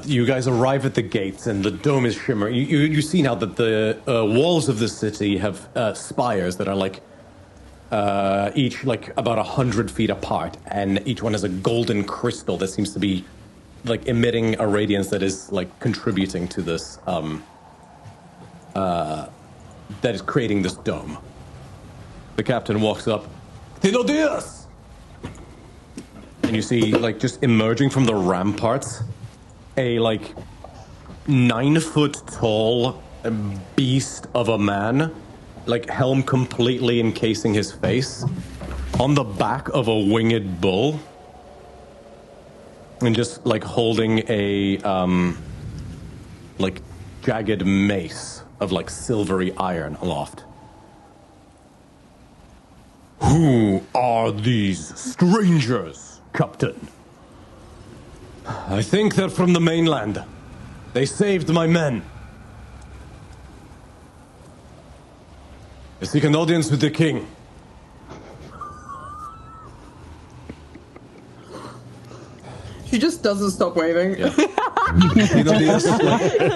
You guys arrive at the gates, and the dome is shimmering. You see now that the walls of the city have spires that are like each like about 100 feet apart, and each one has a golden crystal that seems to be like emitting a radiance that is like contributing to this that is creating this dome. The captain walks up. Dymidos! And you see, like, just emerging from the ramparts, a, like, 9-foot-tall beast of a man, like, helm completely encasing his face, on the back of a winged bull, and just, like, holding a, like, jagged mace of, like, silvery iron aloft. Who are these strangers, Captain? I think they're from the mainland. They saved my men. I seek an audience with the king. She just doesn't stop waving. Yeah. You know,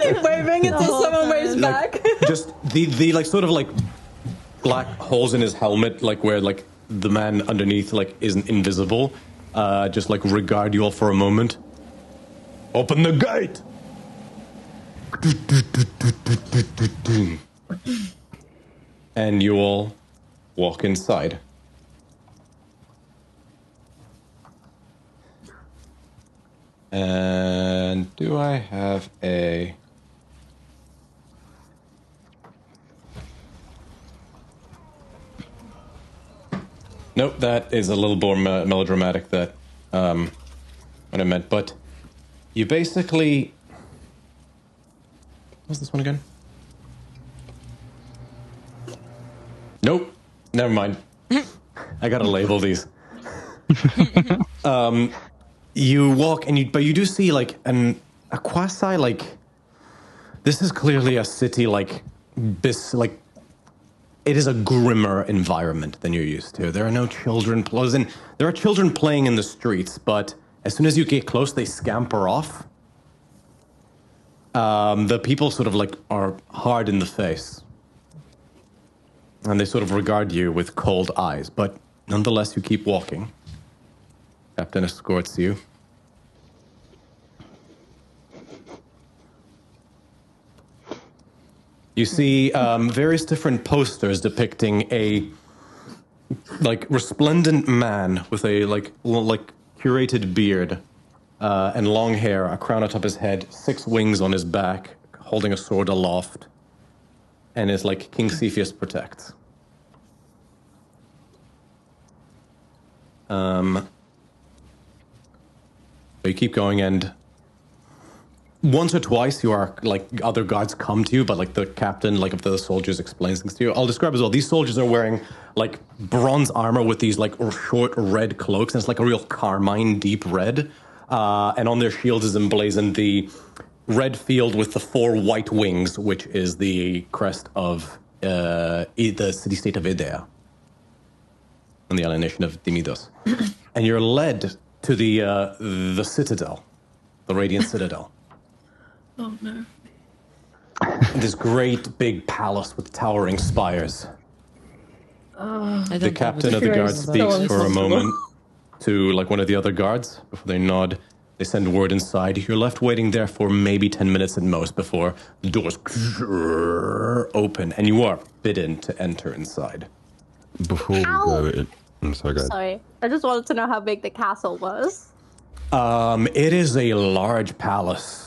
Keep waving until someone waves back. just the like sort of like black holes in his helmet, like where like the man underneath like isn't invisible. Just like regard you all for a moment. Open the gate. And you all walk inside. And do I have a... Nope, that is a little more melodramatic that what I meant, but you basically... What's this one again? Nope, never mind. I gotta label these. You walk, and but you do see like a quasi like. This is clearly a city like this like. It is a grimmer environment than you're used to. There are no children playing. There are children playing in the streets, but as soon as you get close, they scamper off. The people sort of like are hard in the face, and they sort of regard you with cold eyes. But nonetheless, you keep walking. Captain escorts you. You see various different posters depicting a like resplendent man with a like curated beard and long hair, a crown atop his head, 6 wings on his back, holding a sword aloft, and is like King Cepheus protects. You keep going, and once or twice you are like other guards come to you, but like the captain like of the soldiers explains things to you. I'll describe as well. These soldiers are wearing like bronze armor with these like short red cloaks, and it's like a real carmine deep red. And on their shields is emblazoned the red field with the 4 white wings, which is the crest of the city-state of Idea and the island nation of Dymidos. And you're led to the citadel, the Radiant Citadel. Oh no. This great big palace with towering spires. The captain of the guard speaks for a moment to like one of the other guards before they nod. They send word inside. You're left waiting there for maybe 10 minutes at most before the doors open and you are bidden to enter inside. Before we go in, I'm sorry, go ahead. Sorry, I just wanted to know how big the castle was. It is a large palace.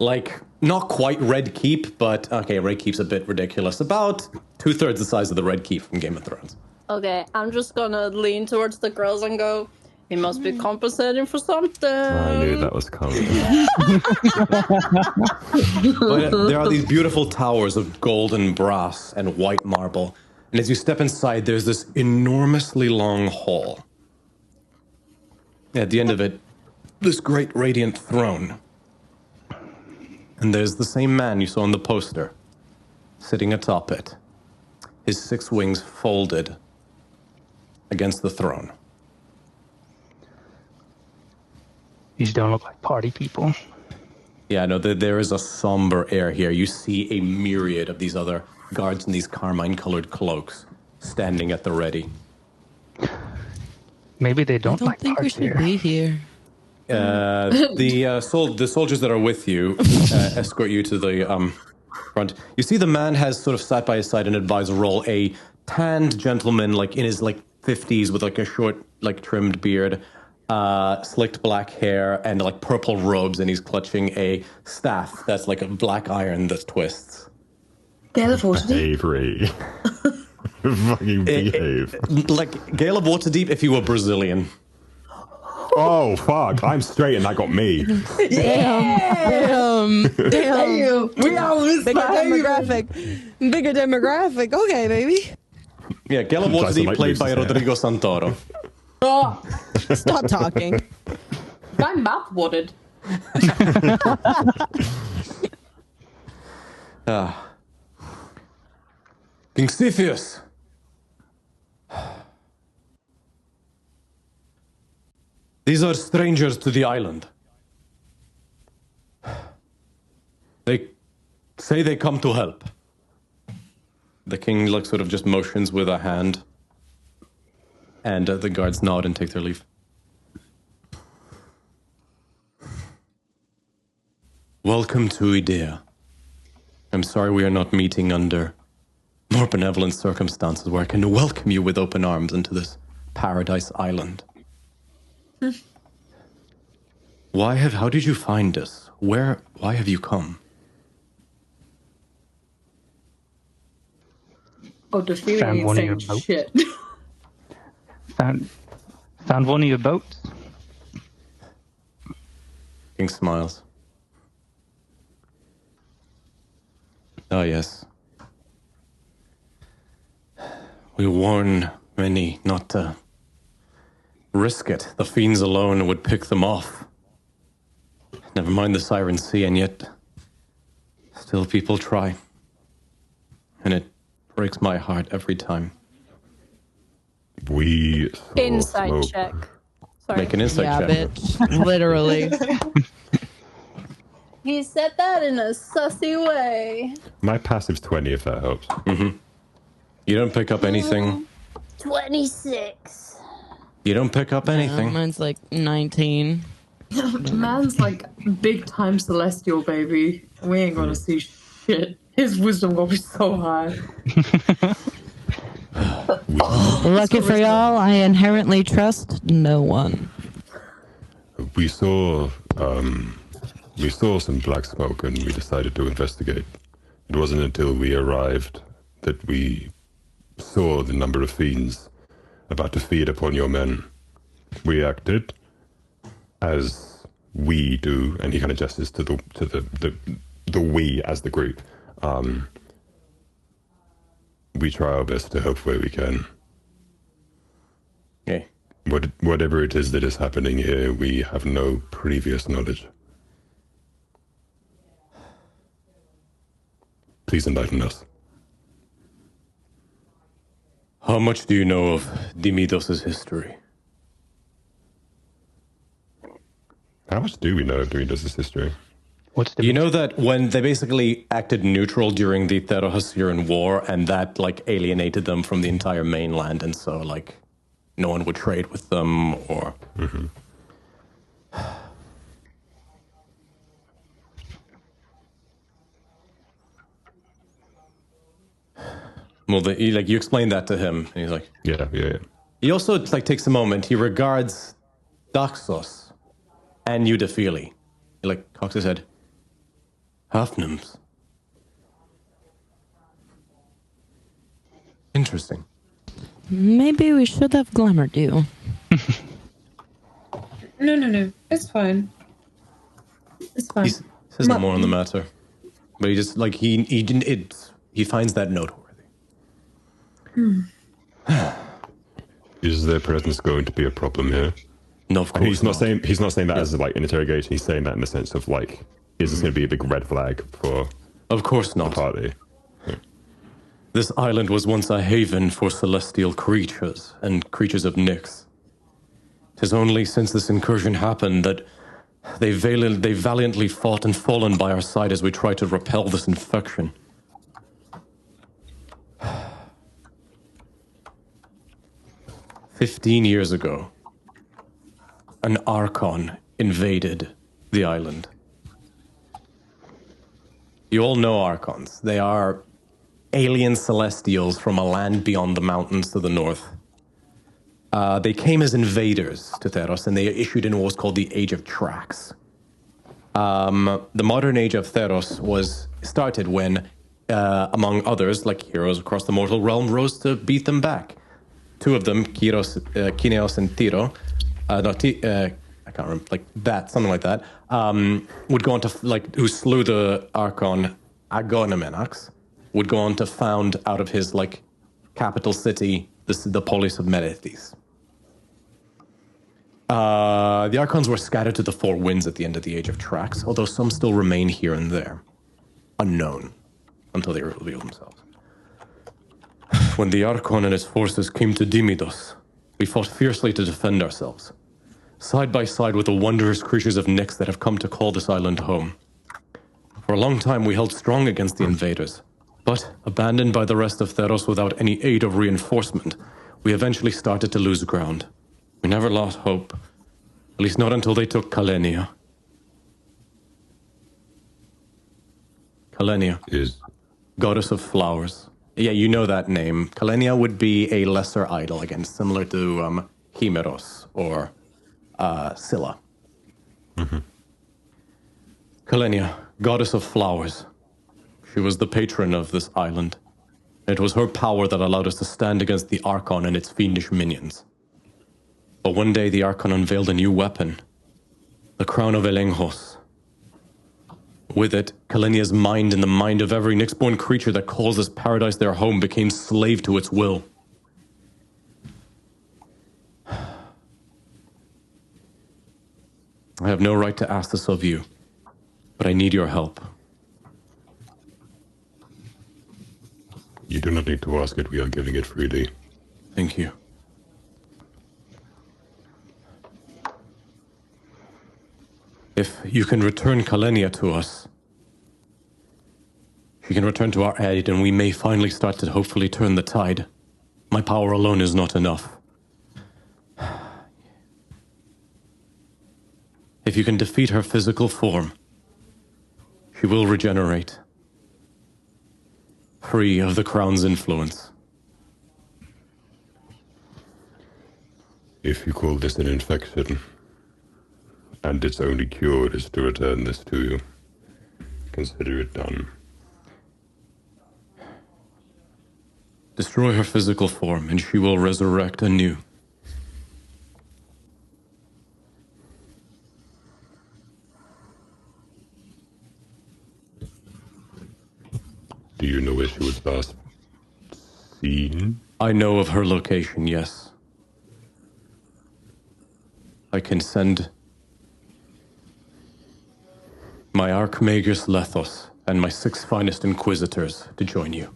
Like, not quite Red Keep, but, okay, Red Keep's a bit ridiculous. About 2/3 the size of the Red Keep from Game of Thrones. Okay, I'm just gonna lean towards the girls and go, he must be compensating for something. I knew that was coming. But there are these beautiful towers of gold and brass and white marble. And as you step inside, there's this enormously long hall. At the end of it, this great radiant throne. And there's the same man you saw on the poster, sitting atop it, his 6 wings folded against the throne. These don't look like party people. Yeah, no, there is a somber air here. You see a myriad of these other guards in these carmine-colored cloaks standing at the ready. Maybe they I don't don't like think we party should here. be here. The soldiers that are with you escort you to the front. You see the man has sort of sat by his side in advisor role, a tanned gentleman like in his like 50s with like a short like trimmed beard, slicked black hair and like purple robes, and he's clutching a staff that's like a black iron that twists. Gale of Waterdeep. Avery. Fucking behave. Like Gale of Waterdeep if you were Brazilian. Oh, fuck. I'm straight and that got me. Damn. We are Bigger demographic. Bigger demographic. Okay, baby. Yeah, Gale of Doesn't Waterdeep like played by Lucy's hair. Rodrigo Santoro. Oh, Stop talking. my mouth watered. King Cepheus. These are strangers to the island. They say they come to help. The king like sort of just motions with a hand, and the guards nod and take their leave. Welcome to Idea. I'm sorry we are not meeting under more benevolent circumstances where I can welcome you with open arms into this paradise island. How did you find us? Why have you come? Oh, the feeling Found one of ain't your saying boats. shit. Found one of your boats. King smiles. Oh, yes. We warn many not to risk it. The fiends alone would pick them off. Never mind the Siren Sea, and yet still people try. And it breaks my heart every time. We saw Insight smoke. check. Sorry. Make an insight Yeah, check. bitch. Literally. He said that in a sussy way. My passive's 20 if that helps. You don't pick up anything. 26. You don't pick up anything. Mine's like 19. Man's like big time celestial, baby. We ain't gonna see shit. His wisdom gonna be so high. Lucky for y'all, I inherently trust no one. We saw some black smoke and we decided to investigate. It wasn't until we arrived that we saw the number of fiends about to feed upon your men. We acted as we do, and he kind of gestures to the we as the group. We try our best to help where we can. Okay. Whatever it is that is happening here, we have no previous knowledge. Please enlighten us. How much do you know of Dymidos' history? How much do we know of Dymidos' history? What's the You know that when they basically acted neutral during the Theros-Syrian war, and that like alienated them from the entire mainland, and so like no one would trade with them or. Well, you explained that to him, and he's like, Yeah. He also like takes a moment. He regards Daxos and Eudaphili. He like cocks his head. Half-nymphs. Interesting. Maybe we should have glamored you. No. It's fine. It's fine. He says no more on the matter, but he just like he finds that noteworthy. Is their presence going to be a problem here? No, of course He's not saying that as like an interrogation. He's saying that in the sense of like, is this going to be a big red flag for Of course the not. party? This island was once a haven for celestial creatures and creatures of Nyx. 'Tis only since this incursion happened that they valiantly fought and fallen by our side as we tried to repel this infection. "15 years ago, an Archon invaded the island. You all know Archons. They are alien celestials from a land beyond the mountains to the north. They came as invaders to Theros, and they issued in what was called the Age of Trax. The modern Age of Theros was started when, among others, like heroes across the mortal realm, rose to beat them back. Two of them, Kineos and Tiro, I can't remember, like that, something like that, would go on to, who slew the Archon Agonomenax, would go on to found out of his, capital city, the polis of Merethes. The Archons were scattered to the four winds at the end of the Age of Trax, although some still remain here and there, unknown, until they reveal themselves. When the Archon and his forces came to Dymidos, we fought fiercely to defend ourselves, side by side with the wondrous creatures of Nyx that have come to call this island home. For a long time we held strong against the invaders, but abandoned by the rest of Theros without any aid or reinforcement, we eventually started to lose ground. We never lost hope, at least not until they took Kalenia. Kalenia, Is goddess of flowers. Yeah, you know that name. Kalenia would be a lesser idol, again, similar to Chimeros or Scylla. Kalenia, goddess of flowers. She was the patron of this island. It was her power that allowed us to stand against the Archon and its fiendish minions. But one day the Archon unveiled a new weapon, the Crown of Elengos. With it, Kalenia's mind and the mind of every Nyx-born creature that calls this paradise their home became slave to its will. I have no right to ask this of you, but I need your help. you do not need to ask it. We are giving it freely. Thank you. If you can return Kalenia to us, she can return to our aid, and we may finally start to hopefully turn the tide. My power alone is not enough. If you can defeat her physical form, she will regenerate, free of the crown's influence. If you call this an infection, and its only cure is to return this to you, consider it done. Destroy her physical form, and she will resurrect anew. Do you know where she was last seen? I know of her location, yes. I can send my Archmagus Lethos and my 6 finest Inquisitors to join you.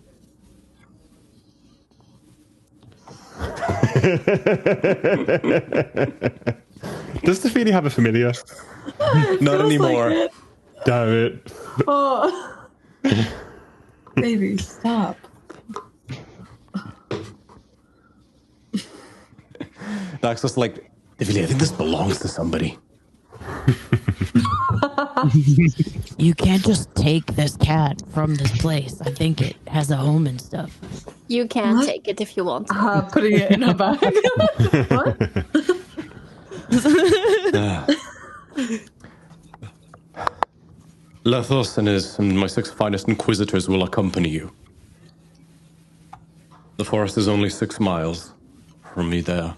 Does the feeling have a familiar? Not anymore. Like Damn it. oh. Baby, stop. Dax was like, Divili, I think this belongs to somebody. You can't just take this cat from this place. I think it has a home and stuff. You can take it if you want. Putting it in her bag. What? Lethos and my 6 finest Inquisitors will accompany you. The forest is only 6 miles from me there.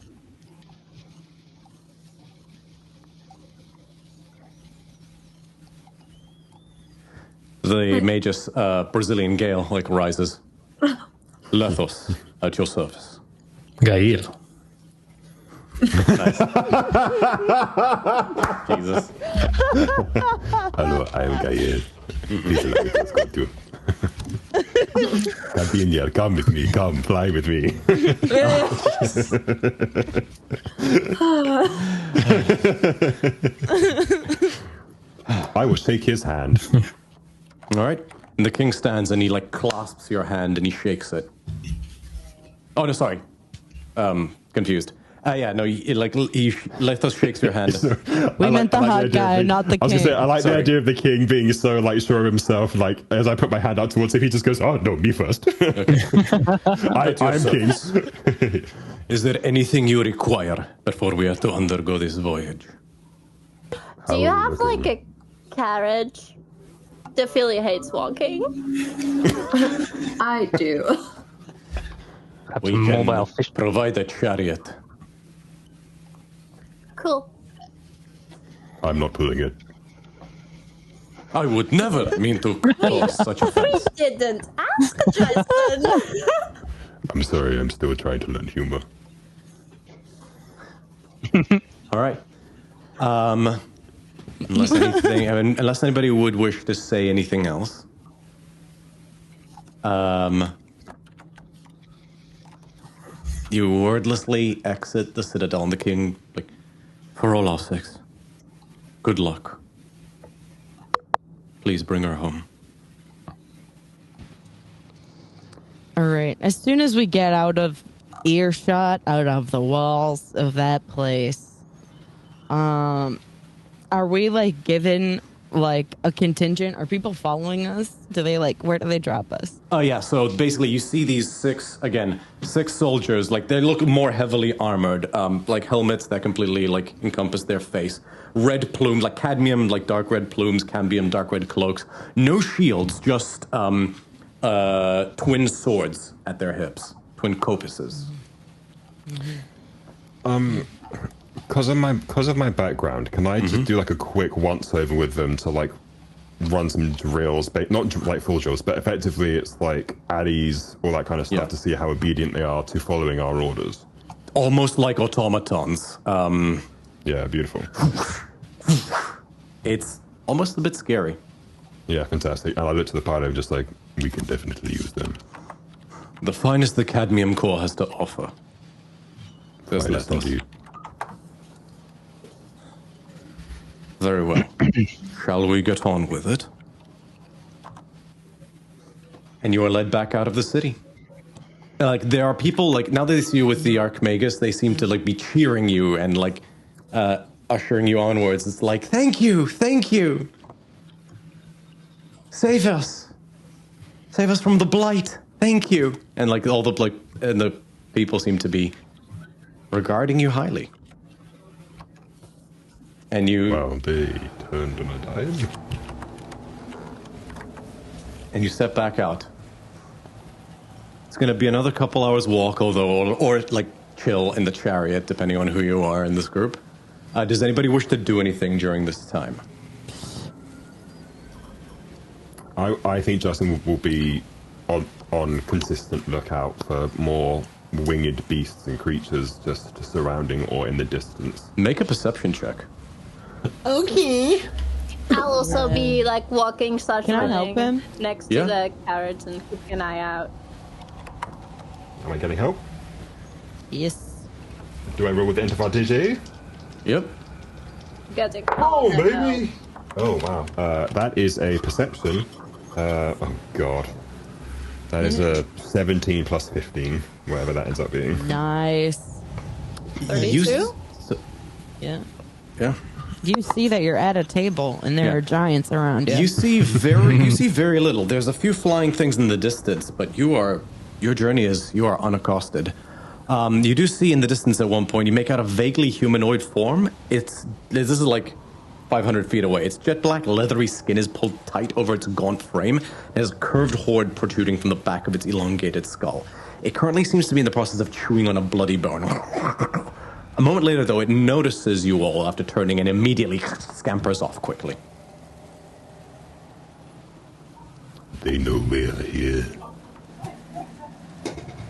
The Magus Brazilian Gale rises. Lethos, at your service. Gair. Nice. Jesus. Hello, I am Gael. Please allow me to escort you. Gardenia, come with me. Come, fly with me. I will shake his hand. All right. And the king stands and he clasps your hand and he shakes it. Oh no, sorry. Confused. Lethos shakes your hand. We meant the hot guy, not the king. I was going to say, I like Sorry. the idea of the king being so sure of himself. As I put my hand out towards him, he just goes, "Oh no, me first." Okay. I'm king. Is there anything you require before we have to undergo this voyage? Do you have a carriage? Ophelia hates walking. I do. We some can mobile fish. provide a chariot. Cool. I'm not pulling it. I would never mean to cause such We offense. didn't ask, Jason. I'm sorry, I'm still trying to learn humor. All right. Unless anybody would wish to say anything else. You wordlessly exit the citadel, and the king, for all our sakes, good luck. Please bring her home. All right. As soon as we get out of earshot, out of the walls of that place, are we given a contingent? Are people following us? Do they where do they drop us? Oh yeah, so basically you see these 6 soldiers, they look more heavily armored, helmets that completely encompass their face. Red plumes, cadmium, dark red plumes, cambium, dark red cloaks. No shields, just twin swords at their hips. Twin copuses. Because of my background, can I just do a quick once over with them to run some drills, not full drills, but effectively it's addies, all that kind of stuff to see how obedient they are to following our orders. Almost like automatons. Yeah, beautiful. It's almost a bit scary. Yeah, fantastic. And I look to the party and just We can definitely use them. The finest the cadmium core has to offer. There's Finest Lethos. indeed. Very well. Shall we get on with it? And you are led back out of the city. There are people, now that they see you with the Archmagus, they seem to, be cheering you and, ushering you onwards. It's thank you, thank you. Save us. Save us from the blight. Thank you. And, all the, and the people seem to be regarding you highly. And you Well, they turned on a dime. and you step back out. It's going to be another couple hours walk, although, or like chill in the chariot, depending on who you are in this group. Does anybody wish to do anything during this time? I think Justin will be on consistent lookout for more winged beasts and creatures just surrounding or in the distance. Make a perception check. Okay. I'll also be like walking, Can I help him? next Yeah. to the carrots and keeping an eye out. Am I getting help? Yes. Do I roll with advantage? Yep. You got to Oh, baby! Oh, wow. That is a perception. Oh, God. That is a 17 plus 15, whatever that ends up being. Nice. 32? Yeah. Yeah. You see that you're at a table and there Yeah. are giants around you. You see very little. There's a few flying things in the distance, but your journey is you are unaccosted. You do see in the distance at one point you make out a vaguely humanoid form. This is like 500 feet away. Its jet black leathery skin is pulled tight over its gaunt frame and has a curved hoard protruding from the back of its elongated skull. It currently seems to be in the process of chewing on a bloody bone. A moment later, though, it notices you all after turning and immediately scampers off quickly. They know we're here.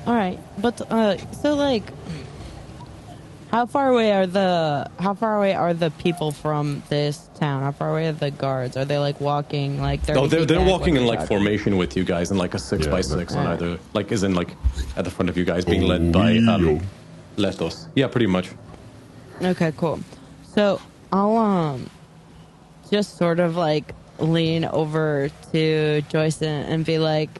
All right, but so like, how far away are the people from this town? How far away are the guards? Are they like walking like 30 Oh, they're feet back walking when in you're like talking? formation with you guys in like a 6x6 on Yeah. either, like is in like at the front of you guys being led by Letos. Yeah, pretty much. Okay, cool. So I'll just sort of like lean over to Joyce and be like,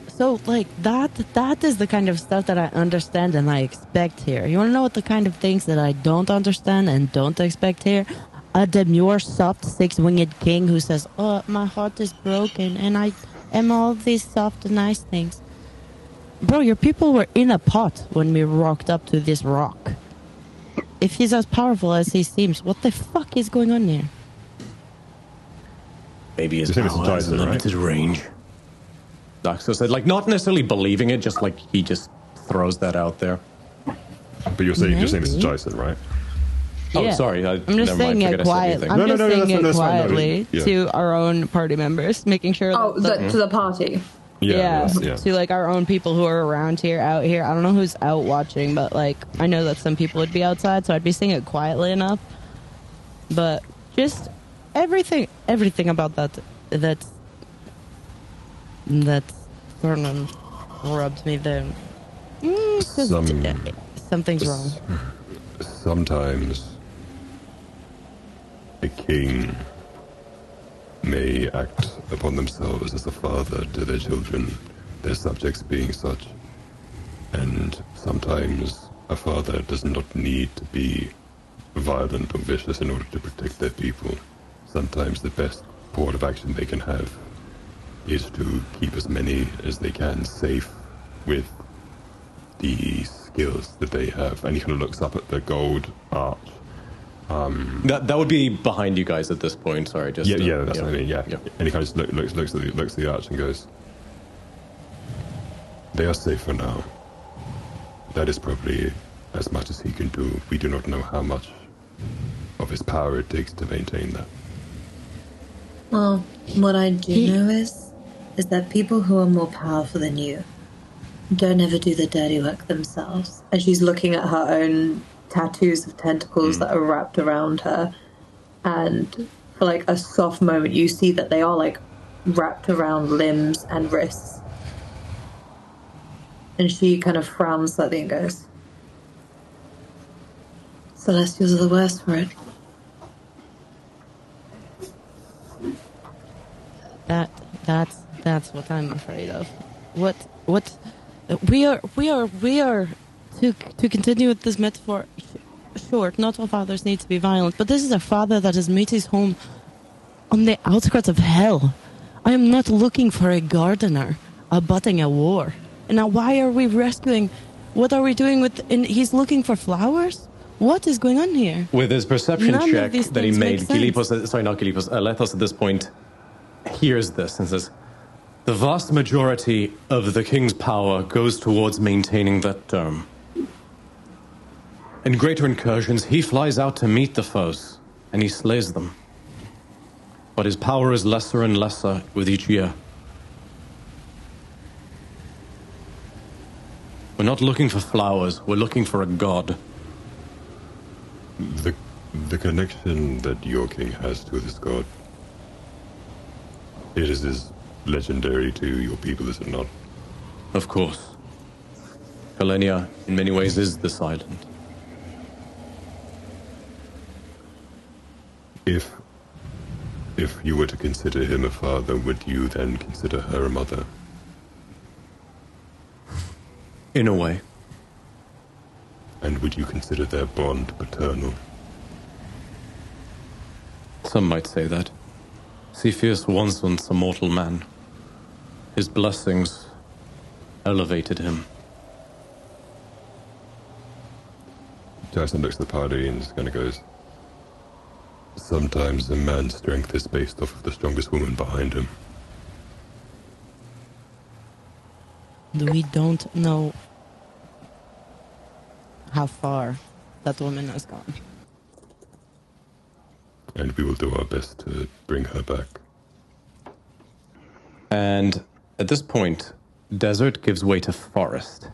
so like that is the kind of stuff that I understand and I expect here. You want to know what the kind of things that I don't understand and don't expect here? A demure, soft, six-winged king who says, "Oh, my heart is broken and I am all these soft and nice things." Bro, your people were in a pot when we rocked up to this rock. If he's as powerful as he seems, what the fuck is going on here? Maybe his His name is power has Dyson, right? limited range. Daxo said, like, not necessarily believing it, just like he just throws that out there. But you're saying your name is Maybe. Jason, right? Oh, Yeah. sorry. I'm just never saying mind, it forget I said quietly. anything. I'm No, no, just no, saying that's it fine, no, quietly yeah. to our own party members, making sure Oh, that to the party. yeah, yeah. to like our own people who are around here, out here. I don't know who's out watching, but like I know that some people would be outside, so I'd be saying it quietly enough. But just everything about that's sort of rubbed me the. Something's wrong. Sometimes a king may act upon themselves as a father to their children, their subjects being such. And sometimes a father does not need to be violent or vicious in order to protect their people. Sometimes the best course of action they can have is to keep as many as they can safe with the skills that they have. And he kind of looks up at the gold arch. That would be behind you guys at this point. Sorry, just Yeah, that's what I mean, yeah. Yeah. And he kind of looks at the arch and goes, They are safe for now. That is probably as much as he can do. We do not know how much of his power it takes to maintain that. Well, what I do know is that people who are more powerful than you don't ever do the dirty work themselves. And she's looking at her own tattoos of tentacles that are wrapped around her. And for like a soft moment, you see that they are like wrapped around limbs and wrists. And she kind of frowns slightly and goes, Celestials are the worst for it. That's what I'm afraid of. What we are to continue with this metaphor. Sure, not all fathers need to be violent, but this is a father that has made his home on the outskirts of hell. I am not looking for a gardener abutting a war. And now, why are we rescuing? What are we doing with? And he's looking for flowers. What is going on here? With his perception None of check these that he things made, make sense. Lethos at this point hears this and says, the vast majority of the king's power goes towards maintaining that dome. In greater incursions, he flies out to meet the foes, and he slays them. But his power is lesser and lesser with each year. We're not looking for flowers, we're looking for a god. The connection that your king has to this god, it is as legendary to your people, is it not? Of course. Kalenia, in many ways, is this island. If you were to consider him a father, would you then consider her a mother? In a way. And would you consider their bond paternal? Some might say that. Cepheus was once a mortal man. His blessings elevated him. Jason looks at the party and just kind of goes, sometimes a man's strength is based off of the strongest woman behind him. We don't know how far that woman has gone. And we will do our best to bring her back. And at this point, desert gives way to forest.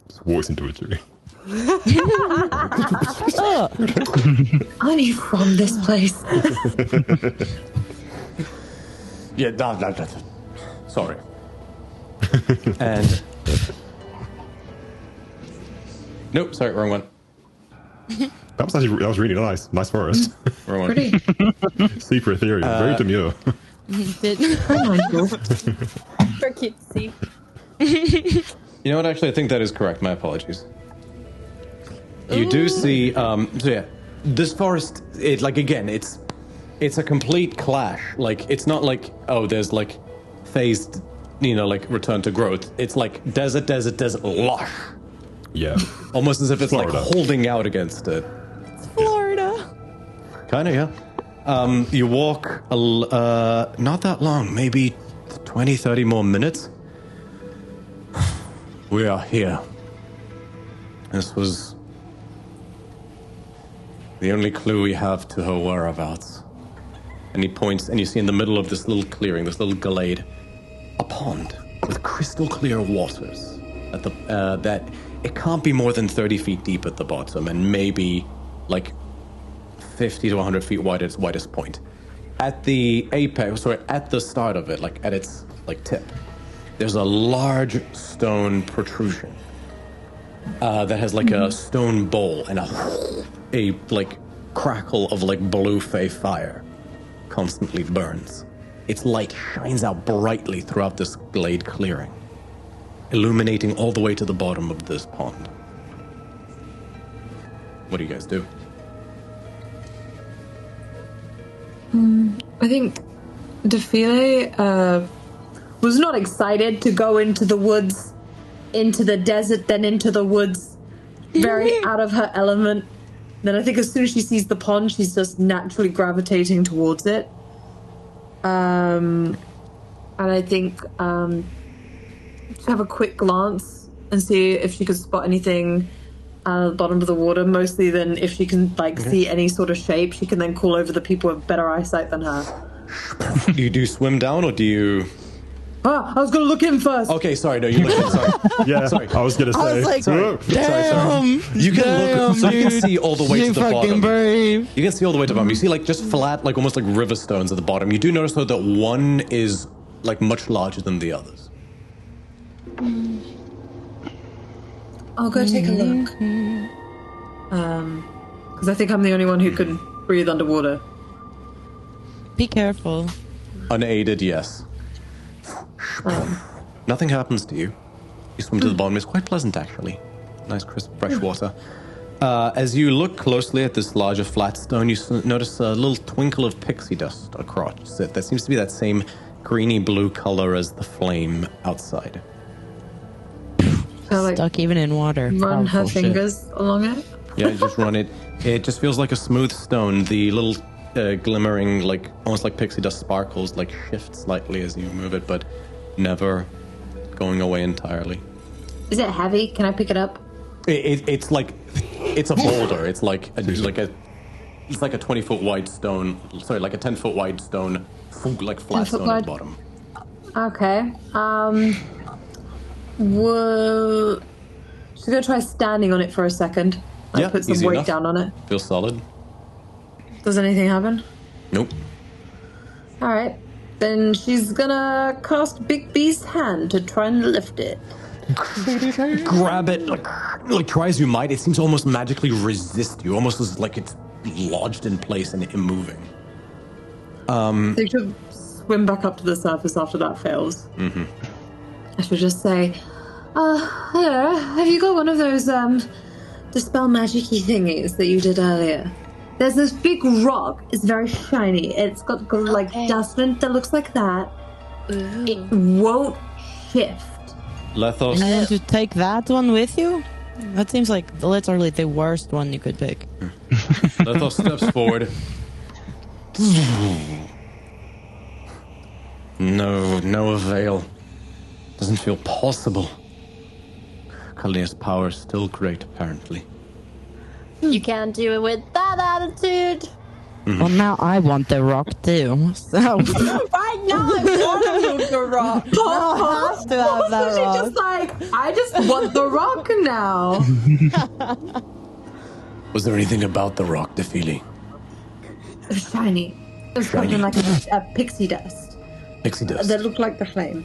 Just walks into a tree. Aren't you from this place? Yeah, no. Sorry. And... Nope, sorry, wrong one. That was really nice. Nice forest. Wrong one. Pretty. Super ethereal. Very demure. Oh my god. For cutesy. You know what, actually, I think that is correct. My apologies. You do see, so yeah, this forest, it's a complete clash. Like, it's not like, oh, there's like phased, return to growth. It's like desert, lush. Yeah. Almost as if it's Florida. like holding out against it. Florida. Kind of, yeah. You walk, not that long, maybe 20, 30 more minutes. We are here. This was the only clue we have to her whereabouts. And he points, and you see in the middle of this little clearing, this little glade, a pond with crystal clear waters. At the that it can't be more than 30 feet deep at the bottom, and maybe like 50 to 100 feet wide at its widest point. At the apex, at the start of it, like at its tip, there's a large stone protrusion that has like a stone bowl and a crackle of blue fey fire constantly burns. Its light shines out brightly throughout this glade clearing, illuminating all the way to the bottom of this pond. What do you guys do? I think Defile was not excited to go into the woods, into the desert, then into the woods, very out of her element. Then I think as soon as she sees the pond, she's just naturally gravitating towards it. And I think just have a quick glance and see if she could spot anything at the bottom of the water. Mostly then if she can see any sort of shape, she can then call over the people with better eyesight than her. Do you swim down or do you... I was going to look in first. Okay, sorry, no, you look in, sorry. Yeah, Sorry. I was going to say. I was like, Whoa. damn. You can look, so you can see all the way to You the fucking bottom. brave. You can see all the way to the bottom. You see just flat, almost like river stones at the bottom. You do notice though that one is much larger than the others. I'll go take a look. Because I think I'm the only one who can breathe underwater. Be careful. Unaided, yes. Nothing happens to you. You swim to the bottom. It's quite pleasant, actually. Nice, crisp, fresh water. As you look closely at this larger flat stone, you notice a little twinkle of pixie dust across it. That seems to be that same greeny blue color as the flame outside. like, Stuck even in water. run her Powerful shit. fingers along it. Yeah, you just run it. It just feels like a smooth stone. The little glimmering, like almost like pixie dust sparkles, like shift slightly as you move it, but never going away entirely. Is it heavy? Can I pick it up? It's like it's a boulder. It's like a 20-foot wide stone. Sorry, like a 10-foot wide stone, like flat 10 foot stone at the wide? bottom. Okay. Well, she's gonna try standing on it for a second. Like, Yeah, put some easy weight enough. down on it. Feels solid. Does anything happen? Nope. All right. Then she's gonna cast Big B's hand to try and lift it. Grab it, like try as you might. It seems to almost magically resist you, almost as like it's lodged in place and immoving. They should swim back up to the surface after that fails. Mm-hmm. I should just say, hello, have you got one of those, dispel magic-y thingies that you did earlier? There's this big rock. It's very shiny. It's got like dust in it that looks like that. Ooh. It won't shift. Lethos. You want to take that one with you? That seems like literally the worst one you could pick. Lethos steps forward. No avail. Doesn't feel possible. Kalia's power is still great, apparently. You can't do it with that attitude. Well, now I want the rock too. So Right now, I want to move the rock. I have to have that She rock. just like, I just want the rock now. Was there anything about the rock, Defili? It was shiny. It was Shiny. something like a pixie dust Pixie dust. that looked like the flame.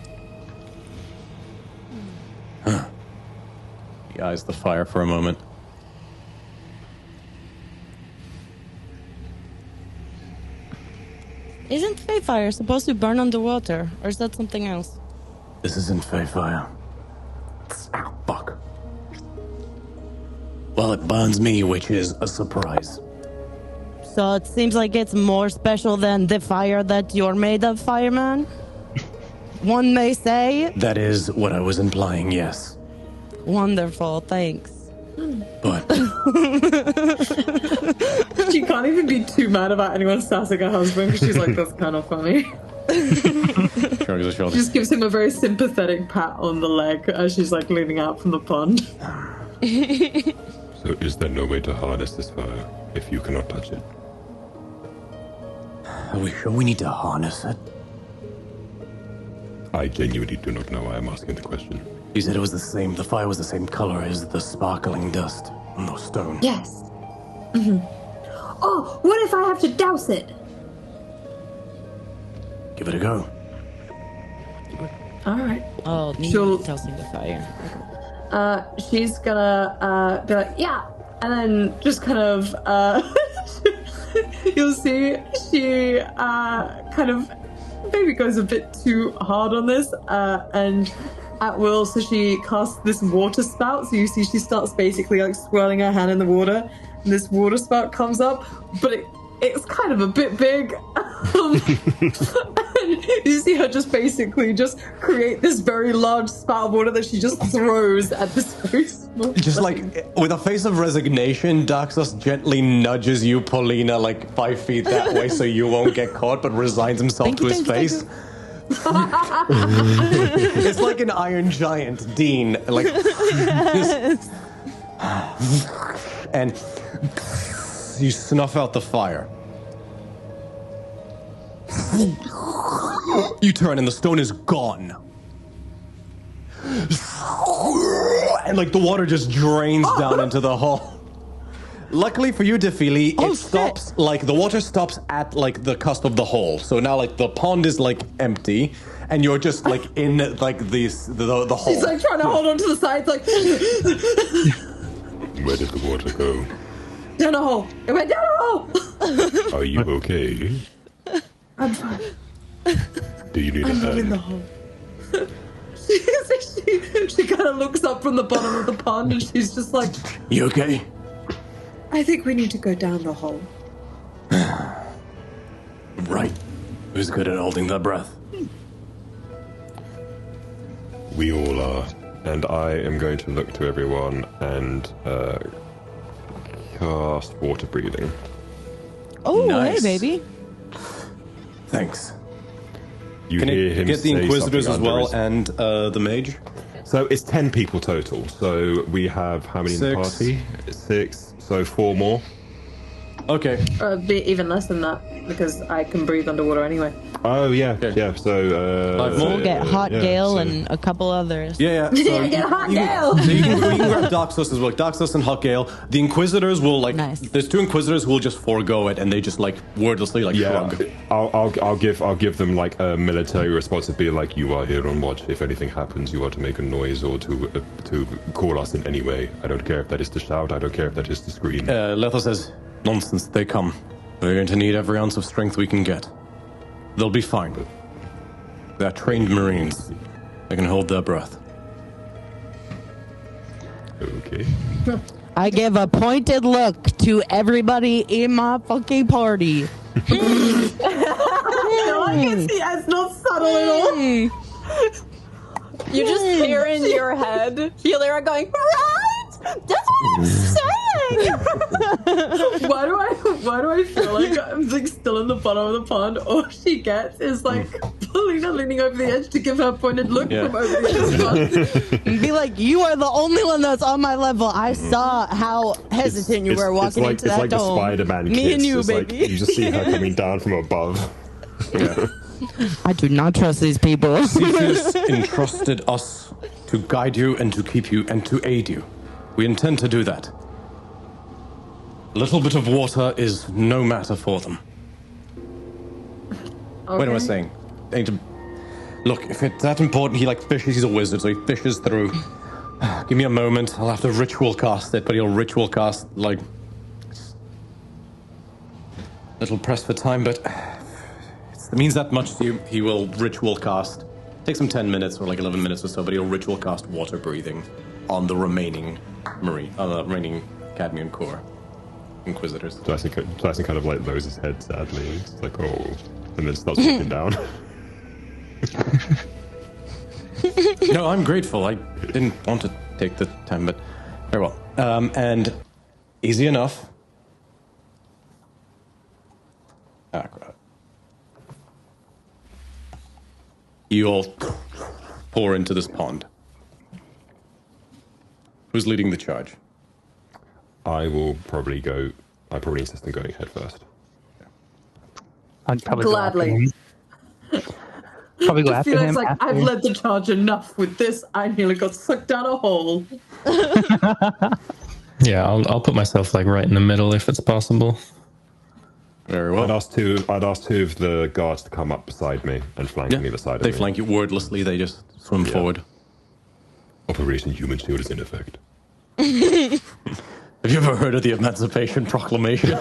He eyes the fire for a moment. Isn't Fey fire supposed to burn underwater, or is that something else? This isn't Fey fire. Ow, fuck. Well, it burns me, which is a surprise. So it seems like it's more special than the fire that you're made of, fireman? One may say. That is what I was implying, yes. Wonderful, thanks. But She can't even be too mad about anyone sassing her husband because she's like, that's kind of funny. shrugs his She shoulders. just gives him a very sympathetic pat on the leg as she's like leaning out from the pond. So is there no way to harness this fire if you cannot touch it? Are we sure we need to harness it? I genuinely do not know why I'm asking the question. He said it was the same. The fire was the same color as the sparkling dust on those stones. Yes. Mm-hmm. Oh, what if I have to douse it? Give it a go. All right. Oh, me She'll- tossing the fire. She's gonna be like, yeah, and then just kind of you'll see she kind of maybe goes a bit too hard on this, and at will, so she casts this water spout. So you see she starts basically like swirling her hand in the water, and this water spout comes up, but it's kind of a bit big. And you see her just basically just create this very large spout of water that she just throws at this very small Just flame. like, with a face of resignation, Daxos gently nudges you, Paulina, like 5 feet that way so you won't get caught, but resigns himself Thank to you, his thank you, face. It's like an Iron Giant, Dean. Like, and you snuff out the fire. You turn and the stone is gone. And like the water just drains down into the hole. Luckily for you, Defili, Oh, it stops, like the water stops at like the cusp of the hole. So now like the pond is like empty and you're just like in like the hole. She's like trying to hold on to the sides, like Where did the water go? down a hole. It went down a hole. Are you okay? I'm fine. Do you need a I'm not in the hand? hole. She kind of looks up from the bottom of the pond and she's just like, You okay? I think we need to go down the hole. Right. Who's good at holding their breath? We all are, and I am going to look to everyone and cast water breathing. Oh, Nice. hey, baby. Thanks. You Can hear it him get the say Inquisitors as something under well his- and the mage? So it's 10 people total. So we have how many in the 6. party? 6. So 4 more. Okay. Be even less than that because I can breathe underwater anyway. Oh yeah, Okay. yeah. So 5 more. We'll get Hot yeah, Gale so- and a couple others. Yeah, yeah. So Get Hot Gale! So you can grab Doxos as well. Doxos and Hot Gale. The Inquisitors will like. Nice. There's 2 Inquisitors who will just forego it, and they just like wordlessly like Yeah, shrug. I'll give them like a military responsibility. Like you are here on watch. If anything happens, you are to make a noise or to call us in any way. I don't care if that is to shout. I don't care if that is to scream. Letho says, "Nonsense. They come. We're going to need every ounce of strength we can get. They'll be fine. They're trained Marines. They can hold their breath." Okay. I give a pointed look to everybody in my fucking party. It's not subtle at all. You just hear in your head Heliora going, right? That's what I'm saying! Why do I feel like I'm like still in the bottom of the pond? All she gets is like Paulina leaning over the edge to give her a pointed look Yeah. from over the edge of the pond. Be like, you are the only one that's on my level. I saw how hesitant you were walking like, into it's that like dome. the Spider-Man Me kiss. and you, It's baby. Like, you just see her coming down from above. I do not trust these people. Cephas entrusted us to guide you and to keep you and to aid you. We intend to do that. A little bit of water is no matter for them. What am I saying? Look, if it's that important, he like fishes. He's a wizard, so he fishes through. Give me a moment. I'll have to ritual cast it, but he'll ritual cast like. Little pressed for time, but it means that much to you. He will ritual cast. Takes him 10 minutes or like 11 minutes or so, but he'll ritual cast water breathing on the remaining remaining Cadmian core Inquisitors. Dyson kind of like lowers his head sadly. It's like, oh, and then starts walking down. No, I'm grateful. I didn't want to take the time, but very well. And easy enough. Crap. You all pour into this pond. Who's leading the charge? I probably insist on going head first. I'd probably go after Gladly. him. Probably go I after feel him. like I've led the charge enough with this. I nearly got sucked down a hole. Yeah, I'll put myself like right in the middle if it's possible. Very well. I'd ask two of the guards to come up beside me and flank on either side of They me. flank you wordlessly. They just swim forward. Operation Human Shield is in effect. Have you ever heard of the Emancipation Proclamation?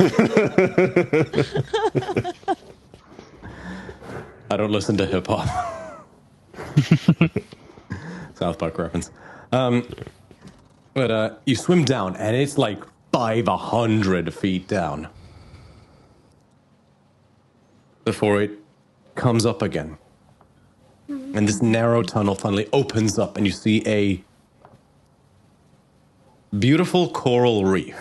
I don't listen to hip hop. South Park reference. But you swim down, and it's like 500 feet down before it comes up again. And this narrow tunnel finally opens up, and you see a beautiful coral reef.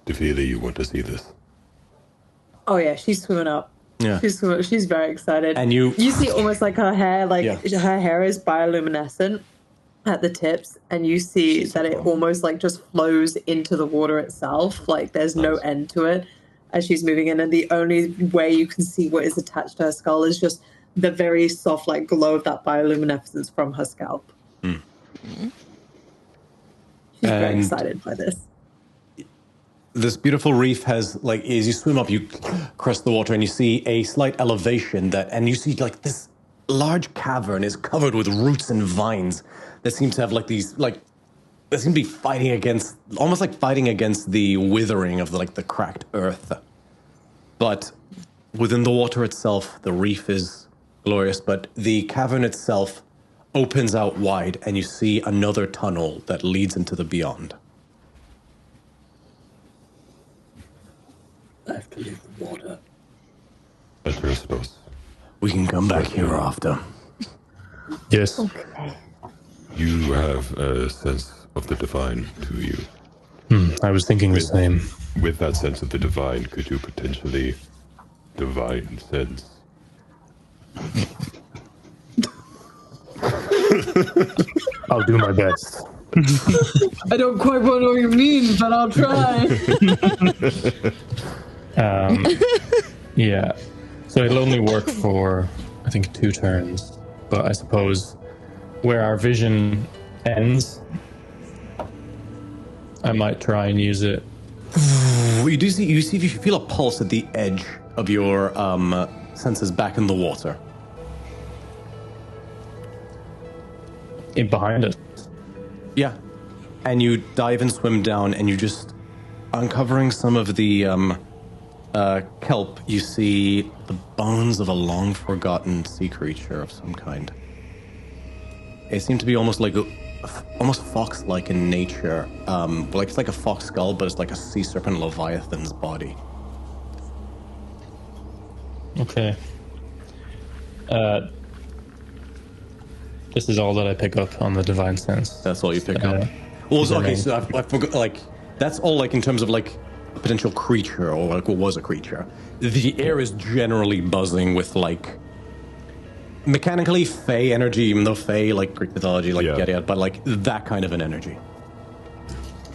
Tefila, you want to see this? Oh yeah, she's swimming up. Yeah. She's very excited. And you see almost like her hair, Yeah. her hair is bioluminescent at the tips, and you see that it almost like just flows into the water itself. Like there's no end to it as she's moving in, and the only way you can see what is attached to her skull is just the very soft like glow of that bioluminescence from her scalp. She's very And- excited by this. this beautiful reef has, like, as you swim up, you crest the water and you see a slight elevation and you see like this large cavern is covered with roots and vines that seem to have like these, like, they seem to be fighting against, almost like fighting against the withering of the cracked earth. But within the water itself, the reef is glorious, but the cavern itself opens out wide and you see another tunnel that leads into the beyond. I have to leave the water. I trust us. We can come back here after. Yes. Okay. You have a sense of the divine to you. I was thinking the same. With that sense of the divine, could you potentially divine sense? I'll do my best. I don't quite know what you mean, but I'll try. Yeah. So it'll only work for, I think, 2 turns. But I suppose where our vision ends, I might try and use it. You feel a pulse at the edge of your senses back in the water. Behind us. Yeah. And you dive and swim down, and you just uncovering some of the kelp. You see the bones of a long-forgotten sea creature of some kind. It seemed to be almost fox-like in nature. Like it's like a fox skull, but it's like a sea serpent leviathan's body. Okay. This is all that I pick up on the divine sense. That's all you pick up. Well, okay, so I forgot. Like that's all. Like in terms of like a potential creature or like what was a creature. The air is generally buzzing with like mechanically Fey energy, even though Fey like Greek mythology, like get it, but like that kind of an energy.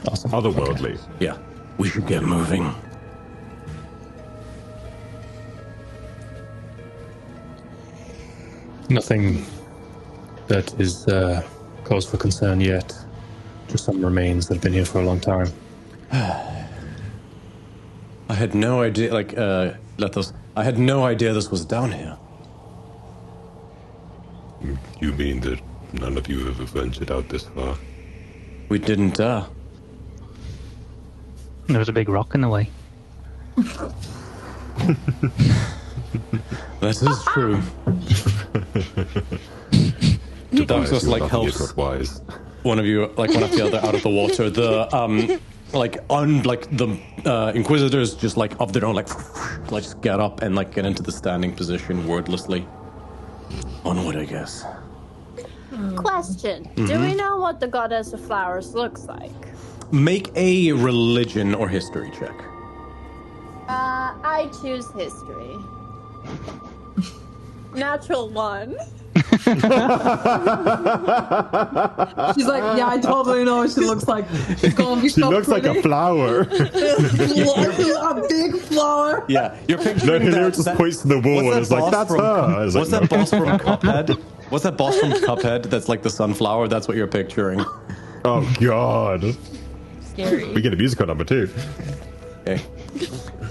Awesome. Otherworldly. Okay. Yeah, we should get moving. Nothing that is cause for concern yet. Just some remains that have been here for a long time. I had no idea, I had no idea this was down here. You mean that none of you have ventured out this far? We didn't, There was a big rock in the way. That is true. That just like helps wise. one of you, like one of the other out of the water. The the inquisitors just like of their own like just get up and like get into the standing position wordlessly. Onward, I guess. Question. Do we know what the goddess of flowers looks like? Make a religion or history check. I choose history. Natural 1. She's like, yeah, I totally know what she looks like. She's gonna be so She looks pretty. like a flower. A big flower. Yeah, you're No, picturing Hilary that. just points to the wall and is like, that's her. I was What's like, that no. boss from Cuphead? What's that boss from Cuphead that's like the sunflower? That's what you're picturing. Oh, God. Scary. We get a musical number, too. Okay.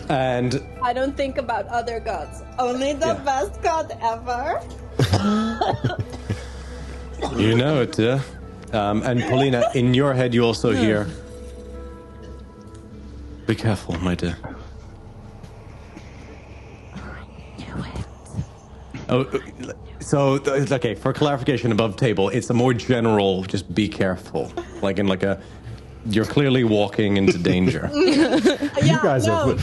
And I don't think about other gods. Only the best god ever. you know it, and Paulina, in your head, you also hear, "Be careful, my dear." Oh, so okay. For clarification, above table, it's a more general. Just be careful, like in like a. You're clearly walking into danger. You guys are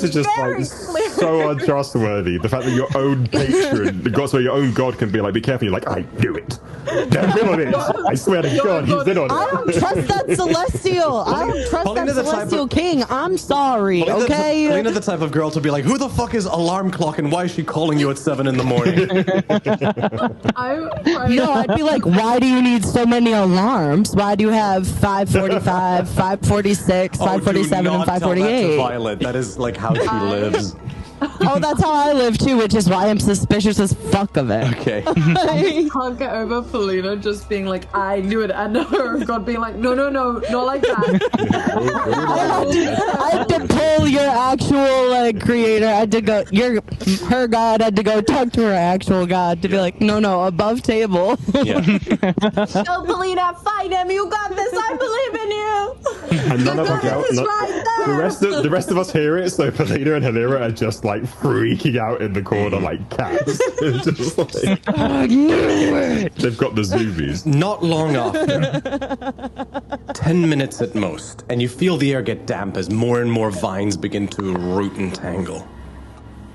just like so untrustworthy. The fact that your own patron, your own god can be like, be careful. You're like, I knew it. There really is. I swear to God, he's in on it. I don't trust that celestial. I don't trust Paulina's that the type celestial of- king. I'm sorry, okay? Paulina's the type of girl to be like, who the fuck is alarm clock and why is she calling you at 7 in the morning? No, I'd be like, why do you need so many alarms? Why do you have 5:45, 5:46, 5:47, and 5:48? Violet, that is like how she lives. Oh, that's how I live too, which is why I'm suspicious as fuck of it. Okay. I can't get over Paulina just being like, I knew it, and her God being like, no, not like that. I had to pull your actual creator. I had to go, her god. I had to go talk to her actual god to be like, no, above table. Yeah. Go, Paulina, fight him. You got this. I believe in you. And none of us It's right there. the rest of us hear it, so Paulina and Hilira are just like freaking out in the corner like cats. Just like, they've got the zoomies. Not long after, 10 minutes at most, and you feel the air get damp as more and more vines begin to root and tangle.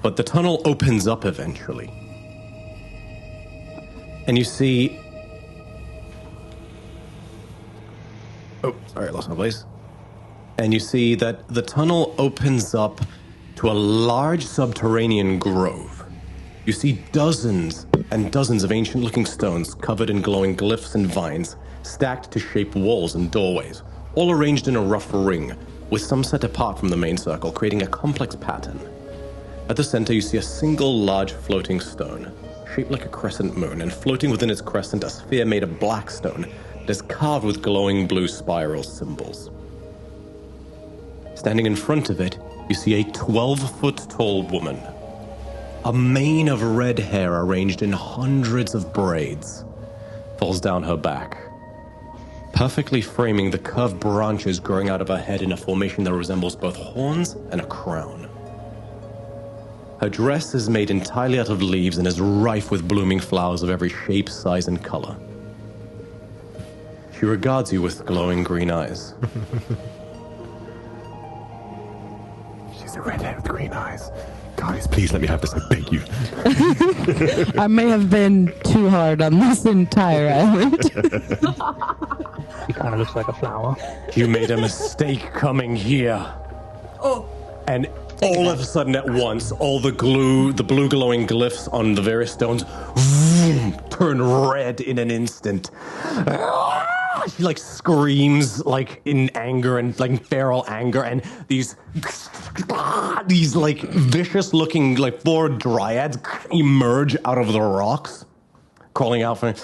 But the tunnel opens up eventually. And you see Oh, sorry, I lost my place. And you see that the tunnel opens up to a large subterranean grove. You see dozens and dozens of ancient-looking stones covered in glowing glyphs and vines, stacked to shape walls and doorways, all arranged in a rough ring, with some set apart from the main circle, creating a complex pattern. At the center, you see a single large floating stone, shaped like a crescent moon, and floating within its crescent a sphere made of black stone that is carved with glowing blue spiral symbols. Standing in front of it, you see a 12-foot-tall woman. A mane of red hair arranged in hundreds of braids falls down her back, perfectly framing the curved branches growing out of her head in a formation that resembles both horns and a crown. Her dress is made entirely out of leaves and is rife with blooming flowers of every shape, size, and color. She regards you with glowing green eyes. She's a redhead with green eyes. Guys, please let me have this, I beg you. I may have been too hard on this entire island. He kind of looks like a flower. You made a mistake coming here. Oh. And all of a sudden at once, all the blue glowing glyphs on the various stones turn red in an instant. She like screams like in anger and like feral anger, and these like vicious looking like 4 dryads emerge out of the rocks, crawling out from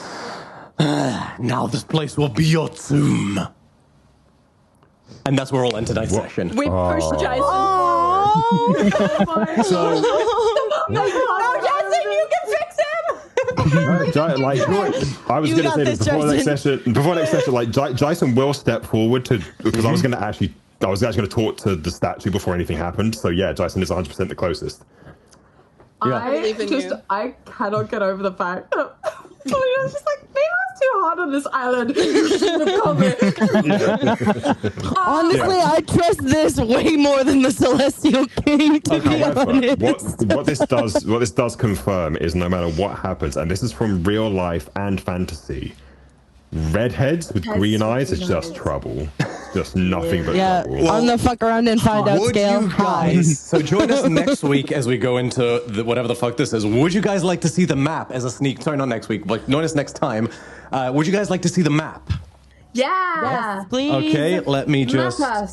now this place will be your tomb. And that's where we'll end tonight's session. We push Jason. So No, Jason, you can fix him. I was going to say that before next session, like Jason will step forward because I was actually going to talk to the statue before anything happened. So yeah, Jason is 100% the closest. Yeah. I cannot get over the fact that Polina's just like, maybe I was too hard on this island. Honestly, I trust this way more than the Celestial King, to be honest. What this does confirm is no matter what happens, and this is from real life and fantasy, redheads with green eyes is just trouble. Just nothing but trouble. I'm gonna fuck around and find out, Scale. So join us next week as we go into whatever the fuck this is. Would you guys like to see the map as a sneak? Sorry, not next week, but join us next time. Would you guys like to see the map? Yeah. Yes, please. Okay, let me just. I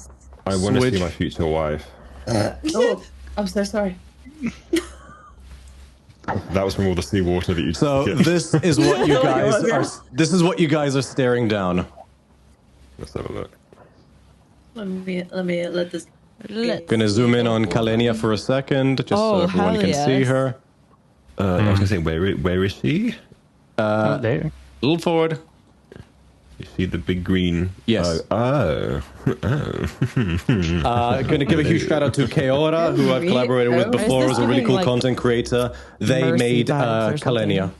want to see my future wife. Oh, I'm so sorry. That was from all the seawater that you. So this is what you guys are. This is what you guys are staring down. Let's have a look. Let this. Gonna zoom in on Kalenia for a second, just so everyone can see her. I was gonna say, where is she? There. A little forward. You see the big green? Yes. Oh. Going to give a huge shout out to Keora, who I've collaborated with before, who's a really cool content creator. They made Kalenia.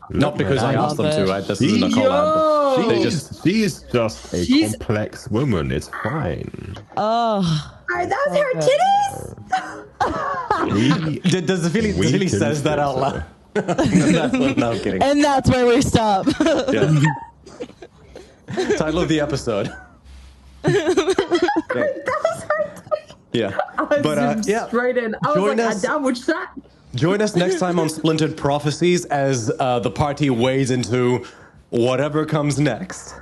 Not because I asked them to. This isn't a collab. She is just a complex woman. It's fine. Oh. Are those her titties? Does the feeling says that out loud? No, I'm kidding. And that's where we stop. Yeah. Title of the episode. Okay. Yeah. Straight in. I was like, I would shot. Join us next time on Splintered Prophecies as the party wades into whatever comes next.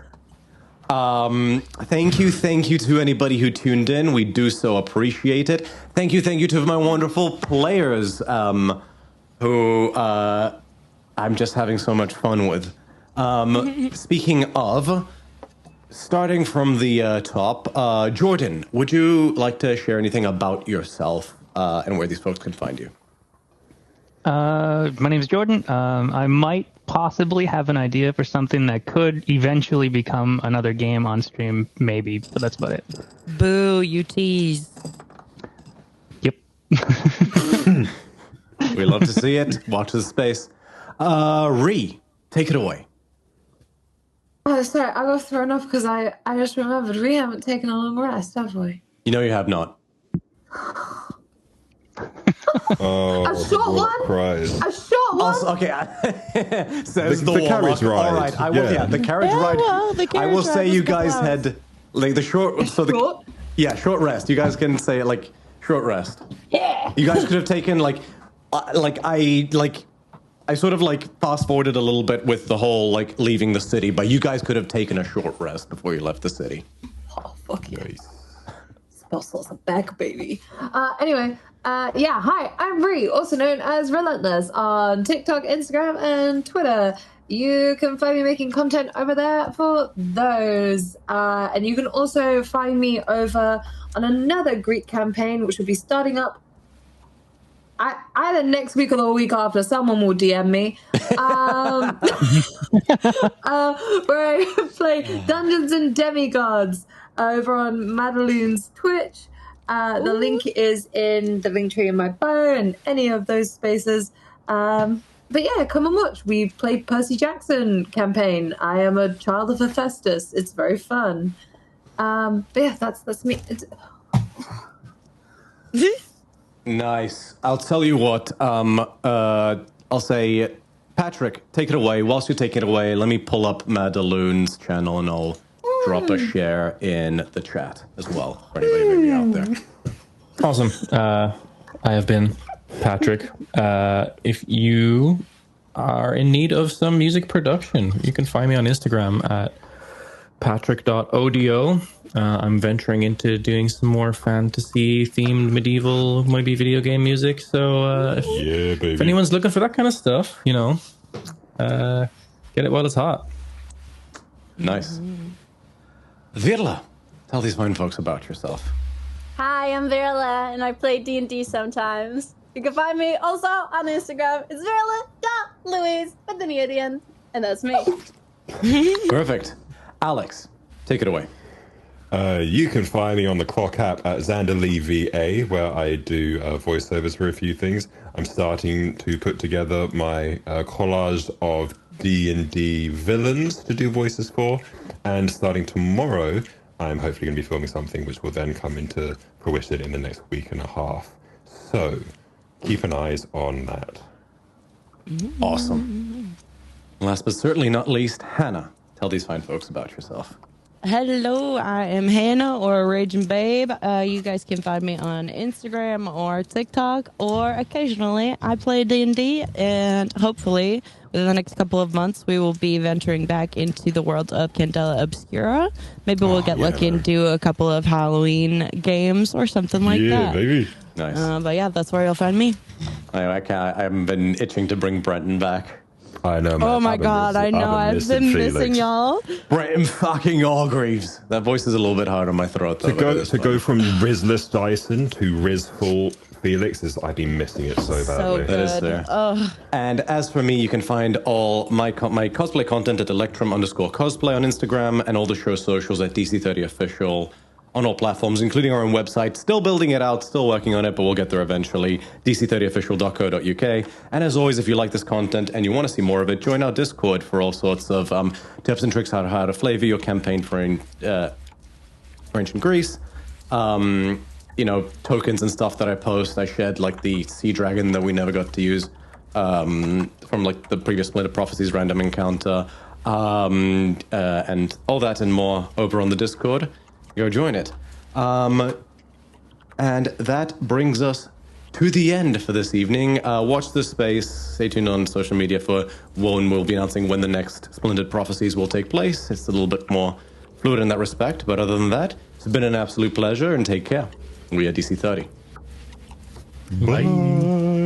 Thank you to anybody who tuned in. We do so appreciate it. Thank you to my wonderful players who I'm just having so much fun with. Speaking of, starting from the top, Jordan, would you like to share anything about yourself and where these folks can find you? My name is Jordan. I might possibly have an idea for something that could eventually become another game on stream, maybe, but that's about it. Boo, you tease. Yep. We love to see it. Watch the space. Ree, take it away. Oh, sorry, I got thrown off because I just remembered we haven't taken a long rest, have we? You know you have not. Oh, a short one. Cries. A short one. Also, okay, says the carriage ride. All right, I will. Yeah, the carriage ride. Well, the carriage I will say ride you was guys good. had like the short. So Short? short rest. You guys can say it like short rest. Yeah. You guys could have taken I sort of like fast forwarded a little bit with the whole like leaving the city, but you guys could have taken a short rest before you left the city. Oh, fuck yeah. Nice. Spell slots are back, baby. Anyway, hi, I'm Bree, also known as Relentless on TikTok, Instagram, and Twitter. You can find me making content over there for those. And you can also find me over on another Greek campaign, which will be starting up either next week or the week after. Someone will DM me. Where I play Dungeons and Demigods over on Madeline's Twitch. The link is in the link tree in my bio and any of those spaces. But yeah, come and watch. We play Percy Jackson campaign. I am a child of Hephaestus. It's very fun. But yeah, that's me. Nice. I'll tell you what. I'll say, Patrick, take it away. Whilst you're taking it away, let me pull up Madeline's channel and I'll drop a share in the chat as well for anybody maybe out there. Awesome. I have been Patrick. If you are in need of some music production, you can find me on Instagram at patrick.odo. I'm venturing into doing some more fantasy-themed medieval, maybe video game music. So if anyone's looking for that kind of stuff, get it while it's hot. Nice. Virla, tell these fine folks about yourself. Hi, I'm Virla, and I play D&D sometimes. You can find me also on Instagram. It's Virla.Louise with an E at the end, and that's me. Perfect. Alex, take it away. You can find me on the Clock app at XanderLeeVA, where I do voiceovers for a few things. I'm starting to put together my collage of D&D villains to do voices for, and starting tomorrow, I'm hopefully going to be filming something which will then come into fruition in the next week and a half. So, keep an eye on that. Awesome. Last but certainly not least, Hannah, tell these fine folks about yourself. Hello, I am Hannah, or Raging Babe. You guys can find me on Instagram or TikTok, or occasionally I play D&D, and hopefully within the next couple of months we will be venturing back into the world of Candela Obscura. Maybe we'll get lucky and do a couple of Halloween games or something like that. Yeah, baby. Nice. But yeah, that's where you'll find me. I haven't been itching to bring Brenton back. I know, man. Oh my god, I know. I've been missing y'all. Brenton fucking Orgreaves. That voice is a little bit hard on my throat, though. To go from Rizless Dyson to Rizful Felix I've been missing it so badly. Good. That is fair. And as for me, you can find all my cosplay content at Electrum_cosplay on Instagram, and all the show socials at DC30official on all platforms, including our own website. Still building it out, still working on it, but we'll get there eventually. DC30official.co.uk. And as always, if you like this content and you want to see more of it, join our Discord for all sorts of tips and tricks how to flavor your campaign for ancient Greece. Tokens and stuff that I post. I shared like the sea dragon that we never got to use from like the previous Splintered Prophecies random encounter, and all that and more over on the Discord. Go join it. And that brings us to the end for this evening. Watch this space. Stay tuned on social media for when we'll be announcing when the next Splintered Prophecies will take place. It's a little bit more fluid in that respect. But other than that, it's been an absolute pleasure, and take care. We are DC30. Bye.